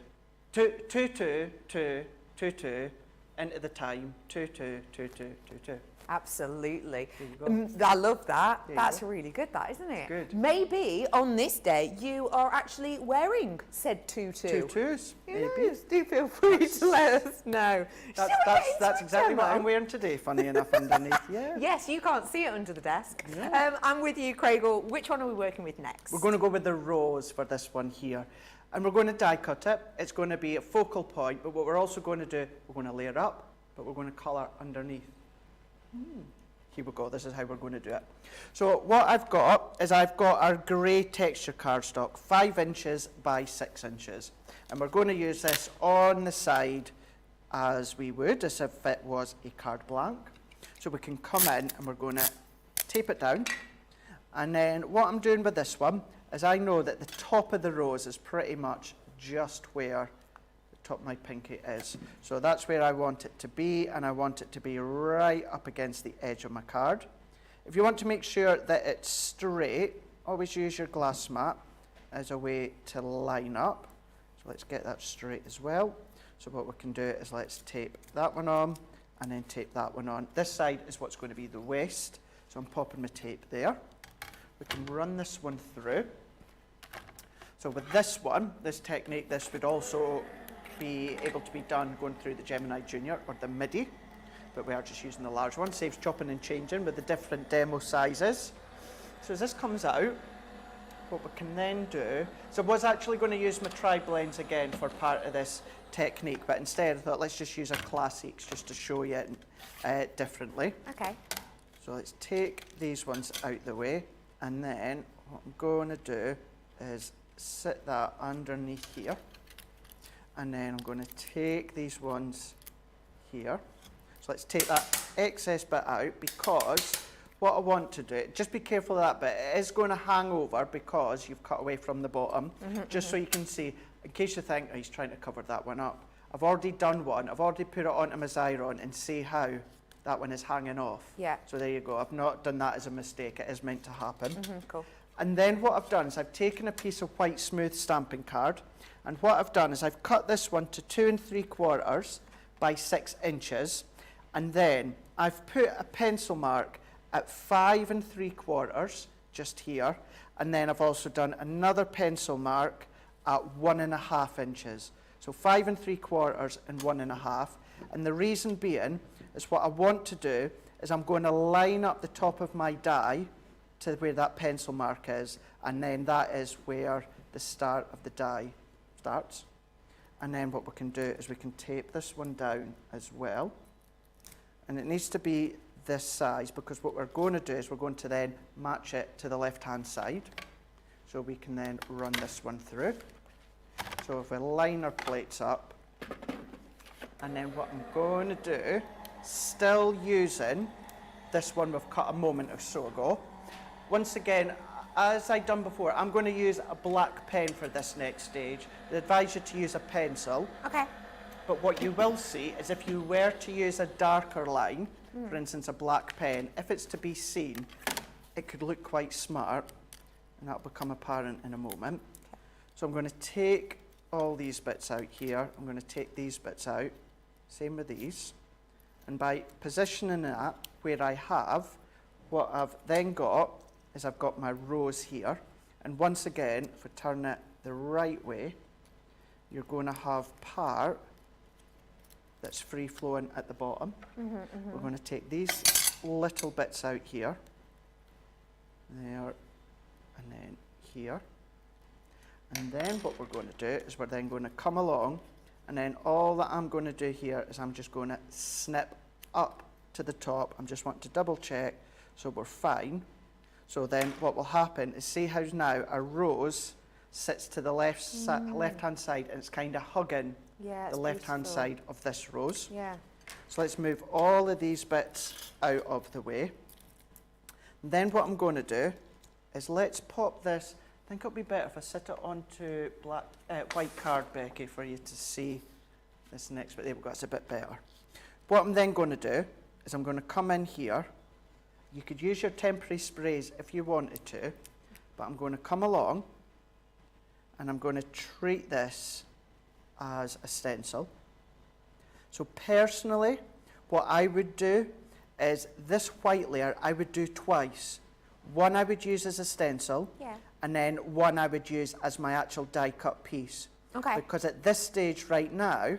22 22 22 into the time, 2, 2, 2, 2, 2, 2. Absolutely. There you go. I love that. There you That's go. really good, that, isn't it? Good. Maybe on this day you are actually wearing said tutu. Tutus, Who maybe. knows? Do feel free to let us know. Shall we get into That's a exactly what demo? I'm wearing today, funny enough, underneath. Yeah. Yes, you can't see it under the desk. Yeah. I'm with you, Craig. Which one are we working with next? We're going to go with the rose for this one here. And we're going to die cut it. It's going to be a focal point, but what we're also going to do, we're going to layer up, but we're going to colour underneath. Here we go, this is how we're going to do it. So what I've got is I've got our grey texture cardstock, 5 inches by 6 inches. And we're going to use this on the side as we would, as if it was a carte blanche. So we can come in and we're going to tape it down. And then what I'm doing with this one is I know that the top of the rose is pretty much just where the top of my pinky is. So that's where I want it to be, and I want it to be right up against the edge of my card. If you want to make sure that it's straight, always use your glass mat as a way to line up. So let's get that straight as well. So what we can do is let's tape that one on and then tape that one on. This side is what's going to be the waist. So I'm popping my tape there. We can run this one through. So with this one, this technique, this would also be able to be done going through the Gemini Junior or the MIDI, but we are just using the large one. Saves chopping and changing with the different demo sizes. So as this comes out, what we can then do, so I was actually going to use my tri-blends again for part of this technique, but instead I thought let's just use our classics just to show you it differently. Okay. So let's take these ones out the way, and then what I'm going to do is sit that underneath here, and then I'm going to take these ones here. So let's take that excess bit out, because what I want to do, just be careful of that bit, it is going to hang over because you've cut away from the bottom, so you can see, in case you think, oh, he's trying to cover that one up. I've already done one, I've already put it onto my Xyron, and see how that one is hanging off. Yeah. So there you go, I've not done that as a mistake, it is meant to happen. Cool. And then what I've done is I've taken a piece of white smooth stamping card, and what I've done is I've cut this one to 2 3/4 by 6 inches, and then I've put a pencil mark at 5 3/4 just here, and then I've also done another pencil mark at 1.5 inches. So 5 3/4 and 1.5. And the reason being is what I want to do is I'm going to line up the top of my die to where that pencil mark is, and then that is where the start of the die starts. And then what we can do is we can tape this one down as well, and it needs to be this size, because what we're going to do is we're going to then match it to the left hand side, so we can then run this one through. So if we line our plates up, and then what I'm going to do, still using this one we've cut a moment or so ago. Once again, as I've done before, I'm going to use a black pen for this next stage. I advise you to use a pencil. Okay. But what you will see is if you were to use a darker line, for instance a black pen, if it's to be seen, it could look quite smart, and that will become apparent in a moment. So I'm going to take all these bits out here, I'm going to take these bits out, same with these, and by positioning that where I have, what I've then got is I've got my rose here, and once again, if we turn it the right way, you're going to have part that's free flowing at the bottom. We're going to take these little bits out here, there, and then here. And then what we're going to do is we're then going to come along, and then all that I'm going to do here is I'm just going to snip up to the top. I'm just want to double check so we're fine. So then what will happen is, see how now our rose sits to the left-hand side, and it's kind of hugging the left-hand side of this rose. Yeah. So let's move all of these bits out of the way. Then what I'm going to do is let's pop this. I think it'll be better if I sit it onto white card, Becky, for you to see this next bit. There we go, it's a bit better. What I'm then going to do is I'm going to come in here. You could use your temporary sprays if you wanted to, but I'm going to come along and I'm going to treat this as a stencil. So personally, what I would do is this white layer I would do twice. One I would use as a stencil, Yeah. and then one I would use as my actual die cut piece. Okay. Because at this stage right now,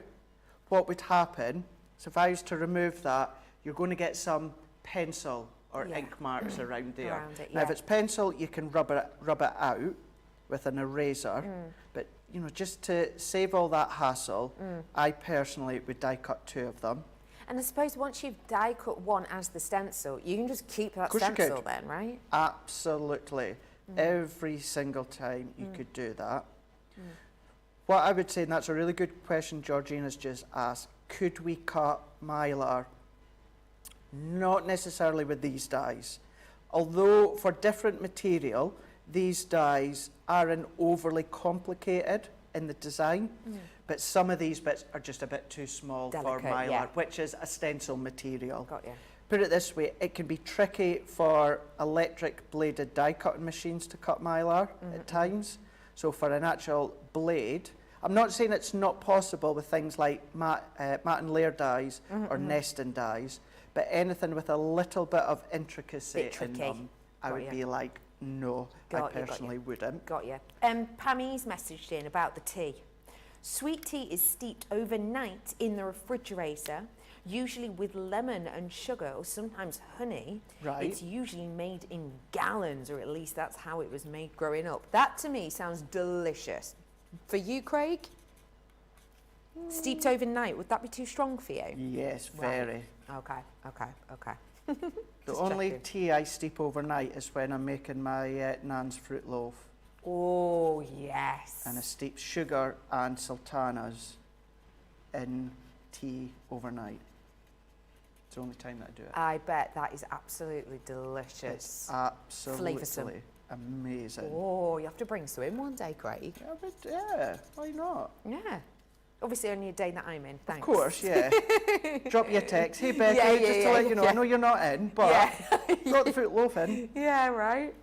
what would happen, so if I was to remove that, you're going to get some pencil or Yeah. ink marks around there. Around it, Now if yeah. it's pencil, you can rub it out with an eraser, but you know, just to save all that hassle, I personally would die cut 2 of them. And I suppose once you've die cut one as the stencil, you can just keep that course you stencil could. then, right? Absolutely. Every single time you could do that. What I would say, and that's a really good question Georgina's just asked, could we cut mylar? Not necessarily with these dies. Although for different material, these dies aren't overly complicated in the design, but some of these bits are just a bit too small for Delicate, mylar, yeah. which is a stencil material. Got you. Put it this way, it can be tricky for electric bladed die cutting machines to cut mylar at times. So for an actual blade, I'm not saying it's not possible with things like matte and layer dies or nesting dies, but anything with a little bit of intricacy Bit in tricky. them, I Got would you. be like, no, Got I you, got personally you. wouldn't. Got you. Pammy's messaged in about the tea. Sweet tea is steeped overnight in the refrigerator, usually with lemon and sugar or sometimes honey. Right. It's usually made in gallons, or at least that's how it was made growing up. That to me sounds delicious. For you, Craig? Steeped overnight, would that be too strong for you? Yes, Right. very. Okay. The Just only checking. tea I steep overnight is when I'm making my Nan's fruit loaf. Oh, yes. And I steep sugar and sultanas in tea overnight. It's the only time that I do it. I bet that is absolutely delicious. It's absolutely Flavoursome. amazing. Oh, you have to bring some in one day, Craig. Yeah, but yeah, why not? Yeah. Obviously only a day that I'm in, thanks. Of course, yeah. Drop you a text. Hey, Becky, Yeah, just to let you know, I know you're not in, but got the fruit loaf in. Yeah, right.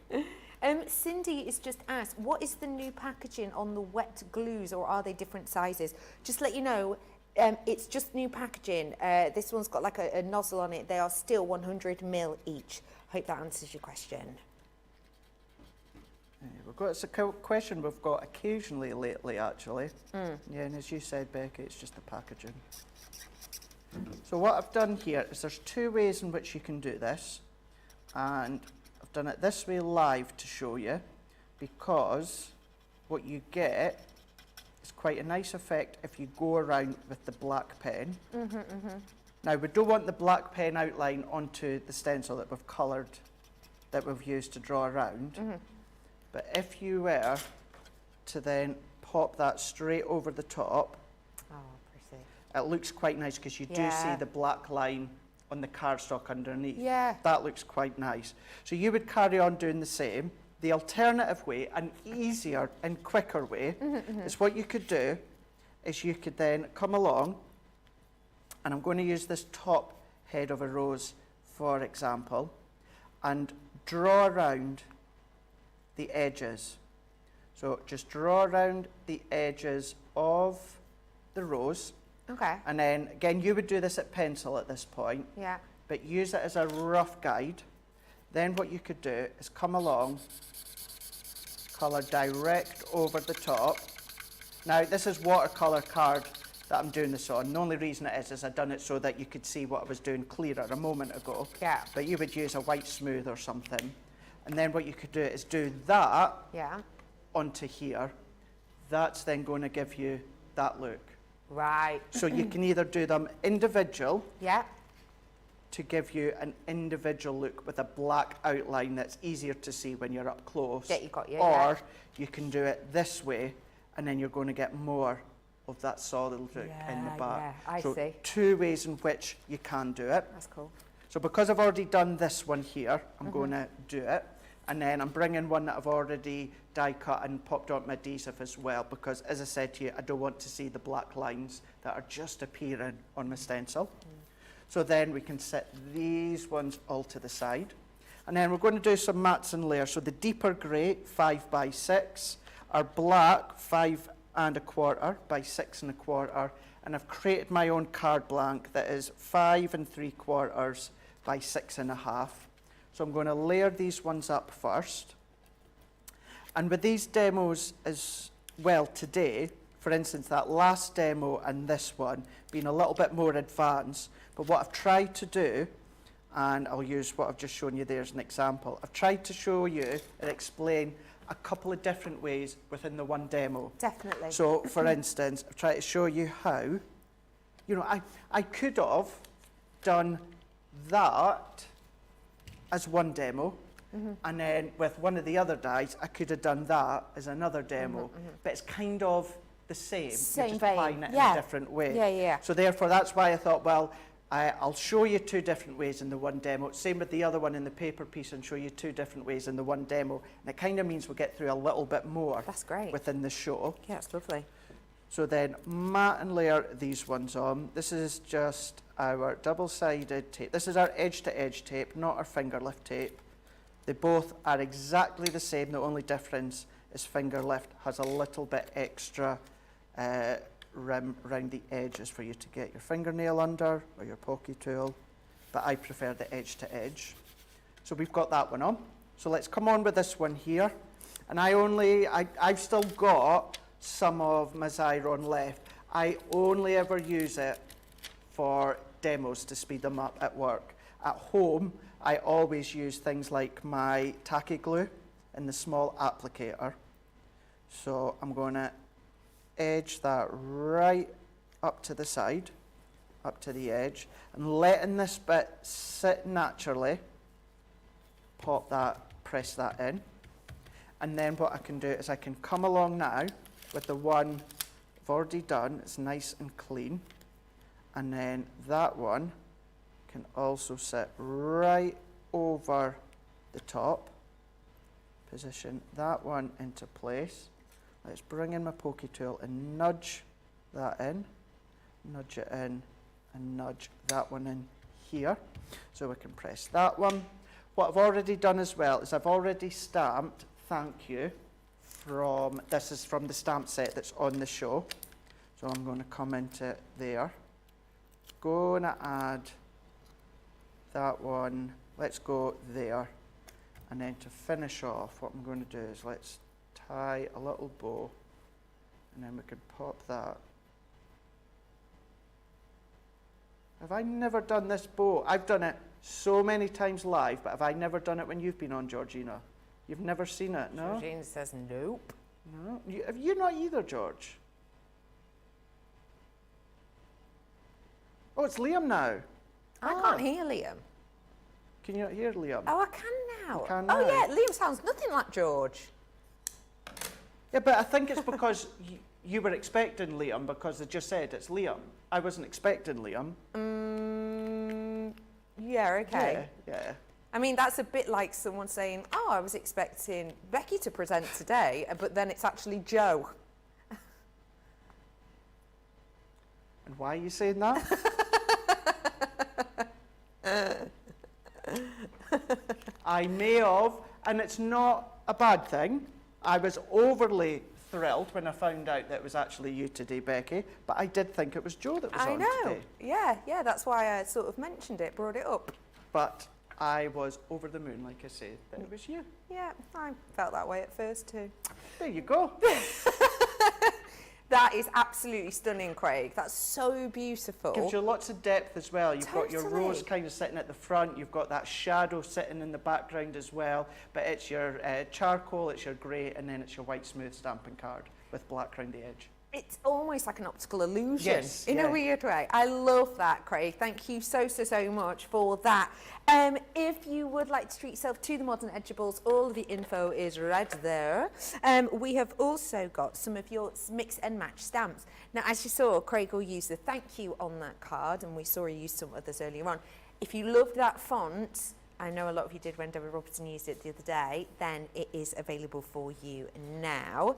Cindy is just asked, what is the new packaging on the wet glues, or are they different sizes? Just to let you know, it's just new packaging. This one's got like a nozzle on it. They are still 100ml each. Hope that answers your question. It's a question we've got occasionally lately, actually. Yeah, and as you said, Becky, it's just the packaging. So what I've done here is there's 2 ways in which you can do this, and I've done it this way live to show you, because what you get is quite a nice effect if you go around with the black pen. Now, we don't want the black pen outline onto the stencil that we've coloured, that we've used to draw around. But if you were to then pop that straight over the top, Oh, pretty. it looks quite nice because you do see Yeah. the black line on the cardstock underneath. Yeah. That looks quite nice. So you would carry on doing the same. The alternative way, an easier and quicker way, is what you could do is you could then come along, and I'm going to use this top head of a rose, for example, and draw around the edges. So just draw around the edges of the rose, Okay. and then again you would do this at pencil at this point, Yeah. but use it as a rough guide. Then what you could do is come along, colour direct over the top. Now this is watercolour card that I'm doing this on. The only reason it is I've done it so that you could see what I was doing clearer a moment ago. Yeah. But you would use a white smooth or something. And then what you could do is do that Yeah. onto here. That's then going to give you that look. Right. So you can either do them individual Yeah. to give you an individual look with a black outline that's easier to see when you're up close. Yeah, you got you, Or yeah. you can do it this way, and then you're going to get more of that solid look in the Yeah, back. yeah, I so see. 2 ways in which you can do it. That's cool. So because I've already done this one here, I'm Mm-hmm. going to do it. And then I'm bringing one that I've already die cut and popped on my adhesive as well, because as I said to you, I don't want to see the black lines that are just appearing on my stencil. So then we can set these ones all to the side. And then we're going to do some mats and layers. So the deeper grey, 5 by 6, our black, 5 1.25 by 6.25, and I've created my own card blank that is 5.75 by 6.5. So I'm going to layer these ones up first. And with these demos as well today, for instance, that last demo and this one being a little bit more advanced, but what I've tried to do, and I'll use what I've just shown you there as an example, I've tried to show you and explain a couple of different ways within the one demo. Definitely. So, for instance, I've tried to show you how, you know, I could have done that as one demo, and then with one of the other dies, I could have done that as another demo, but it's kind of the same. Same You're just vein. applying it in Yeah. a different way. Yeah, yeah. So therefore, that's why I thought, well, I'll show you two different ways in the one demo. Same with the other one in the paper piece, and show you two different ways in the one demo. And it kind of means we'll get through a little bit more. That's great. Within the show. Yeah, it's lovely. So then mat and layer these ones on. This is just our double-sided tape. This is our edge-to-edge tape, not our finger lift tape. They both are exactly the same. The only difference is finger lift has a little bit extra rim around the edges for you to get your fingernail under, or your pokey tool, but I prefer the edge-to-edge. So we've got that one on. So let's come on with this one here. And I've still got some of my Xyron left. I only ever use it for demos to speed them up at work. At home, I always use things like my tacky glue and the small applicator. So I'm going to edge that right up to the side, up to the edge, and letting this bit sit naturally. Pop that, press that in. And then what I can do is I can come along now with the one I've already done. It's nice and clean. And then that one can also sit right over the top. Position that one into place. Let's bring in my pokey tool and nudge that in, nudge it in, and nudge that one in here. So we can press that one. What I've already done as well is I've already stamped thank you from, this is from the stamp set that's on the show. So I'm going to come into there. Going to add that one, let's go there. And then to finish off, what I'm going to do is let's tie a little bow, and then we can pop that. Have I never done this bow? I've done it so many times live, but have I never done it when you've been on, Georgina? You've never seen it, no? Georgina says nope. No? Have you not either, George? Oh, it's Liam now. I can't hear Liam. Can you not hear Liam? Oh, I can now. You can Oh, now. yeah, Liam sounds nothing like George. Yeah, but I think it's because you were expecting Liam, because they just said it's Liam. I wasn't expecting Liam. Yeah, okay. Yeah. I mean, that's a bit like someone saying, oh, I was expecting Becky to present today, but then it's actually Joe. And why are you saying that? I may have, and it's not a bad thing. I was overly thrilled when I found out that it was actually you today, Becky, but I did think it was Joe that was on today. Yeah, that's why I sort of mentioned it, brought it up. But I was over the moon, like I said, that it was you. Yeah, I felt that way at first too. There you go. That is absolutely stunning, Craig. That's so beautiful. Gives you lots of depth as well. You've got your Totally. rose kind of sitting at the front. You've got that shadow sitting in the background as well. But it's your charcoal, it's your grey, and then it's your white smooth stamping card with black around the edge. It's almost like an optical illusion in yeah. a weird way. I love that, Craig. Thank you so much for that. If you would like to treat yourself to the Modern Edgeables, all of the info is right there. We have also got some of your mix and match stamps. Now, as you saw, Craig will use the thank you on that card, and we saw he used some others earlier on. If you love that font, I know a lot of you did when Debbie Robertson used it the other day, then it is available for you now.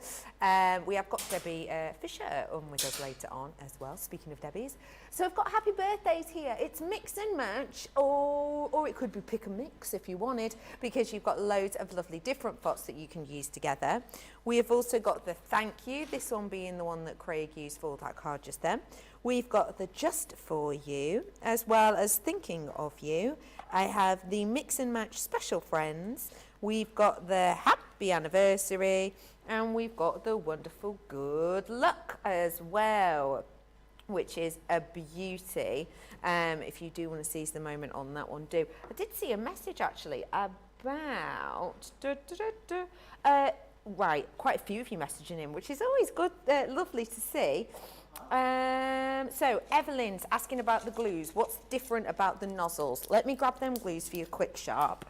We have got Debbie Fisher on with us later on as well, speaking of Debbie's. So I've got happy birthdays here. It's mix and match, or it could be pick and mix if you wanted, because you've got loads of lovely different pots that you can use together. We have also got the thank you, this one being the one that Craig used for that card just then. We've got the just for you, as well as thinking of you. I have the mix and match special friends. We've got the happy anniversary, and we've got the wonderful good luck as well, which is a beauty. If you do want to seize the moment on that one, do. I did see a message actually about right, quite a few of you messaging in, which is always good, lovely to see. So Evelyn's asking about the glues. What's different about the nozzles? Let me grab them glues for you quick sharp,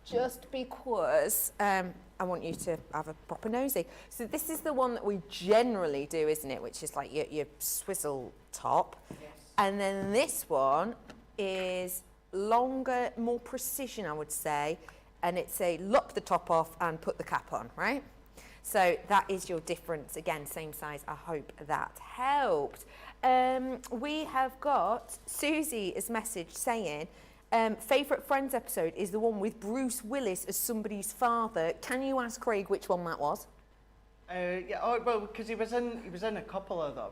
just because I want you to have a proper nosy. So this is the one that we generally do, isn't it? Which is like your swizzle top. Yes. And then this one is longer, more precision, I would say. And it's a lop the top off and put the cap on, right? So that is your difference. Again, same size. I hope that helped. We have got Susie's message saying, favourite Friends episode is the one with Bruce Willis as somebody's father. Can you ask Craig which one that was? Yeah, oh, well, because he was in a couple of them.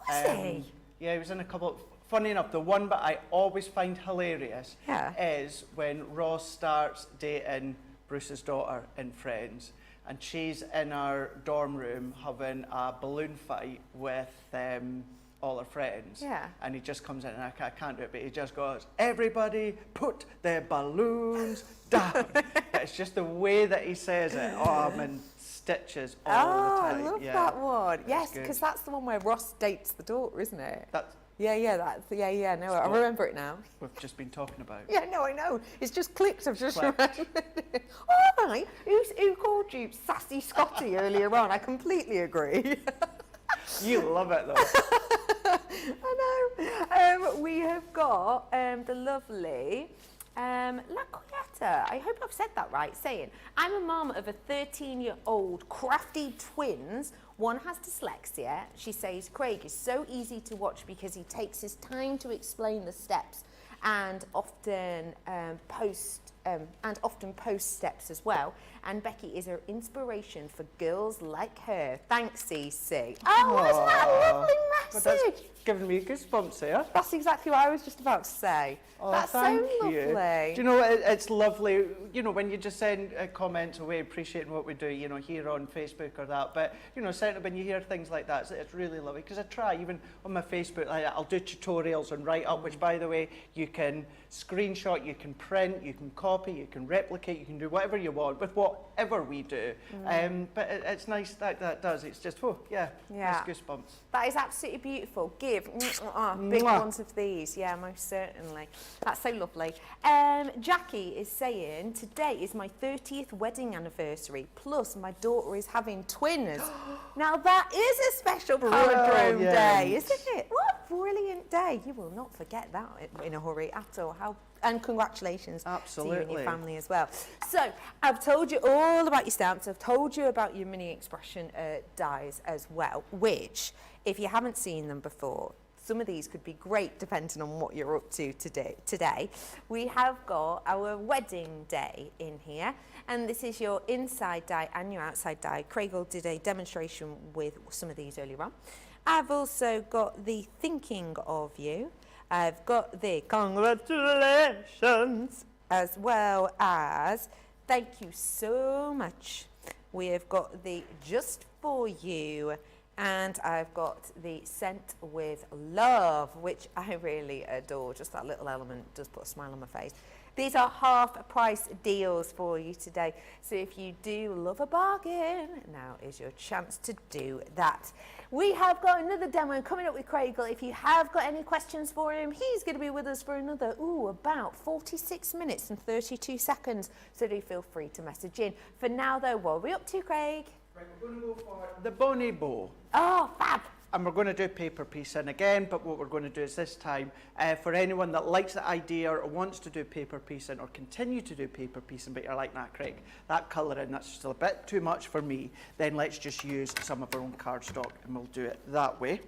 Was he? Yeah, he was in a couple. Funny enough, the one that I always find hilarious is when Ross starts dating Bruce's daughter in Friends, and she's in our dorm room having a balloon fight with all her friends. Yeah. And he just comes in, and I can't do it, but he just goes, "Everybody put their balloons down." It's just the way that he says it. Oh, I'm in stitches all the time. I love that one. Yes, because that's the one where Ross dates the daughter, isn't it? No, I remember it now. We've just been talking about. Yeah, no, I know. It's just clicked. I've just remembered it. All right. Who called you Sassy Scotty earlier on? I completely agree. You love it, though. I know. We have got the lovely La Coyetta. I hope I've said that right. Saying, I'm a mum of a 13-year-old crafty twins. One has dyslexia. She says, Craig is so easy to watch because he takes his time to explain the steps and often post steps as well. And Becky is her inspiration for girls like her. Thanks, CC. Oh, isn't that a lovely message? That's giving me goosebumps here. That's exactly what I was just about to say. Oh, that's thank so you. lovely. Do you know, it's lovely, you know, when you just send comments away appreciating what we do, you know, here on Facebook or that, but, you know, certainly when you hear things like that, it's really lovely, because I try, even on my Facebook, I'll do tutorials and write up, which, by the way, you can screenshot, you can print, you can copy, you can replicate, you can do whatever you want with whatever we do. But it's nice that does. It's just, nice goosebumps. That is absolutely beautiful. Give big ones of these. Yeah, most certainly. That's so lovely. Jackie is saying, today is my 30th wedding anniversary, plus my daughter is having twins. Now that is a special palindrome day, isn't it? What a brilliant day. You will not forget that in a hurry at all. And congratulations to you and your family as well. So I've told you all about your stamps. I've told you about your mini expression dies as well, which, if you haven't seen them before, some of these could be great depending on what you're up to today. We have got our wedding day in here, and this is your inside die and your outside die. Craig did a demonstration with some of these earlier on. I've also got the thinking of you. I've got the congratulations, as well as thank you so much. We have got the just for you, and I've got the sent with love, which I really adore. Just that little element does put a smile on my face. These are half price deals for you today. So if you do love a bargain, now is your chance to do that. We have got another demo coming up with Craig. If you have got any questions for him, he's going to be with us for another, about 46 minutes and 32 seconds. So do feel free to message in. For now, though, what are we up to, Craig? Right, we're going to go for the Bonnie Bow. Oh, fab. and we're going to do paper piecing again, but what we're going to do is this time, for anyone that likes the idea or wants to do paper piecing or continue to do paper piecing, but you're like, nah, Craig, that colouring, that's just a bit too much for me, then let's just use some of our own cardstock and we'll do it that way.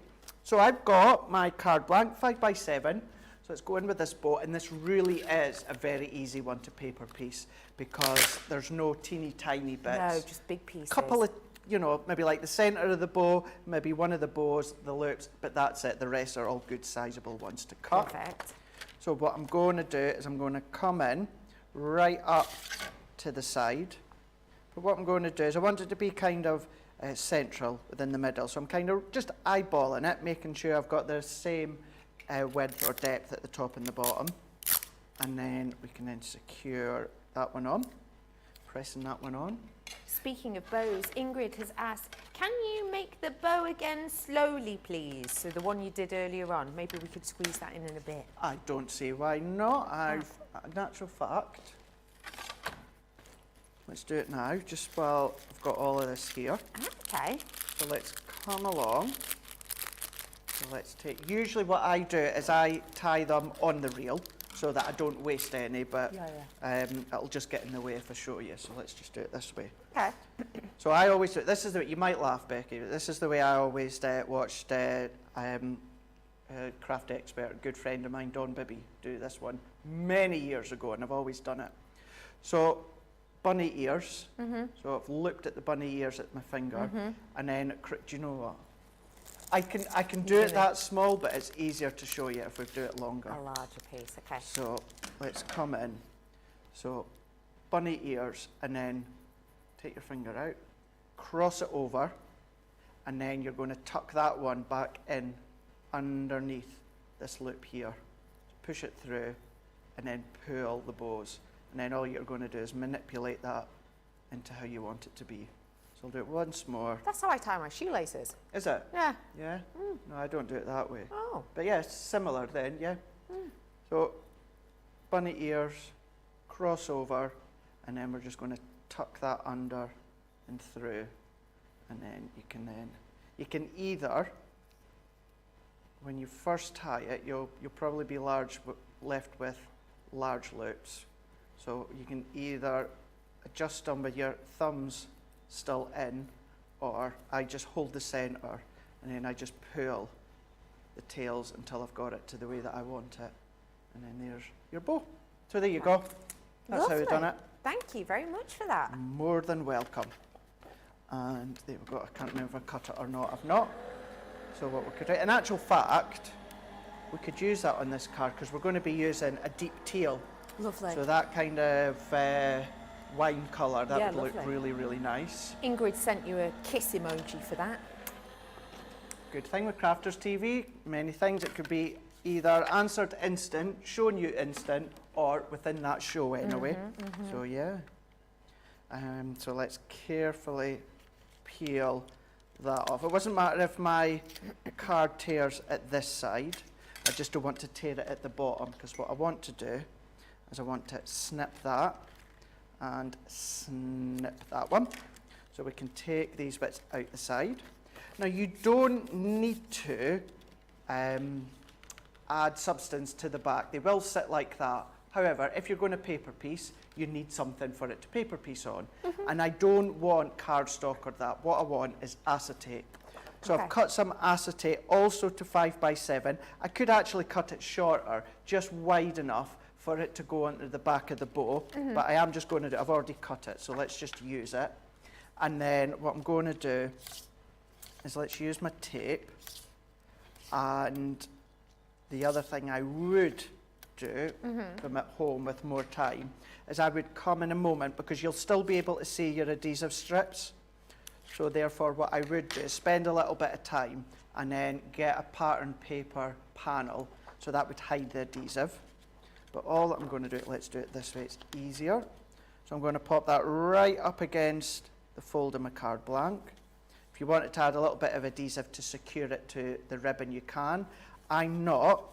So I've got my card blank, 5x7, so let's go in with this bow, and this really is a very easy one to paper piece because there's no teeny tiny bits. No, just big pieces. Couple of, you know, maybe like the centre of the bow, maybe one of the bows, the loops, but that's it. The rest are all good sizable ones to cut. Perfect. So what I'm going to do is I'm going to come in right up to the side. But what I'm going to do is I want it to be kind of central within the middle. So I'm kind of just eyeballing it, making sure I've got the same width or depth at the top and the bottom. And then we can then secure that one on, pressing that one on. Speaking of bows, Ingrid has asked, can you make the bow again slowly, please? So the one you did earlier on, maybe we could squeeze that in a bit. I don't see why not. I've a natural fact. Let's do it now, just while I've got all of this here. Okay. So let's come along. So let's take, usually what I do is I tie them on the reel so that I don't waste any, but it'll just get in the way if I show you. So let's just do it this way. Okay. So I always do it, this is the way, you might laugh, Becky, but this is the way I always watched craft expert, a good friend of mine, Don Bibby, do this one many years ago, and I've always done it. So bunny ears. So I've looked at the bunny ears at my finger, and then, do you know what? I can do it that small, but it's easier to show you if we do it longer. A larger piece, okay. So let's come in. So bunny ears, and then take your finger out, cross it over, and then you're going to tuck that one back in underneath this loop here. Push it through, and then pull the bows. And then all you're going to do is manipulate that into how you want it to be. So I'll do it once more. That's how I tie my shoelaces. Is it? Yeah. Yeah? No, I don't do it that way. Oh. But yeah, it's similar then, yeah. So bunny ears, cross over, and then we're just going to tuck that under and through. And then you can either, when you first tie it, you'll probably be left with large loops. So you can either adjust them with your thumbs still in, or I just hold the centre and then I just pull the tails until I've got it to the way that I want it. And then there's your bow. So there you go. That's how we've done it. Thank you very much for that. More than welcome. And there we go. I can't remember if I cut it or not. I've not. So what we could do, in actual fact, we could use that on this card because we're going to be using a deep teal. Lovely. So that kind of wine colour, that would look lovely. really, really nice. Ingrid sent you a kiss emoji for that. Good thing with Crafters TV, many things, it could be either answered instant, shown you instant, or within that show anyway. So yeah. So let's carefully peel that off. It doesn't matter if my card tears at this side, I just don't want to tear it at the bottom, because what I want to do is I want to snip that and snip that one. So we can take these bits out the side. Now you don't need to add substance to the back. They will sit like that. However, if you're going to paper piece, you need something for it to paper piece on. And I don't want cardstock or that. What I want is acetate. So I've cut some acetate also to 5x7. I could actually cut it shorter, just wide enough for it to go onto the back of the bow, but I am just going to do, I've already cut it, so let's just use it. And then what I'm going to do is let's use my tape, and the other thing I would do if I'm at home with more time is I would come in a moment, because you'll still be able to see your adhesive strips. So therefore what I would do is spend a little bit of time and then get a pattern paper panel, so that would hide the adhesive. But all that I'm going to do, let's do it this way, it's easier. So I'm going to pop that right up against the fold of my card blank. If you wanted to add a little bit of adhesive to secure it to the ribbon, you can. I'm not,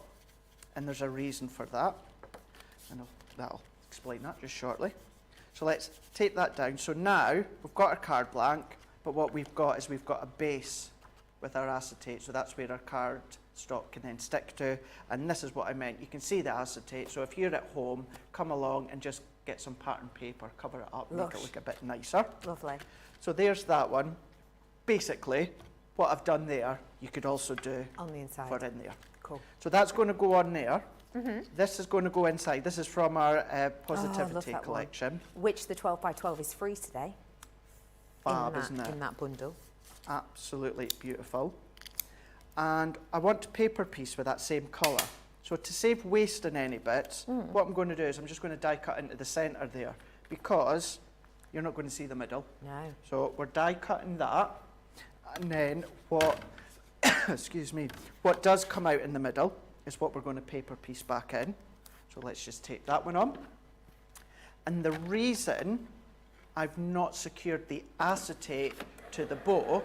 and there's a reason for that. And that'll explain that just shortly. So let's take that down. So now we've got our card blank, but what we've got is we've got a base with our acetate, so that's where our card stock can then stick to. And this is what I meant. You can see the acetate, so if you're at home, come along and just get some pattern paper, cover it up, make it look a bit nicer. Lovely. So there's that one. Basically, what I've done there, you could also do On the inside. for in there. Cool. So that's going to go on there. This is going to go inside. This is from our love Positivity that one. collection. Which the 12 by 12 is free today. Fab, in that, isn't it? In that bundle. Absolutely beautiful. And I want to paper piece with that same colour. So to save waste in any bits, what I'm going to do is I'm just going to die cut into the centre there, because you're not going to see the middle. No. So we're die cutting that, and then what, excuse me, what does come out in the middle is what we're going to paper piece back in. So let's just take that one on. And the reason I've not secured the acetate to the bow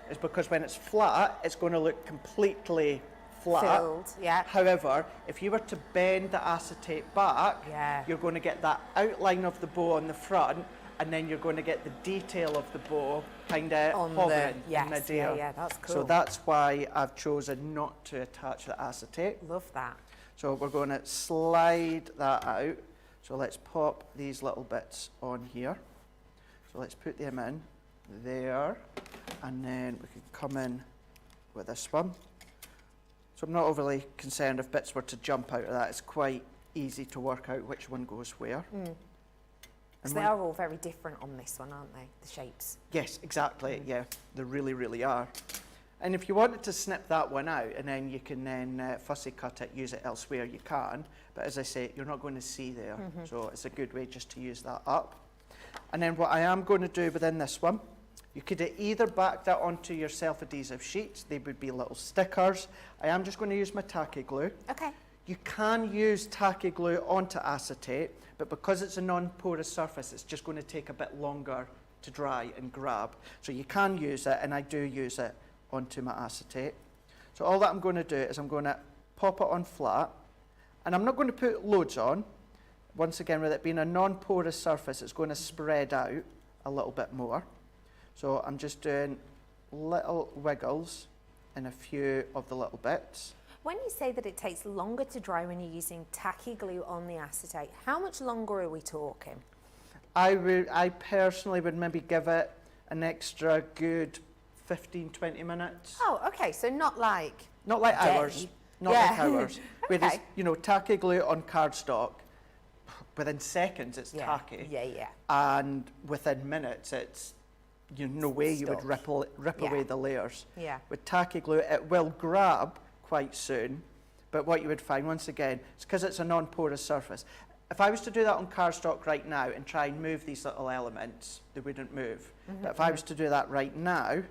is because when it's flat, it's going to look completely flat. Filled, yeah. However, if you were to bend the acetate back, Yeah. you're going to get that outline of the bow on the front, and then you're going to get the detail of the bow kind of On hovering the- yes, in midair. yeah, that's So cool. that's why I've chosen not to attach the acetate. Love that. So we're going to slide that out. So let's pop these little bits on here. So let's put them in there, and then we can come in with this one. So I'm not overly concerned if bits were to jump out of that. It's quite easy to work out which one goes where. Because they are all very different on this one, aren't they? The shapes. Yes, exactly. Yeah, they really, really are. And if you wanted to snip that one out and then you can then fussy cut it, use it elsewhere, you can. But as I say, you're not going to see there. So it's a good way just to use that up. And then what I am going to do within this one, you could either back that onto your self-adhesive sheets. They would be little stickers. I am just going to use my tacky glue. Okay. You can use tacky glue onto acetate, but because it's a non-porous surface, it's just going to take a bit longer to dry and grab. So you can use it, and I do use it onto my acetate. So all that I'm going to do is I'm going to pop it on flat, and I'm not going to put loads on. Once again, with it being a non-porous surface, it's going to spread out a little bit more. So I'm just doing little wiggles in a few of the little bits. When you say that it takes longer to dry when you're using tacky glue on the acetate, how much longer are we talking? I personally would maybe give it an extra good 15-20 minutes. Oh, okay, so not like... Not like day. hours. Not Yeah. like hours. Whereas, Okay. you know, tacky glue on cardstock, within seconds it's Yeah. tacky. Yeah. And within minutes it's, you know, no way you would Stuck. rip Yeah. away the layers. Yeah. With tacky glue, it will grab quite soon, but what you would find, once again, it's because it's a non-porous surface. If I was to do that on cardstock right now and try and move these little elements, they wouldn't move. But if I was to do that right now,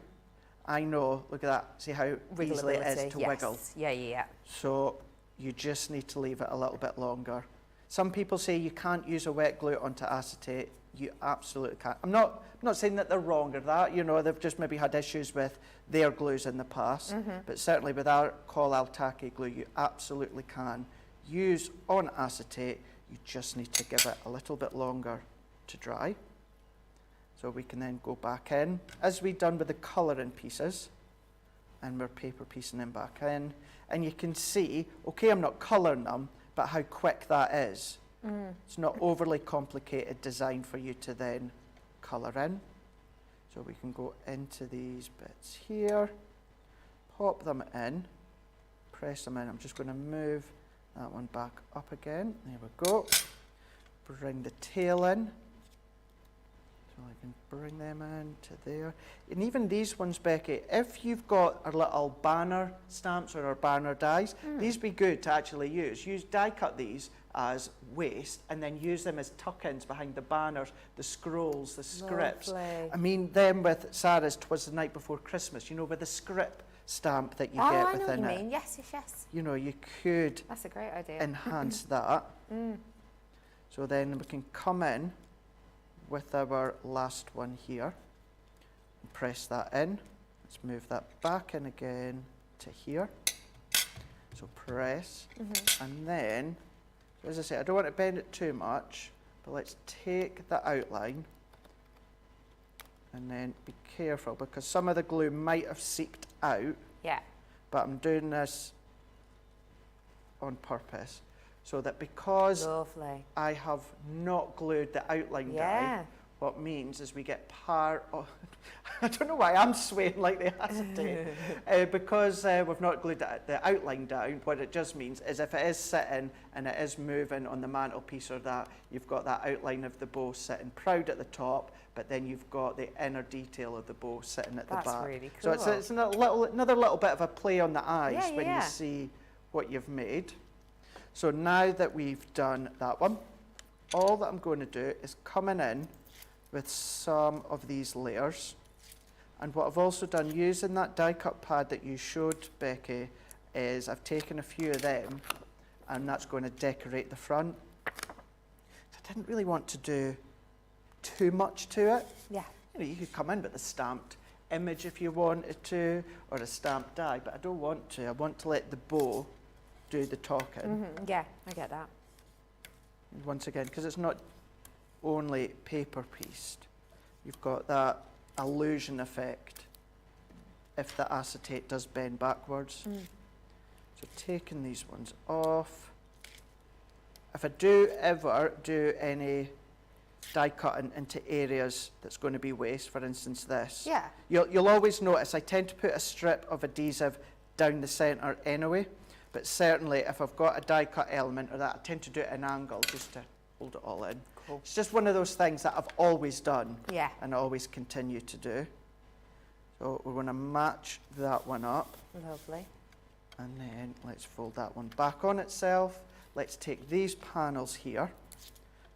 I know, look at that, see how easily it is to yes. wiggle. Yeah. So you just need to leave it a little bit longer. Some people say you can't use a wet glue onto acetate. You absolutely can't. I'm not saying that they're wrong or that, you know, they've just maybe had issues with their glues in the past, but certainly with our Collal tacky glue, you absolutely can use on acetate. You just need to give it a little bit longer to dry. So we can then go back in, as we've done with the colouring pieces, and we're paper piecing them back in. And you can see, okay, I'm not colouring them, but how quick that is. It's not overly complicated design for you to then colour in. So we can go into these bits here, pop them in, press them in. I'm just going to move that one back up again. There we go. Bring the tail in. So I can bring them in to there. And even these ones, Becky, if you've got our little banner stamps or our banner dies, these be good to actually use. Die cut these as waste and then use them as tuck-ins behind the banners, the scrolls, the scripts. Lovely. I mean, them with Sarah's 'Twas the Night Before Christmas, you know, with the script stamp that you Oh, get I know within what you it. mean. Yes. You know, you could That's a great idea. enhance that. So then we can come in with our last one here and press that in. Let's move that back in again to here. So press, and then, as I say, I don't want to bend it too much, but let's take the outline And then be careful because some of the glue might have seeped out, Yeah. but I'm doing this on purpose so that because Lovely. I have not glued the outline Yeah. down, what means is we get part of, I don't know why I'm swaying like the acetate, because we've not glued the outline down, what it just means is if it is sitting and it is moving on the mantelpiece or that, you've got that outline of the bow sitting proud at the top, but then you've got the inner detail of the bow sitting at the back. That's really So cool. it's another little bit of a play on the eyes Yeah, when yeah. you see what you've made. So now that we've done that one, all that I'm going to do is coming in with some of these layers. And what I've also done using that die cut pad that you showed, Becky, is I've taken a few of them and that's going to decorate the front. I didn't really want to do too much to it. Yeah. You know, you could come in with a stamped image if you wanted to, or a stamped die, but I don't want to. I want to let the bow do the talking. Yeah, I get that. Once again, because it's not only paper pieced, you've got that illusion effect if the acetate does bend backwards. So taking these ones off. If I do ever do any die cutting into areas that's going to be waste, for instance this, Yeah. you'll always notice I tend to put a strip of adhesive down the centre anyway, but certainly if I've got a die cut element or that, I tend to do it at an angle just to hold it all in. Cool. It's just one of those things that I've always done Yeah. and always continue to do. So we're going to match that one up, Lovely. and then let's fold that one back on itself. Let's take these panels here.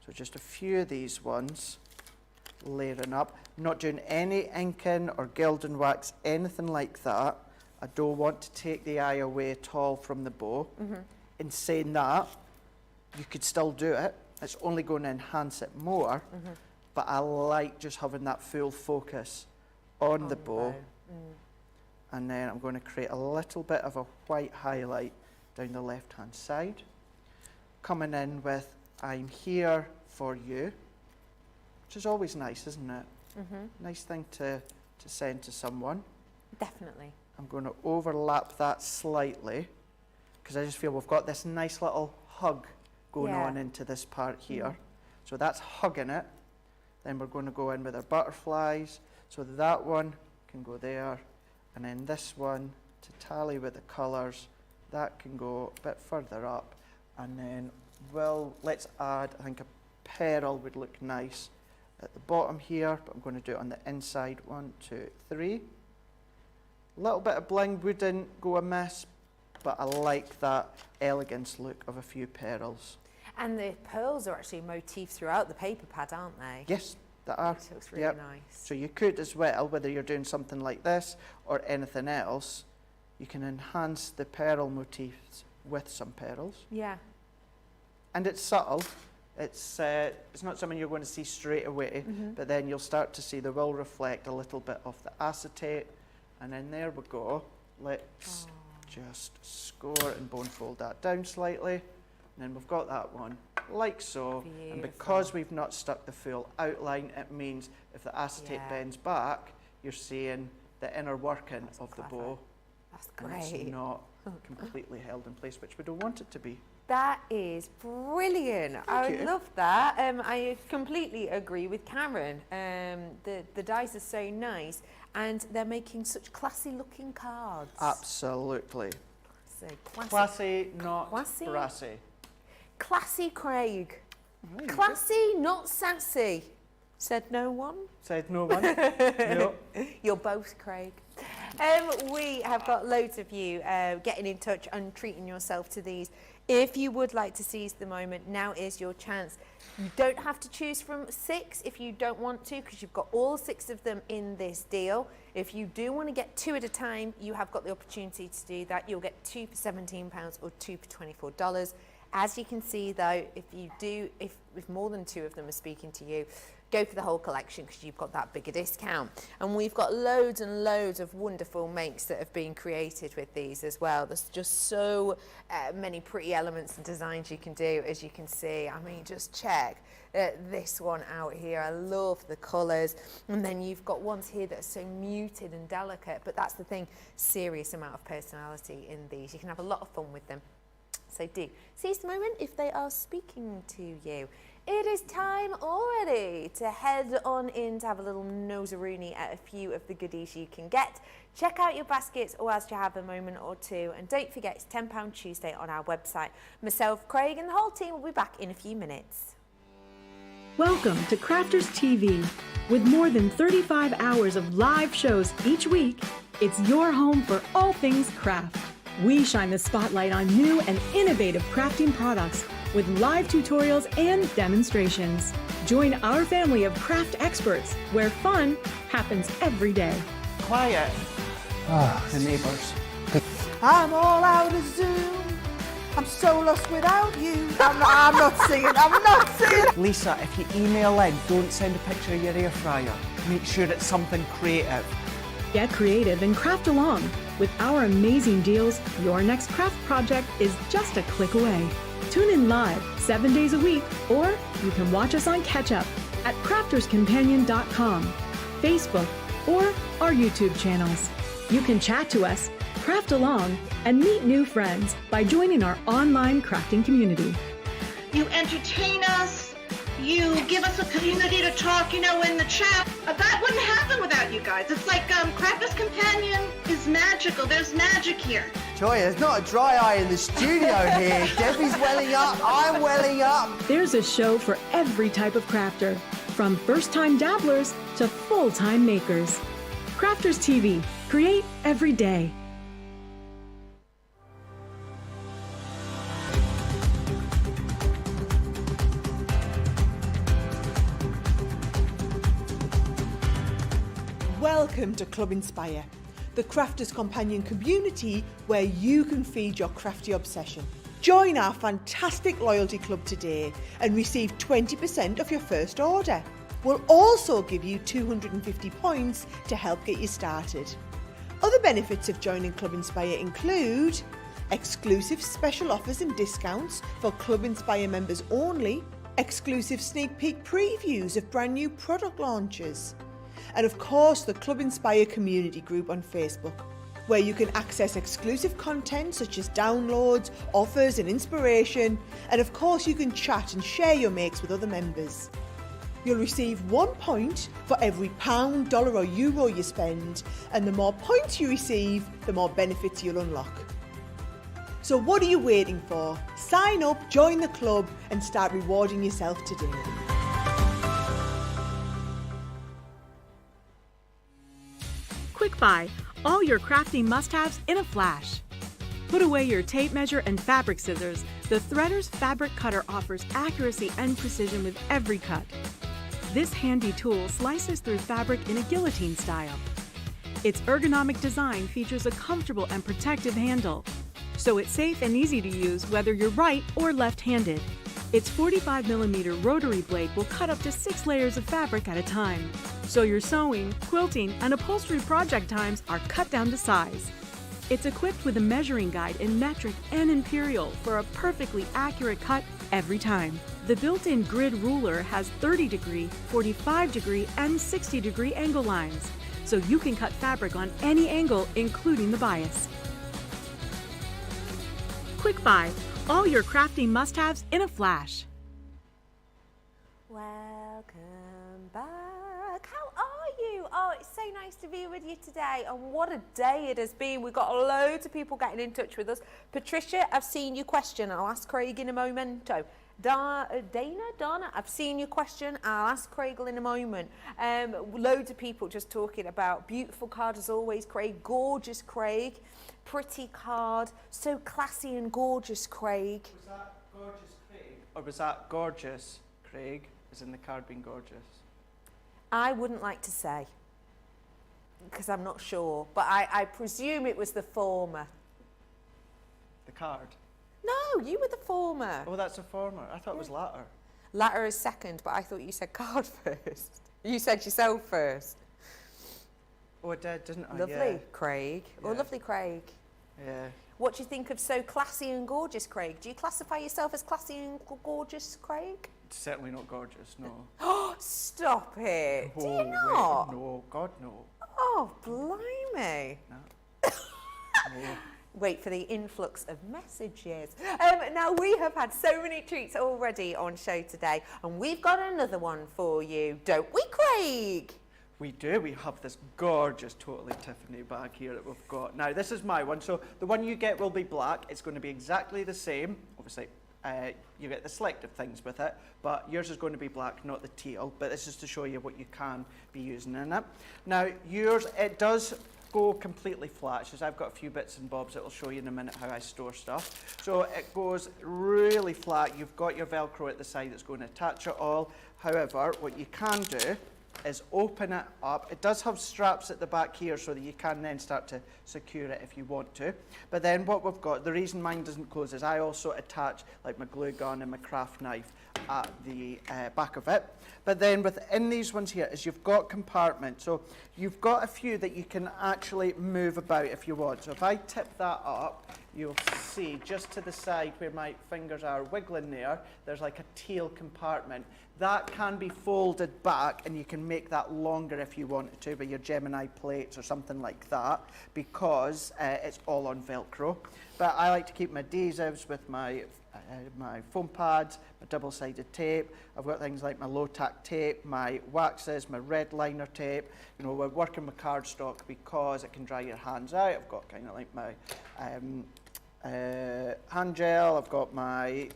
So just a few of these ones, layering up. I'm not doing any inking or gilding wax, anything like that. I don't want to take the eye away at all from the bow. In saying that, you could still do it. It's only going to enhance it more, but I like just having that full focus on the bow. And then I'm going to create a little bit of a white highlight down the left-hand side. Coming in with, I'm here for you, which is always nice, isn't it? Nice thing to send to someone. Definitely. I'm going to overlap that slightly because I just feel we've got this nice little hug going Yeah. on into this part here. So that's hugging it. Then we're going to go in with our butterflies. So that one can go there. And then this one, to tally with the colours, that can go a bit further up. And then let's add, I think a pearl would look nice at the bottom here, but I'm going to do it on the inside. 1, 2, 3. A little bit of bling wouldn't go amiss, but I like that elegance look of a few pearls. And the pearls are actually motif throughout the paper pad, aren't they? Yes, they are. Which looks really Yep. nice. So you could as well, whether you're doing something like this or anything else, you can enhance the pearl motifs with some pearls. Yeah. And it's subtle. It's not something you're going to see straight away, but then you'll start to see they will reflect a little bit of the acetate. And then there we go. Let's just score and bone fold that down slightly. And then we've got that one like so. And because we've not stuck the full outline, it means if the acetate Yeah. bends back, you're seeing the inner working of the bow. That's And great. it's not completely held in place, which we don't want it to be. That is brilliant. I you. love that. I completely agree with Karen. The dies are so nice and they're making such classy looking cards. Absolutely. So classy. Classy, not Classy? brassy. Classy Craig. There you go. Classy, not sassy. Said no one. Said no one. No. You're both Craig. We have got loads of you getting in touch and treating yourself to these. If you would like to seize the moment, now is your chance. You don't have to choose from 6 if you don't want to, because you've got all 6 of them in this deal. If you do want to get 2 at a time, you have got the opportunity to do that. You'll get 2 for £17 or 2 for $24. As you can see though, if more than 2 of them are speaking to you, go for the whole collection because you've got that bigger discount. And we've got loads and loads of wonderful makes that have been created with these as well. There's just so many pretty elements and designs you can do, as you can see. I mean, just check this one out here. I love the colours. And then you've got ones here that are so muted and delicate, but that's the thing, serious amount of personality in these. You can have a lot of fun with them. So do seize the moment if they are speaking to you. It is time already to head on in to have a little nose-a-rooney at a few of the goodies you can get. Check out your baskets whilst you have a moment or two, and don't forget it's £10 Tuesday on our website. Myself, Craig, and the whole team will be back in a few minutes. Welcome to Crafters TV. With more than 35 hours of live shows each week, it's your home for all things craft. We shine the spotlight on new and innovative crafting products with live tutorials and demonstrations. Join our family of craft experts where fun happens every day. Quiet. The neighbours. I'm all out of Zoom. I'm so lost without you. I'm not singing. Lisa, if you email in, don't send a picture of your air fryer. Make sure it's something creative. Get creative and craft along. With our amazing deals, your next craft project is just a click away. Tune in live 7 days a week, or you can watch us on Catch Up at crafterscompanion.com, Facebook, or our YouTube channels. You can chat to us, craft along, and meet new friends by joining our online crafting community. You entertain us. You give us a community to talk, in the chat. That wouldn't happen without you guys. It's like Crafters Companion is magical. There's magic here. Joy, there's not a dry eye in the studio here. Debbie's welling up, I'm welling up. There's a show for every type of crafter, from first-time dabblers to full-time makers. Crafters TV. Create every day. Welcome to Club Inspire, the Crafters Companion community where you can feed your crafty obsession. Join our fantastic loyalty club today and receive 20% off your first order. We'll also give you 250 points to help get you started. Other benefits of joining Club Inspire include exclusive special offers and discounts for Club Inspire members only, exclusive sneak peek previews of brand new product launches, and of course the Club Inspire community group on Facebook, where you can access exclusive content such as downloads, offers and inspiration, and of course you can chat and share your makes with other members. You'll receive 1 point for every £1, dollar or euro you spend, and the more points you receive, the more benefits you'll unlock. So what are you waiting for? Sign up, join the club and start rewarding yourself today. Quick Buy, all your crafting must-haves in a flash. Put away your tape measure and fabric scissors. The Threader's fabric cutter offers accuracy and precision with every cut. This handy tool slices through fabric in a guillotine style. Its ergonomic design features a comfortable and protective handle, so it's safe and easy to use whether you're right or left-handed. Its 45mm rotary blade will cut up to 6 layers of fabric at a time, so your sewing, quilting, and upholstery project times are cut down to size. It's equipped with a measuring guide in metric and imperial for a perfectly accurate cut every time. The built-in grid ruler has 30-degree, 45-degree, and 60-degree angle lines, so you can cut fabric on any angle, including the bias. Quick Buy, all your crafting must-haves in a flash. Welcome back. How are you? Oh, it's so nice to be with you today, and what a day it has been. We've got loads of people getting in touch with us. Patricia, I've seen your question. I'll ask Craig in a momento. Dana, I've seen your question. I'll ask Craig in a moment. Loads of people just talking about beautiful card as always, Craig. Gorgeous, Craig. Pretty card. So classy and gorgeous, Craig. Was that gorgeous, Craig? Or was that gorgeous, Craig? As in the card being gorgeous? I wouldn't like to say, because I'm not sure, but I presume it was the former. The card? No, you were the former. Oh, that's a former. I thought it was latter. Latter is second, but I thought you said card first. You said yourself first. Oh, I did, didn't I? Lovely, Yeah. Craig. Oh, Yeah. lovely, Craig. Yeah. What do you think of so classy and gorgeous, Craig? Do you classify yourself as classy and gorgeous, Craig? It's certainly not gorgeous, no. Oh, stop it. Do Oh, you not? wait, no, God, no. Oh, blimey. No. Wait for the influx of messages. Now, we have had so many treats already on show today, and we've got another one for you, don't we, Craig? We do. We have this gorgeous, totally Tiffany bag here that we've got. Now, this is my one. So the one you get will be black. It's going to be exactly the same. Obviously, you get the selective things with it, but yours is going to be black, not the teal. But this is to show you what you can be using in it. Now, yours, it does go completely flat. So I've got a few bits and bobs that will show you in a minute how I store stuff. So it goes really flat. You've got your Velcro at the side that's going to attach it all. However, what you can do is open it up. It does have straps at the back here so that you can then start to secure it if you want to. But then what we've got, the reason mine doesn't close is I also attach like my glue gun and my craft knife at the back of it. But then within these ones here is you've got compartments. So you've got a few that you can actually move about if you want. So if I tip that up, you'll see just to the side where my fingers are wiggling there, there's like a teal compartment. That can be folded back and you can make that longer if you wanted to with your Gemini plates or something like that because it's all on Velcro. But I like to keep my adhesives with my foam pads, my double-sided tape. I've got things like my low-tack tape, my waxes, my red liner tape. You know, we're working with cardstock because it can dry your hands out. I've got kind of like my hand gel. I've got my,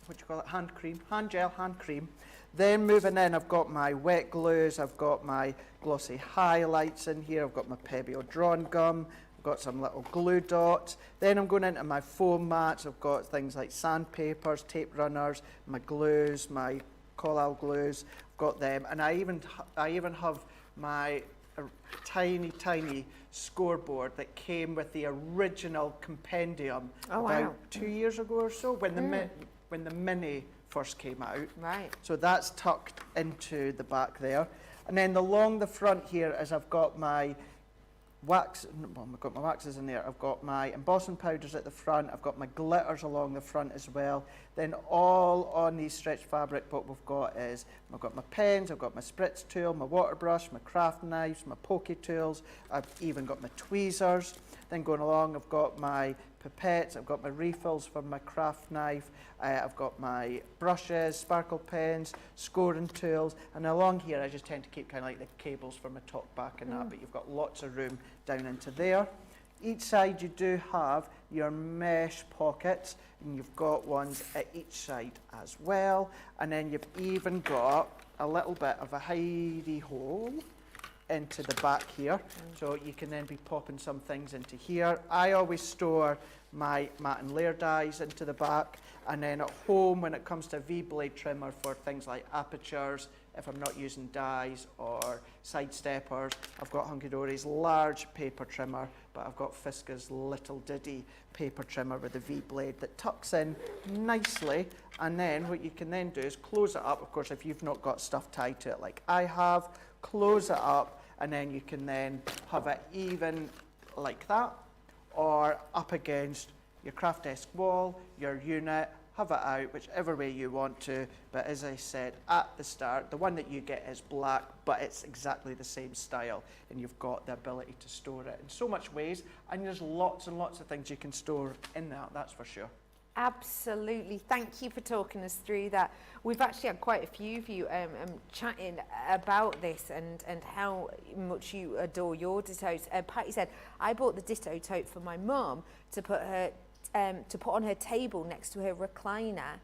what do you call it, hand cream, hand gel, hand cream. Then moving in, I've got my wet glues, I've got my glossy highlights in here, I've got my Pebeo drawn gum, I've got some little glue dots. Then I'm going into my foam mats, I've got things like sandpapers, tape runners, my glues, my collal glues, I've got them. And I even have my tiny scoreboard that came with the original compendium about 2 years ago or so when the mini first came out. Right. So that's tucked into the back there. And then along the front here is I've got my wax, well, I've got my waxes in there, I've got my embossing powders at the front, I've got my glitters along the front as well. Then all on these stretched fabric, what we've got is, I've got my pens, I've got my spritz tool, my water brush, my craft knives, my pokey tools, I've even got my tweezers. Then going along, I've got my pipettes, I've got my refills for my craft knife, I've got my brushes, sparkle pens, scoring tools, and along here I just tend to keep kind of like the cables for my top back and that, but you've got lots of room down into there. Each side you do have your mesh pockets, and you've got ones at each side as well, and then you've even got a little bit of a hidey hole into the back here, so you can then be popping some things into here. I always store my matte and layer dies into the back, and then at home when it comes to V-blade trimmer for things like apertures, if I'm not using dies or side steppers, I've got Hunky Dory's large paper trimmer, but I've got Fiska's little diddy paper trimmer with a V-blade that tucks in nicely, and then what you can then do is close it up. Of course, if you've not got stuff tied to it like I have, close it up, and then you can then have it even like that, or up against your craft desk wall, your unit, have it out, whichever way you want to. But as I said at the start, the one that you get is black, but it's exactly the same style, and you've got the ability to store it in so much ways, and there's lots and lots of things you can store in that, that's for sure. Absolutely. Thank you for talking us through that. We've actually had quite a few of you chatting about this and how much you adore your dittos. Patty said, I bought the ditto tote for my mum to put on her table next to her recliner.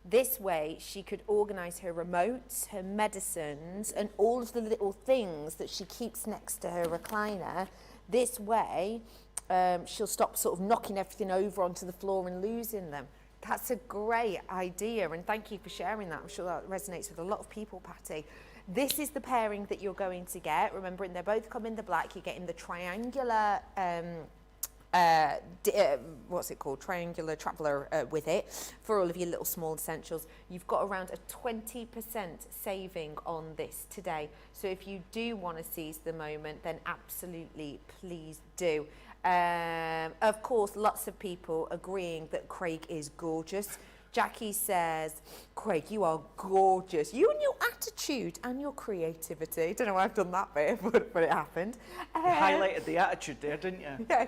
This way she could organise her remotes, her medicines, and all of the little things that she keeps next to her recliner. This way she'll stop sort of knocking everything over onto the floor and losing them. That's a great idea, and thank you for sharing that. I'm sure that resonates with a lot of people, Patty. This is the pairing that you're going to get. Remembering they both come in the black. You're getting the triangular what's it called, triangular traveller with it for all of your little small essentials. You've got around a 20% saving on this today. So if you do want to seize the moment, then absolutely please do. Of course, lots of people agreeing that Craig is gorgeous. Jackie says, Craig, you are gorgeous. You and your attitude and your creativity. Don't know why I've done that bit, but it happened. You highlighted the attitude there, didn't you? Yeah,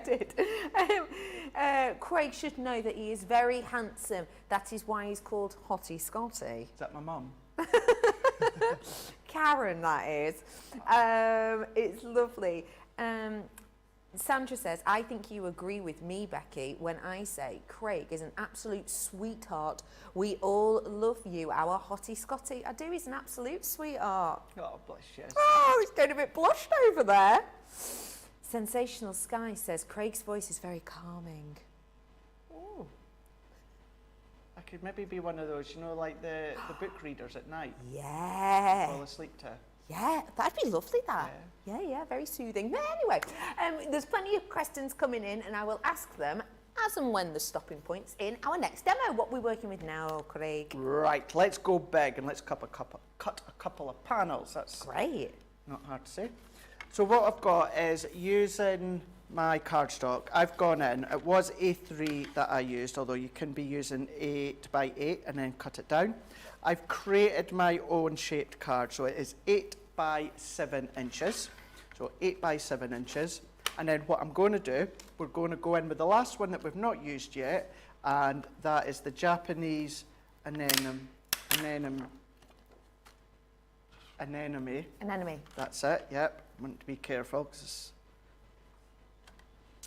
I did. Craig should know that he is very handsome. That is why he's called Hottie Scotty. Is that my mum? Karen, that is. It's lovely. Sandra says, I think you agree with me, Becky, when I say Craig is an absolute sweetheart. We all love you, our Hottie Scotty. I do, he's an absolute sweetheart. Oh, bless you. Oh, he's getting a bit blushed over there. Sensational Sky says, Craig's voice is very calming. Oh. I could maybe be one of those, you know, like the book readers at night. Yeah. Fall asleep to. Yeah, that'd be lovely, that. Yeah, very soothing. But anyway, there's plenty of questions coming in, and I will ask them as and when the stopping point's in our next demo. What we're working with now, Craig? Right, let's go big and let's cut a couple of panels. That's great. Not hard to say. So what I've got is, using my cardstock, I've gone in, it was A3 that I used, although you can be using 8x8 and then cut it down. I've created my own shaped card, so it is 8 by 7 inches. So 8 by 7 inches. And then what I'm going to do, we're going to go in with the last one that we've not used yet, and that is the Japanese anemone. Anemone. That's it, yep. I want to be careful.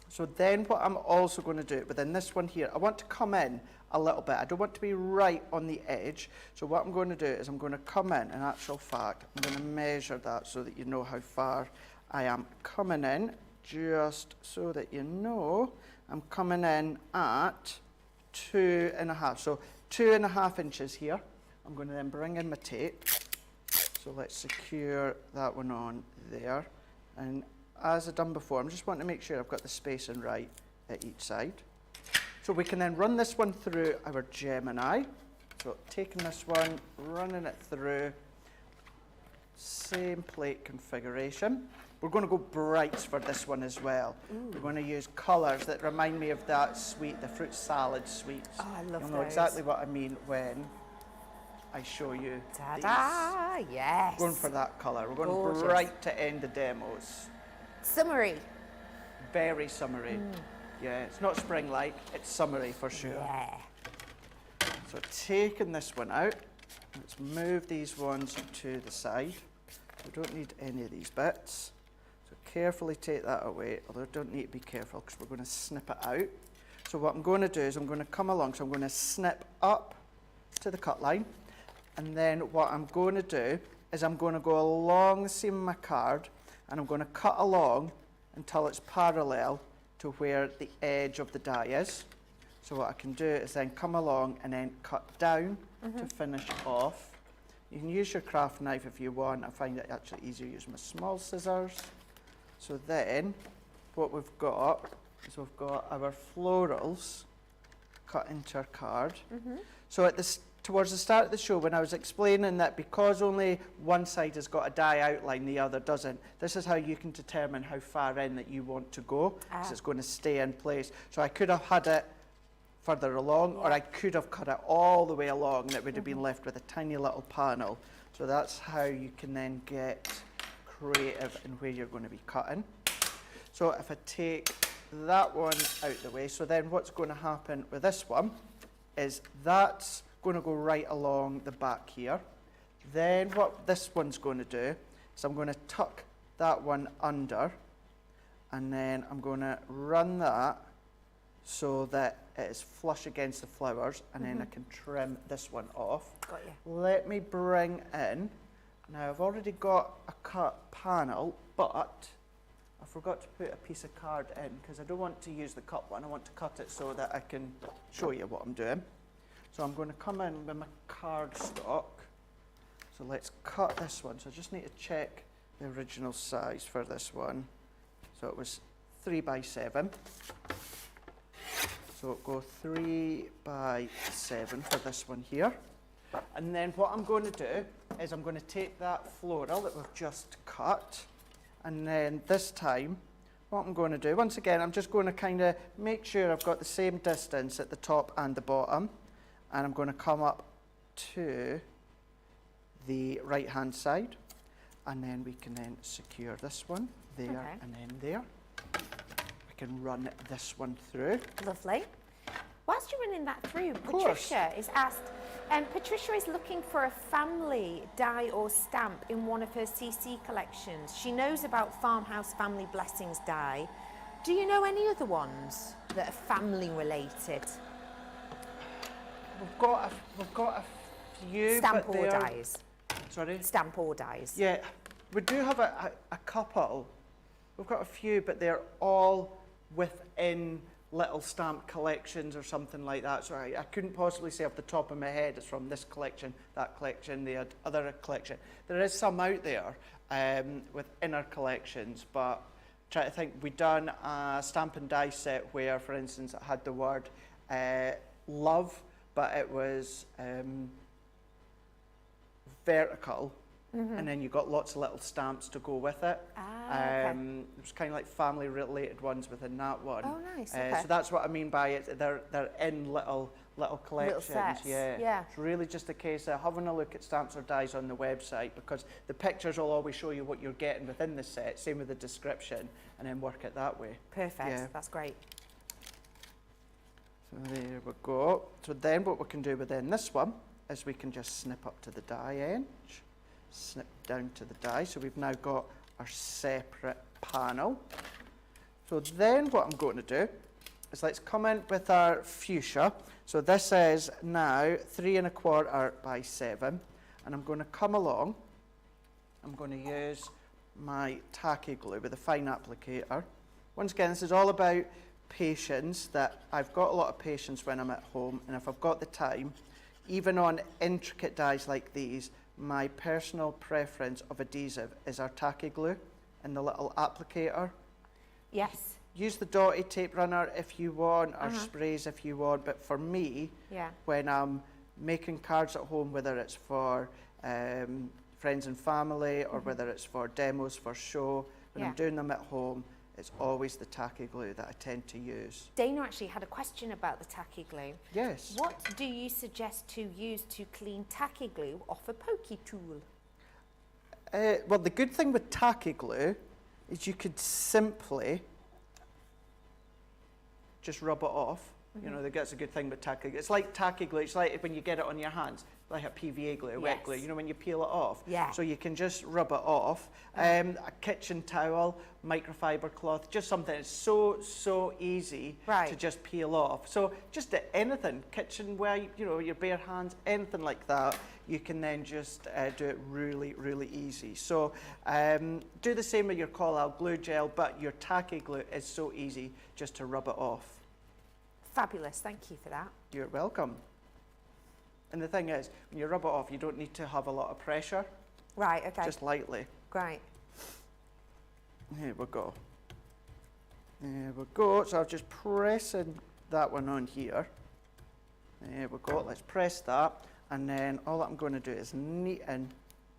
So then what I'm also going to do within this one here, I want to come in a little bit. I don't want to be right on the edge. So what I'm going to do is I'm going to come in actual fact, I'm going to measure that so that you know how far I am coming in, just so that you know I'm coming in at 2.5. So 2.5 inches here. I'm going to then bring in my tape. So let's secure that one on there. And as I've done before, I'm just wanting to make sure I've got the spacing right at each side. So we can then run this one through our Gemini. So taking this one, running it through, same plate configuration. We're going to go brights for this one as well. Ooh. We're going to use colours that remind me of that sweet, the fruit salad sweets. Oh, I love You'll know exactly what I mean when I show you Ta-da! these. Yes. Going for that colour. We're going bright to end the demos. Summery. Very summery. Yeah, it's not spring-like, it's summery for sure. Yeah. So taking this one out, let's move these ones to the side. We don't need any of these bits. So carefully take that away, although I don't need to be careful because we're going to snip it out. So what I'm going to do is I'm going to come along, so I'm going to snip up to the cut line, and then what I'm going to do is I'm going to go along the seam of my card, and I'm going to cut along until it's parallel to where the edge of the die is. So what I can do is then come along and then cut down to finish off. You can use your craft knife if you want. I find it actually easier using my small scissors. So then what we've got is we've got our florals cut into our card. So at this, towards the start of the show, when I was explaining that because only one side has got a die outline, the other doesn't, this is how you can determine how far in that you want to go, because it's going to stay in place. So I could have had it further along, or I could have cut it all the way along, and it would have been left with a tiny little panel. So that's how you can then get creative in where you're going to be cutting. So if I take that one out the way, so then what's going to happen with this one is that's going to go right along the back here. Then what this one's going to do is I'm going to tuck that one under, and then I'm going to run that so that it is flush against the flowers, and then I can trim this one off. Got you. Let me bring in, now I've already got a cut panel, but I forgot to put a piece of card in because I don't want to use the cut one. I want to cut it so that I can show you what I'm doing. So I'm going to come in with my cardstock. So let's cut this one. So I just need to check the original size for this one. So it was 3 by 7. So go 3 by 7 for this one here. And then what I'm going to do is I'm going to take that floral that we've just cut, and then this time what I'm going to do, once again, I'm just going to kind of make sure I've got the same distance at the top and the bottom, and I'm going to come up to the right hand side, and then we can then secure this one there and then there. I can run this one through. Lovely. Whilst you're running that through, course. Patricia is asked, Patricia is looking for a family die or stamp in one of her CC collections. She knows about Farmhouse Family Blessings die. Do you know any other ones that are family related? We've got a few, Stamp but or they're- dies. Sorry? Stamp or dies. Yeah, we do have a couple. We've got a few, but they're all within little stamp collections or something like that. So I couldn't possibly say off the top of my head it's from this collection, that collection, the other collection. There is some out there within our collections, but try to think. We done a stamp and die set where, for instance, it had the word love, but it was vertical, and then you got lots of little stamps to go with it. Okay. It was kind of like family related ones within that one. Oh, nice, okay. So that's what I mean by it. They're in little collections. sets, Yeah. yeah. It's really just a case of having a look at stamps or dies on the website, because the pictures will always show you what you're getting within the set. Same with the description, and then work it that way. Perfect. Yeah. That's great. So there we go. So then what we can do within this one is we can just snip up to the die edge, snip down to the die. So we've now got our separate panel. So then what I'm going to do is let's come in with our fuchsia. So this is now 3 1/4 by 7, and I'm going to come along. I'm going to use my tacky glue with a fine applicator. Once again, this is all about patience, that I've got a lot of patience when I'm at home, and if I've got the time, even on intricate dies like these, my personal preference of adhesive is our tacky glue and the little applicator. Yes. Use the dotty tape runner if you want, or sprays if you want, but for me, Yeah. when I'm making cards at home, whether it's for friends and family or whether it's for demos for show, when Yeah. I'm doing them at home, it's always the tacky glue that I tend to use. Dana actually had a question about the tacky glue. Yes. What do you suggest to use to clean tacky glue off a pokey tool? Well, the good thing with tacky glue is you could simply just rub it off. You know, that's a good thing with tacky glue. It's like tacky glue. It's like when you get it on your hands, like a PVA glue, wet glue, you know, when you peel it off. Yeah. So you can just rub it off. A kitchen towel, microfiber cloth, just something that's so easy to just peel off. So just anything, kitchenware, you know, your bare hands, anything like that, you can then just do it really easy. So do the same with your call-out glue gel, but your tacky glue is so easy just to rub it off. Fabulous, thank you for that. You're welcome. And the thing is, when you rub it off, you don't need to have a lot of pressure. Right, okay. Just lightly. Great. Here we go. There we go. So I'm just pressing that one on here. There we go. Let's press that. And then all I'm going to do is neaten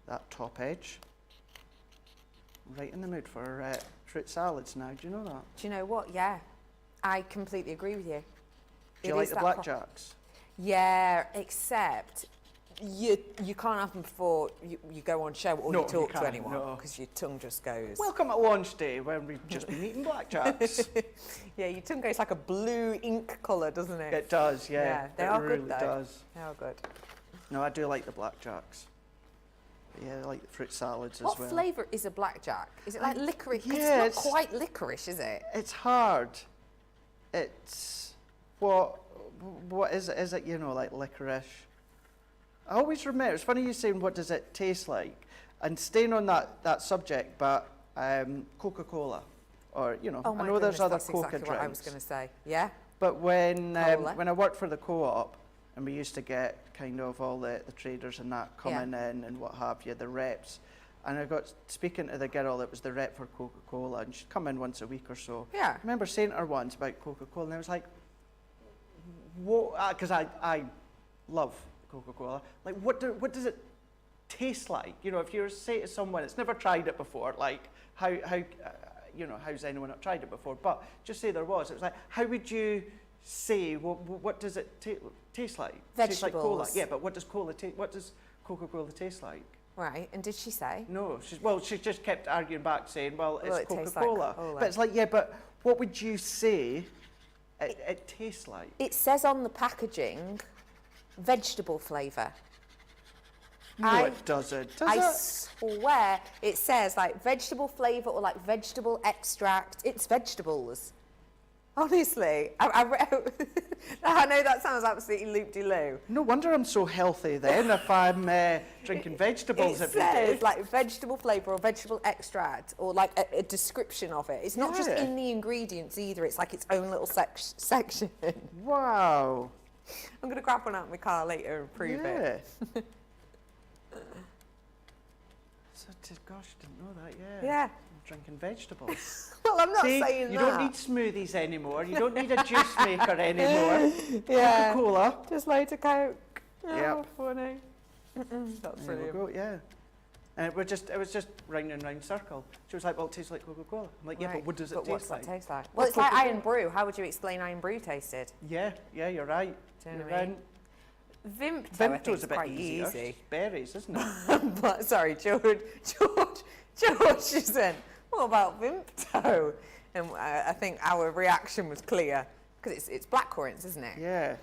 that top edge. Right in the mood for fruit salads now. Do you know that? Do you know what? Yeah, I completely agree with you. Do you like the blackjacks? Yeah, except you can't have them before you go on show or No, you talk you to anyone, can't, no. because your tongue just goes. Welcome at launch day when we've just been eating blackjacks. Yeah, your tongue goes like a blue ink colour, doesn't it? It does, yeah. Yeah, they it are really good though. does. They are good. No, I do like the blackjacks. Yeah, I like the fruit salads What as well. flavour is a blackjack? Is it like licorice? 'Cause yeah, it's not quite licorice, is it? It's hard. It's what is it? Is it, you know, like licorice? I always remember, it's funny you saying what does it taste like, and staying on that subject, but Coca-Cola, or you know, Oh my I know there's goodness, other that's Coca exactly what I was drinks. going to say. Yeah. But when Cola. I worked for the co-op, and we used to get kind of all the traders and that coming in and what have you, the reps, and I got speaking to the girl that was the rep for Coca-Cola, and she'd come in once a week or so. Yeah. I remember saying to her once about Coca-Cola, and I was like, what, because I love Coca-Cola, like what does it taste like? You know, if you were to say to someone that's never tried it before, like how you know, how's anyone not tried it before? But just say there was, it was like, how would you say, what does it taste like? Tastes like cola. Vegetables. Yeah, but what does Coca-Cola taste like? Right, and did she say? No, she just kept arguing back, saying, well, Well, it's it tastes like Coca-Cola. Cola. But it's like, yeah, but what would you say it tastes like? It says on the packaging, vegetable flavour. No, it doesn't. I swear it says like vegetable flavour or like vegetable extract. It's vegetables. Honestly, I know that sounds absolutely loop-de-loo. No wonder I'm so healthy then, if I'm drinking vegetables every day. It says like vegetable flavour or vegetable extract or like a description of it. It's not just Yeah. in the ingredients either. It's like its own little section. Wow. I'm going to grab one out of my car later and prove it. Yeah. Gosh, didn't know that, yeah. Yeah. I'm drinking vegetables. Well, I'm not See, saying you that. don't need smoothies anymore. You don't need a juice maker anymore. Yeah. Coca-Cola. Just loads of Coke. Yep. Oh, funny. That's There we brilliant. go, yeah. And it was just round and round circle. She was like, well, it tastes like Coca-Cola. I'm like, yeah, Right, but what does it but what's taste that like? taste like? Well, Well, it's like Coca-Cola. Iron Brew. How would you explain Iron Brew tasted? Yeah, you're right. Do you know You're what I mean? right. Vimto, I think, Vimto's is a bit quite easier. easy. It's berries, isn't it? But sorry, George isn't. What about Vimto? And I think our reaction was clear because it's blackcurrants, isn't it? Yeah.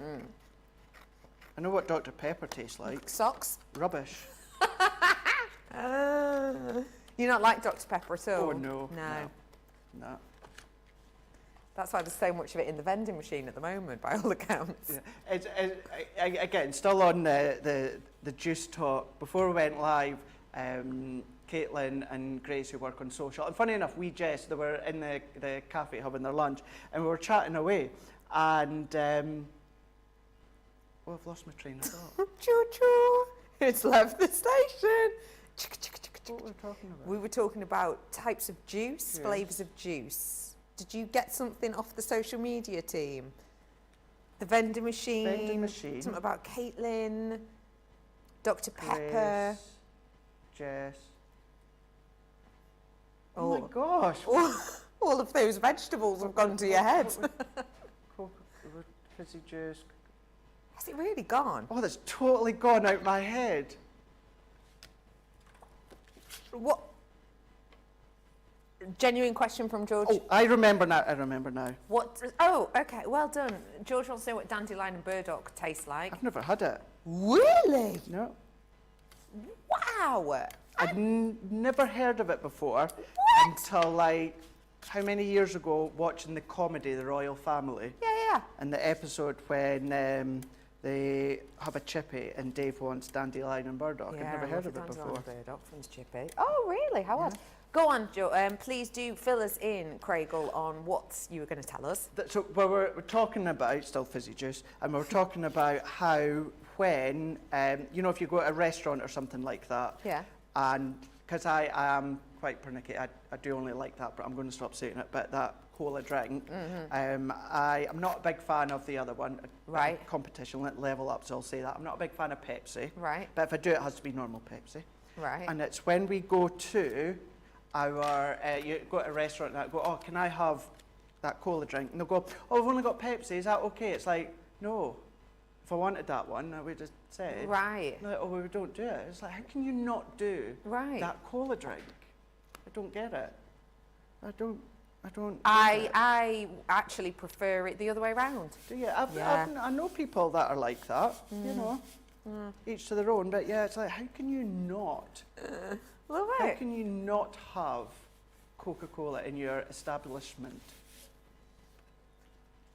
I know what Dr. Pepper tastes like. Socks. Rubbish. You not like Dr Pepper at all? Oh, no. No. That's why there's so much of it in the vending machine at the moment, by all accounts. Yeah. Again, still on the juice talk. Before we went live, Caitlin and Grace, who work on social, and funny enough, they were in the cafe having their lunch, and we were chatting away, and I've lost my train of thought. Choo-choo! It's left the station. What were we talking about? We were talking about types of juice, Yes. flavours of juice. Did you get something off the social media team? The vending machine. Vending machine. Something about Caitlin, Dr Pepper. Grace, Jess. Oh. Oh my gosh. All of those vegetables have gone to your head. Fizzy juice. Has it really gone? Oh, that's totally gone out my head. What? Genuine question from George. Oh, I remember now. What? Oh, okay. Well done. George wants to know what dandelion and burdock taste like. I've never had it. Really? No. Wow. I'd never heard of it before until like how many years ago watching the comedy The Royal Family, Yeah. and the episode when they have a chippy and Dave wants dandelion and burdock. Yeah, I've never I heard love of it the dandelion before. and burdock from Chippy. Oh, really? How odd. Go on, Joe. Please do fill us in, Craigle, on what you were going to tell us. So we're talking about, still fizzy juice, and we're talking about how when, if you go to a restaurant or something like that, Yeah. and because I am quite pernickety, I do only like that, but I'm going to stop saying it, but that cola drink, I am not a big fan of the other one. Right. Competition, level up, so I'll say that. I'm not a big fan of Pepsi. Right. But if I do, it has to be normal Pepsi. Right. And it's when we go to our, you go to a restaurant and I go, oh, can I have that cola drink? And they'll go, oh, we've only got Pepsi, is that okay? It's like, no. If I wanted that one, I would have said. Right. Like, oh, we don't do it. It's like, how can you not do Right. that cola drink? I don't get it. I don't. I actually prefer it the other way around. Do you? Yeah. I know people that are like that. You know, each to their own. But yeah, it's like, how can you not? Love How it. can you not have Coca-Cola in your establishment?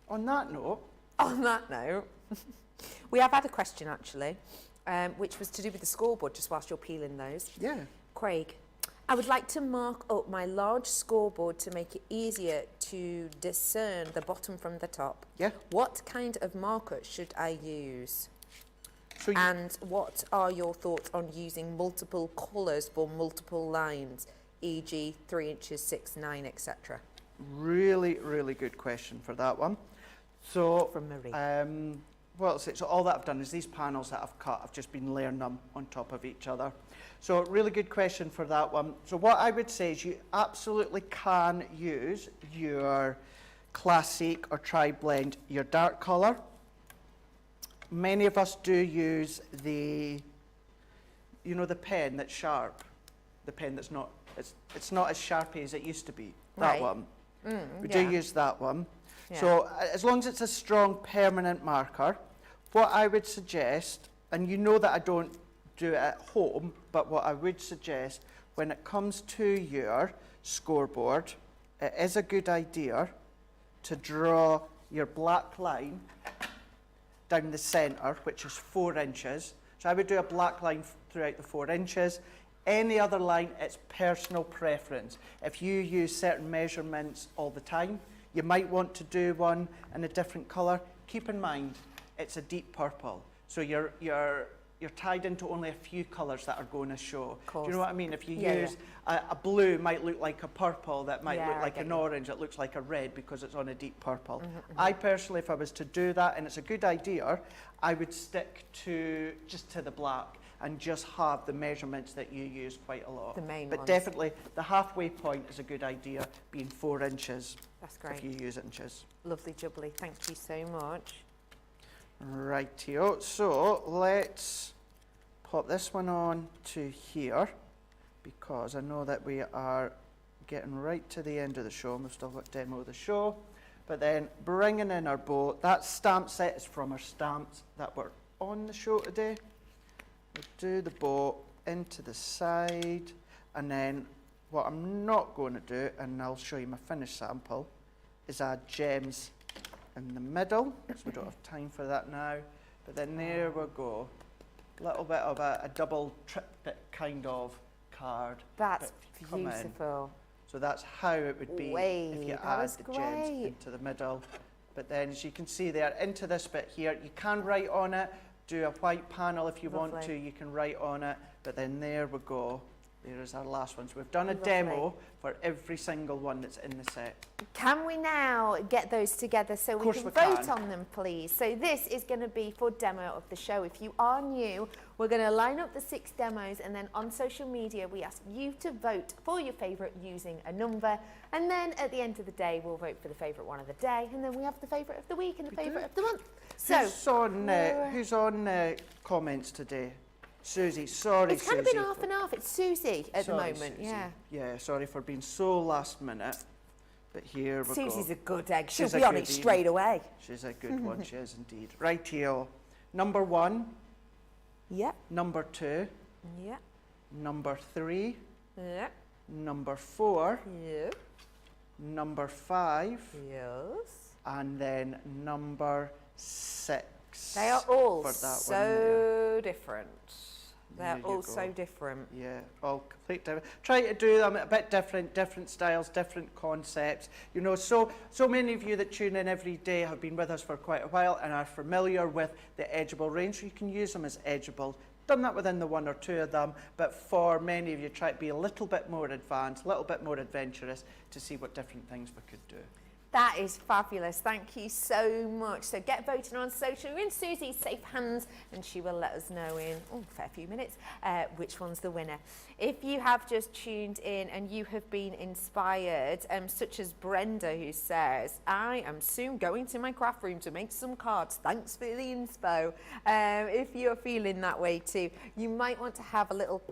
On that note, On that note, we have had a question actually, which was to do with the scoreboard, just whilst you're peeling those. yeah. Craig, I would like to mark up my large scoreboard to make it easier to discern the bottom from the top. Yeah. What kind of marker should I use? So And what are your thoughts on using multiple colours for multiple lines, e.g. 3 inches, 6, 9, etc.? really, really good question for that one. So, From Marie. so all that I've done is these panels that I've cut, I've just been layering them on top of each other. So really good question for that one. So what I would say is you absolutely can use your classic or tri-blend, your dark colour. Many of us do use the, you know, the pen that's sharp, the pen that's not, it's not as sharpy as it used to be, that Right. one. We yeah. do use that one. Yeah. So as long as it's a strong permanent marker, what I would suggest, and you know that I don't do it at home, but what I would suggest when it comes to your scoreboard, it is a good idea to draw your black line down the centre, which is 4 inches. So I would do a black line throughout the 4 inches. Any other line, it's personal preference. If you use certain measurements all the time, you might want to do one in a different colour. Keep in mind, it's a deep purple. So you're tied into only a few colours that are going to show. Do you know what I mean? If you use a blue, might look like a purple, that might look like an orange, it looks like a red because it's on a deep purple. I personally, if I was to do that, and it's a good idea, I would stick to just to the black and just have the measurements that you use quite a lot. The main But ones. definitely, the halfway point is a good idea, being 4 inches. That's great. If you use inches. Lovely jubbly, thank you so much. Rightio, so let's pop this one on to here because I know that we are getting right to the end of the show and we've still got demo of the show. But then bringing in our bow, that stamp set is from our stamps that were on the show today. We'll do the bow into the side, and then what I'm not going to do, and I'll show you my finished sample, is add gems in the middle, so we don't have time for that now. But then there we go. A little bit of a double triptych kind of card. That's but come in. beautiful. So that's how it would be if you that add was the gems great. into the middle. But then, as you can see there, into this bit here, you can write on it, do a white panel if you want to, you can write on it. But then there we go. There is our last one. So we've done a demo for every single one that's in the set. Can we now get those together so we can vote on them, please? So this is going to be for demo of the show. If you are new, we're going to line up the 6 demos, and then on social media we ask you to vote for your favourite using a number, and then at the end of the day we'll vote for the favourite one of the day, and then we have the favourite of the week and the favourite of the month. So who's on comments today? Susie, sorry, it's kind of been half and half. It's Susie at the moment, Susie. yeah. Yeah, sorry for being so last minute, but here we go. Susie's a good egg. She'll She's be a on it goodie. straight away. She's a good one, she is indeed. Rightio. Number 1, Yep, number 2, yep, number 3, yep, number 4, yep, number 5, yes. and then number 6. They are all for that one so different. They're There you all go. so different. Yeah, all complete different. Try to do them a bit different, different styles, different concepts. You know, so many of you that tune in every day have been with us for quite a while and are familiar with the edgeable range. So you can use them as edgeable. Done that within the 1 or 2 of them, but for many of you, try to be a little bit more advanced, a little bit more adventurous to see what different things we could do. That is fabulous. Thank you so much. So get voting on social. You're in Susie's safe hands, and she will let us know in a fair few minutes which one's the winner. If you have just tuned in and you have been inspired, such as Brenda, who says, I am soon going to my craft room to make some cards. Thanks for the inspo. If you're feeling that way too, you might want to have a little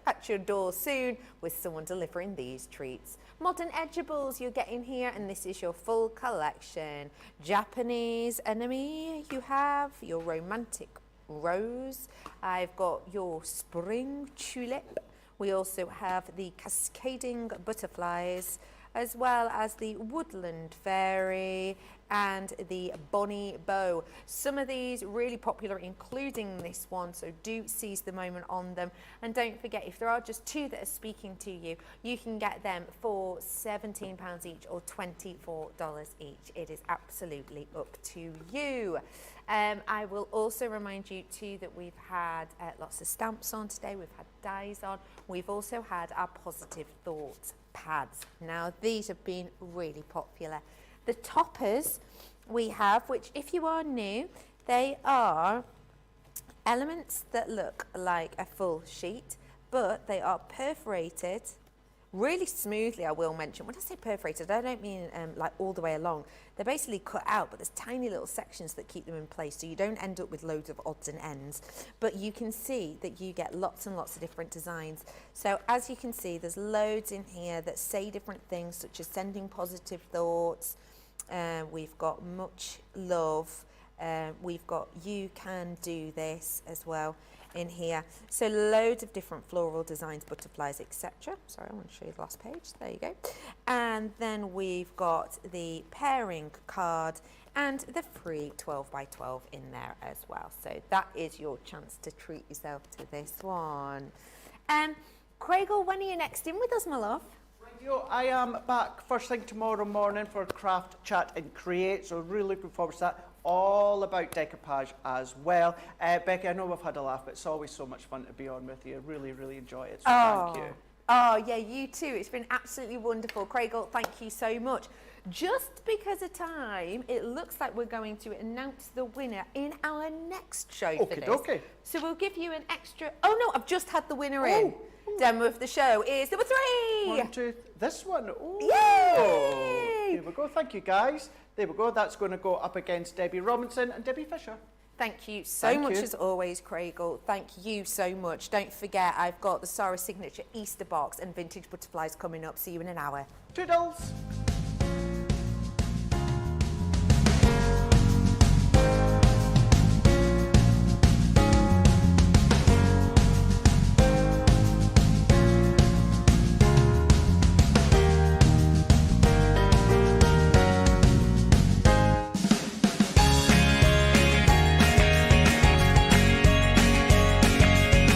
at your door soon with someone delivering these treats. Modern edgeables you're getting here, and this is your full collection. Japanese enemy, you have your romantic rose. I've got your spring tulip. We also have the cascading butterflies, as well as the woodland fairy, and the Bonnie Bow. Some of these really popular, including this one, so do seize the moment on them. And don't forget, if there are just two that are speaking to you, you can get them for £17 each or $24 each. It is absolutely up to you. I will also remind you too that we've had lots of stamps on today, we've had dies on, we've also had our positive thoughts pads. Now these have been really popular. The toppers we have, which if you are new, they are elements that look like a full sheet, but they are perforated really smoothly, I will mention. When I say perforated, I don't mean like all the way along. They're basically cut out, but there's tiny little sections that keep them in place, so you don't end up with loads of odds and ends. But you can see that you get lots and lots of different designs. So as you can see, there's loads in here that say different things, such as sending positive thoughts. We've got much love. We've got you can do this as well in here. So loads of different floral designs, butterflies, etc. Sorry, I want to show you the last page. There you go. And then we've got the pairing card and the free 12 by 12 in there as well. So that is your chance to treat yourself to this one. Craig, when are you next in with us, my love? I am back first thing tomorrow morning for Craft, Chat and Create, so really looking forward to that. All about decoupage as well. Becky, I know we've had a laugh, but it's always so much fun to be on with you. Really, really enjoy it, so thank you. Oh, yeah, you too. It's been absolutely wonderful. Craig, thank you so much. Just because of time, it looks like we're going to announce the winner in our next show for this. Okay. So we'll give you an extra... Oh, no, I've just had the winner in. Demo of the show is number 3. 1, 2, this one. Oh. Yay! Here we go. Thank you, guys. There we go. That's going to go up against Debbie Robinson and Debbie Fisher. Thank you so much as always, Craig. Thank you so much. Don't forget, I've got the Sarah Signature Easter box and vintage butterflies coming up. See you in an hour. Toodles.